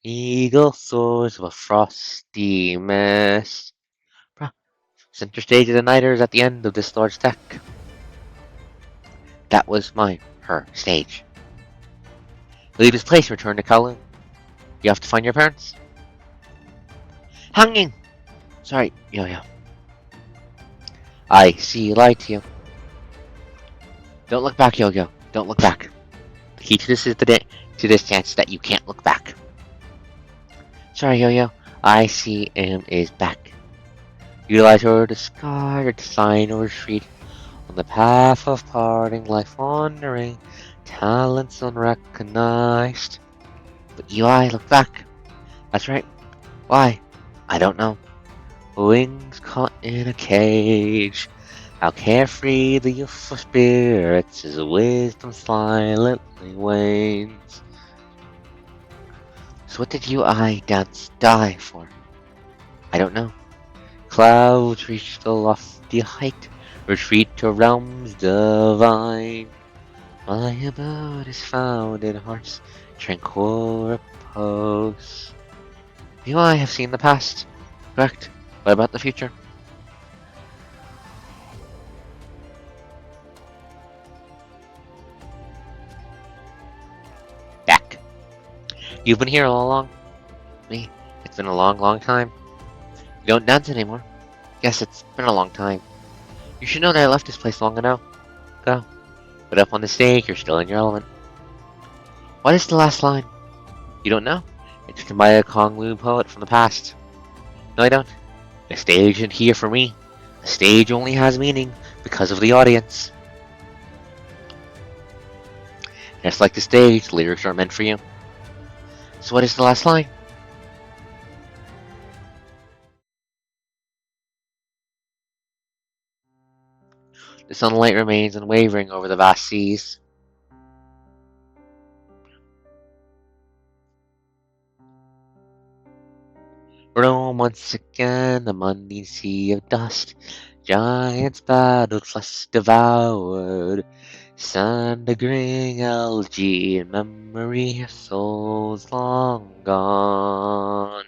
Eagle soars with frosty mist. Center stage of the nighters at the end of this large deck. That was her stage. Leave this place, return to Kowloon. You have to find your parents. Hanging! Sorry, Yo-Yo. I see light to you. Don't look back, Yo-Yo. Don't look back. The key to this is to this chance that you can't look back. Sorry, Yo-Yo. I see is back. Utilize her discard, design, or retreat on the path of parting, life wandering, talents unrecognized. But UI, look back. That's right. Why? I don't know. Wings caught in a cage. How carefree the youthful spirits as wisdom silently wanes. So what did UI dance die for? I don't know. Clouds reach the lofty height, retreat to realms divine. My abode is found in heart's tranquil repose. You I have seen the past, correct? What about the future? Back. You've been here all along. Me. It's been a long, long time. You don't dance anymore. Yes, it's been a long time. You should know that I left this place long ago. But up on the stage, you're still in your element. What is the last line? You don't know? It's written by a Konglu poet from the past. No, I don't. The stage isn't here for me. The stage only has meaning because of the audience. Just like the stage, lyrics are meant for you. So what is the last line? The sunlight remains unwavering over the vast seas. Roam once again the mundane sea of dust. Giants battled, flesh devoured. Sand agreeing algae in memory of souls long gone.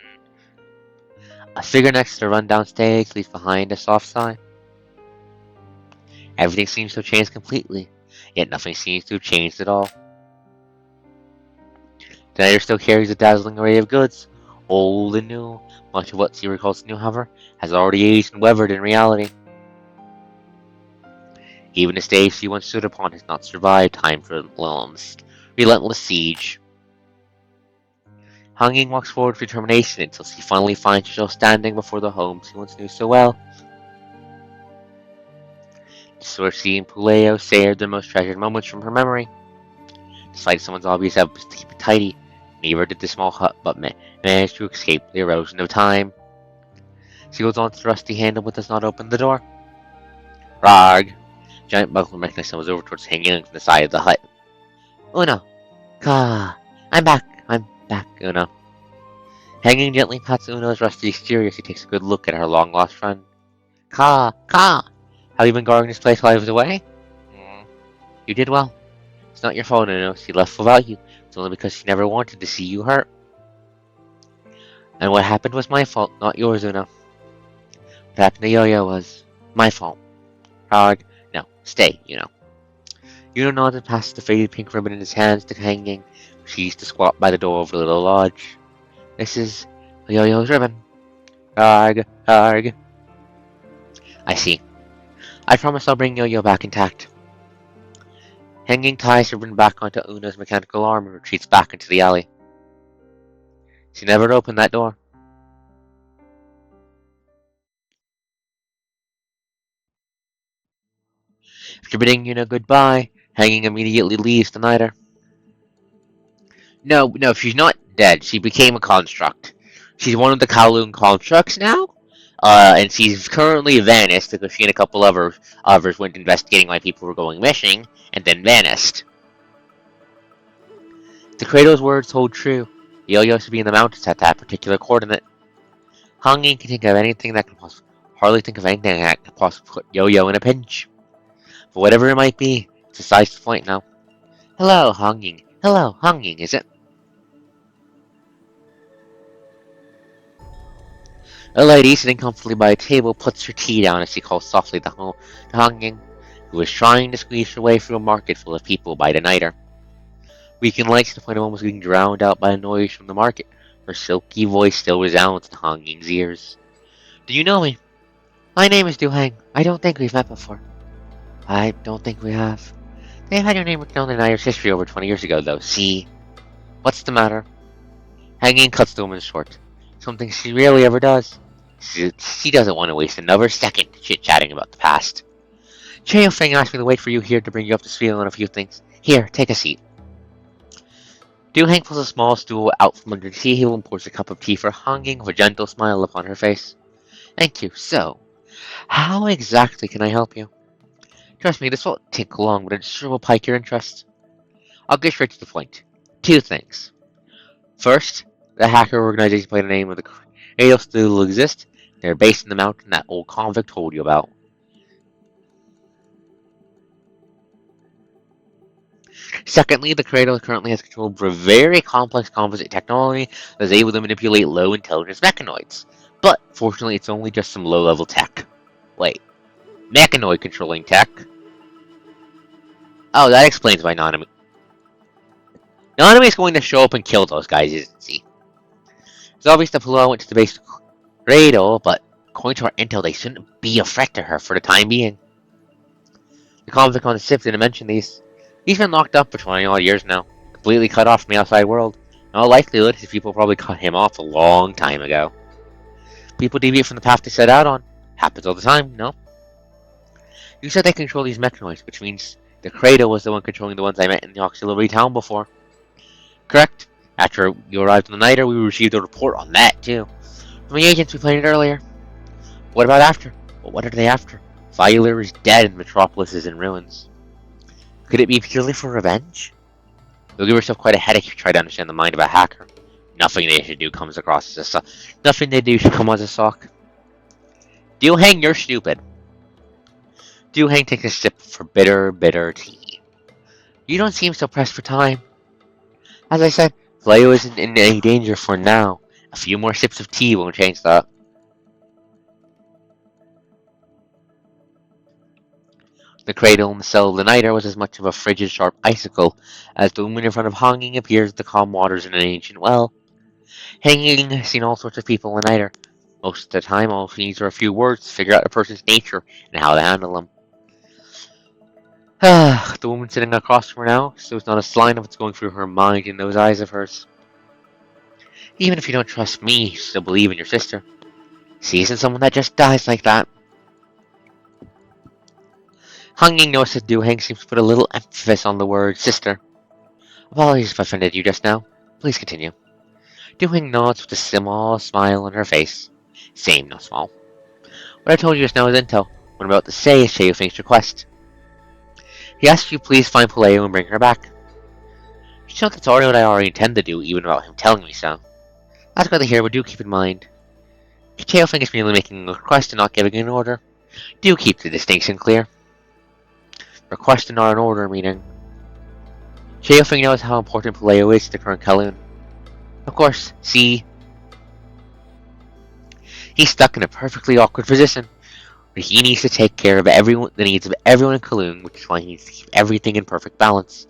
A figure next to the rundown stage leaves behind a soft sigh. Everything seems to have changed completely, yet nothing seems to have changed at all. The Nighter still carries a dazzling array of goods, old and new. Much of what she recalls new, however, has already aged and weathered in reality. Even the stage she once stood upon has not survived time's relentless siege. Hanging walks forward with determination until she finally finds herself standing before the home she once knew so well. Sorcy and Puleo saved their most treasured moments from her memory. Despite someone's obvious efforts to keep it tidy, neither did the small hut but managed to escape the erosion of time. She holds on to the rusty handle but does not open the door. Rarg! Giant buckle mechanism was over towards hanging from the side of the hut. Una! Ka! I'm back, Una. Hanging gently pats Una's rusty exterior as he takes a good look at her long-lost friend. Ka! Have you been guarding this place while I was away? You did well. It's not your fault, I know. She left without you. It's only because she never wanted to see you hurt. And what happened was my fault, not yours, Una. What happened to Yo-Yo was my fault. Hard. No, stay, you know. Una nodded past the faded pink ribbon in his hands to hanging. She used to squat by the door of the little lodge. This is Yo-Yo's ribbon. Arg, arg. I see. I promise I'll bring Yo-Yo back intact. Hanging ties ribbon back onto Una's mechanical arm and retreats back into the alley. She never opened that door. After bidding Una goodbye, Hanging immediately leaves the niter. No, she's not dead. She became a construct. She's one of the Kowloon constructs now. And she's currently vanished because she and a couple others went investigating why people were going missing, and then vanished. The Kratos' words hold true. Yo-Yo should be in the mountains at that particular coordinate. Hanging can think of anything that can hardly think of anything that could possibly put Yo-Yo in a pinch. But whatever it might be, it's besides the point now. Hello, Hanging. Hello, Hanging, is it? A lady sitting comfortably by a table puts her tea down as she calls softly to Hanging, who is trying to squeeze her way through a market full of people by the niter. Weak and light to the point of almost getting drowned out by the noise from the market, her silky voice still resounds in Hanging's ears. Do you know me? My name is Du-Hang. I don't think we've met before. I don't think we have. They've had your name written down in Niter's history over 20 years ago, though. See? What's the matter? Hanging cuts the woman short. Something she rarely ever does. She doesn't want to waste another second chit-chatting about the past. Cheo Feng asked me to wait for you here to bring you up to speed on a few things. Here, take a seat. Du-Hang pulls a small stool out from under the tea table and pours a cup of tea for Hanging with a gentle smile upon her face. Thank you. So, how exactly can I help you? Trust me, this won't take long, but it sure will pique your interest. I'll get straight to the point. 2 things. First, the hacker organization by the name of the Kratos still exists. They're based in the mountain that old convict told you about. Secondly, the Kratos currently has control over a very complex composite technology that is able to manipulate low intelligence mechanoids. But, fortunately, it's only just some low-level tech. Wait. Mechanoid controlling tech? Oh, that explains why Nanami is going to show up and kill those guys, isn't he? It's obvious that Palua went to the base Cradle, but according to our intel, they shouldn't be a threat to her for the time being. The convict on the ship didn't mention these. He's been locked up for 20 odd years now, completely cut off from the outside world. In all likelihood, his people probably cut him off a long time ago. People deviate from the path they set out on. Happens all the time, no? You said they control these mechanoids, which means the Cradle was the one controlling the ones I met in the auxiliary town before. Correct. After you arrived on the niter, we received a report on that, too. From the agents we planted earlier. What about after? Well, what are they after? Viola is dead and Metropolis is in ruins. Could it be purely for revenge? You'll give yourself quite a headache if you try to understand the mind of a hacker. Nothing they should do comes across as a Nothing they do should come as a sock. Du-Hang, you're stupid. Du-Hang takes a sip for bitter tea. You don't seem so pressed for time. As I said, Vallejo isn't in any danger for now. A few more sips of tea won't change that. The cradle in the cell of the niter was as much of a frigid, sharp icicle as the woman in front of Hanging appears the calm waters in an ancient well. Hanging has seen all sorts of people in the niter. Most of the time, all she needs are a few words to figure out a person's nature and how to handle them. The woman sitting across from her now shows not a sign of what's going through her mind in those eyes of hers. Even if you don't trust me, you still believe in your sister. She isn't someone that just dies like that. Hanging noticed that Du-Hang seems to put a little emphasis on the word sister. Apologies if I offended you just now. Please continue. Du-Hang nods with a small smile on her face. Same, no small. What I told you just now is intel. What I'm about to say is Cheo Feng's request. He asks you please find Paleo and bring her back. Sure, that's already what I already intend to do, even without him telling me so. That's good to hear, but do keep in mind. Cheo Feng is merely making a request and not giving an order. Do keep the distinction clear. Request an order meeting. Chaofing knows how important Paleo is to the current Kaloon. Of course, see, he's stuck in a perfectly awkward position where he needs to take care of the needs of everyone in Kaloon, which is why he needs to keep everything in perfect balance.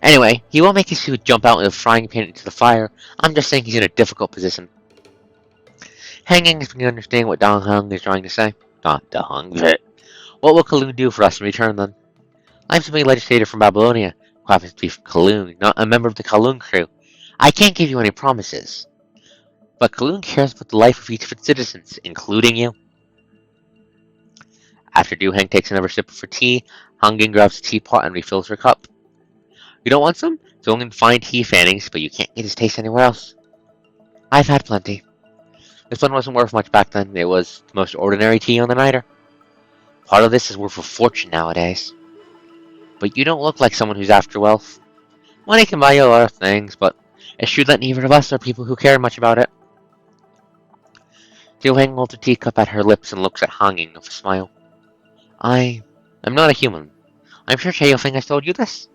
Anyway, he won't make his suit jump out with a frying pan into the fire. I'm just saying he's in a difficult position. Hanging is me understand what Dong Hung is trying to say. Not Dong. What will Kaloon do for us in return then? I'm simply a legislator from Babylonia, who happens to be from Kaloon, not a member of the Kaloon crew. I can't give you any promises. But Kaloon cares about the life of each of its citizens, including you. After Duheng takes another sip of her tea, Hungin grabs a teapot and refills her cup. You don't want some? It's only fine tea fannings, but you can't get his taste anywhere else. I've had plenty. This one wasn't worth much back then. It was the most ordinary tea on the nighter. Part of this is worth a fortune nowadays. But you don't look like someone who's after wealth. Money can buy you a lot of things, but it's true that neither of us are people who care much about it. Duheng holds her teacup at her lips and looks at Hanging with a smile. I'm not a human. I'm sure Chaofing has told you this.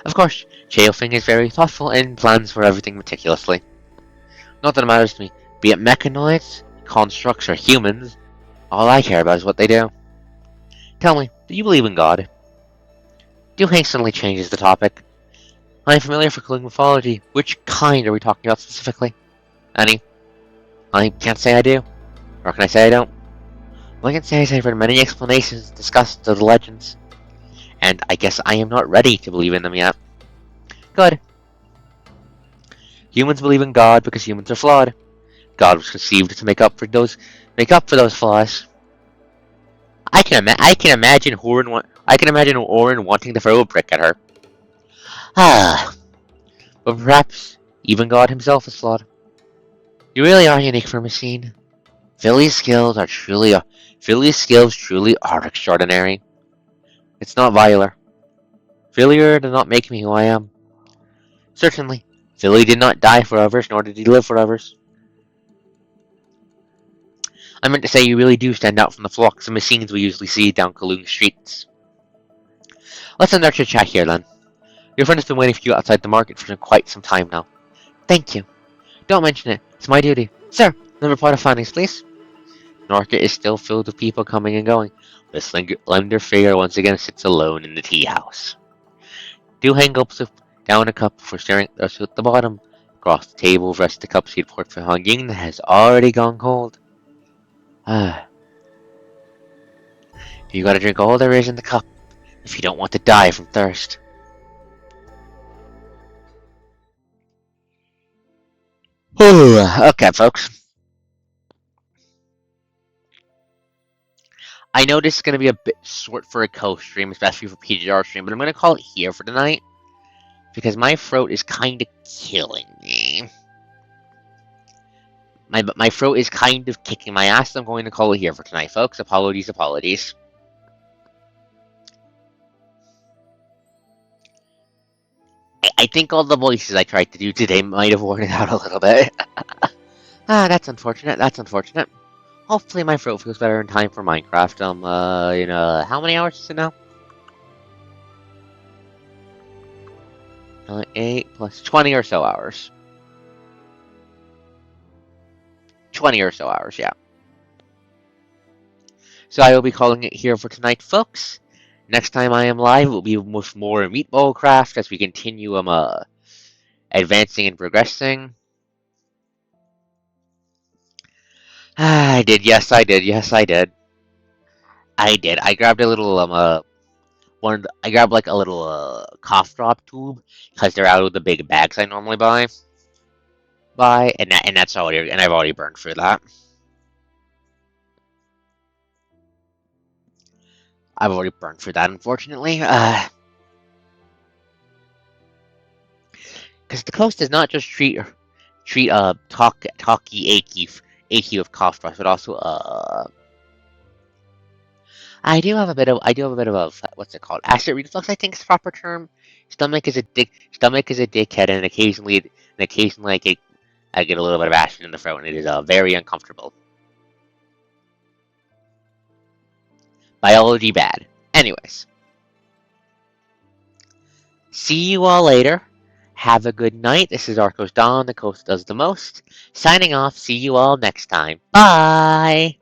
Of course, Chaofing is very thoughtful and plans for everything meticulously. Not that it matters to me, be it mechanoids, constructs, or humans. All I care about is what they do. Tell me, do you believe in God? Duheng suddenly changes the topic. I'm familiar for Klingon mythology. Which kind are we talking about specifically? Any? I can't say I do. Or can I say I don't? All I can say is I've read many explanations discussed of the legends. And I guess I am not ready to believe in them yet. Good. Humans believe in God because humans are flawed. God was conceived to make up for those flaws. I can imagine Orin wanting to throw a brick at her. Ah, but perhaps even God himself is flawed. You really are unique for a machine. Philly's skills truly are extraordinary. It's not Violer. Failure did not make me who I am. Certainly, Philly did not die for others, nor did he live for others. I meant to say you really do stand out from the flocks of machines we usually see down Kaloon streets. Let's end our chit-chat here, then. Your friend has been waiting for you outside the market for quite some time now. Thank you. Don't mention it. It's my duty. Sir, another pot of findings, please. The market is still filled with people coming and going. The slender figure once again sits alone in the tea house. Duheng gulps down a cup before staring at us at the bottom. Across the table rests the cup she had poured for Han Ying that has already gone cold. Ah. You gotta drink all there is in the cup if you don't want to die from thirst. Okay, folks. I know this is going to be a bit short for a co-stream, especially for PGR stream, but I'm going to call it here for tonight because my throat is kind of killing me. My throat is kind of kicking my ass. I'm going to call it here for tonight, folks. Apologies. I think all the voices I tried to do today might have worn it out a little bit. That's unfortunate. Hopefully my throat feels better in time for Minecraft. How many hours is it now? 8 plus 20 or so hours. 20 or so hours, yeah. So I will be calling it here for tonight, folks. Next time I am live, it will be with more Meatball Craft as we continue advancing and progressing. I did. I grabbed a little I grabbed like a little cough drop tube because they're out of the big bags I normally buy, and that's already, and I've already burned through that. Unfortunately. Because the coast does not just treat talky achy with cough drops, but also I do have a bit of a what's it called? Acid reflux, I think is the proper term. Stomach is a dickhead, and occasionally I get a little bit of acid in the throat, and it is very uncomfortable. Biology bad. Anyways, see you all later. Have a good night. This is ArkosDawn, the coast does the most. Signing off. See you all next time. Bye!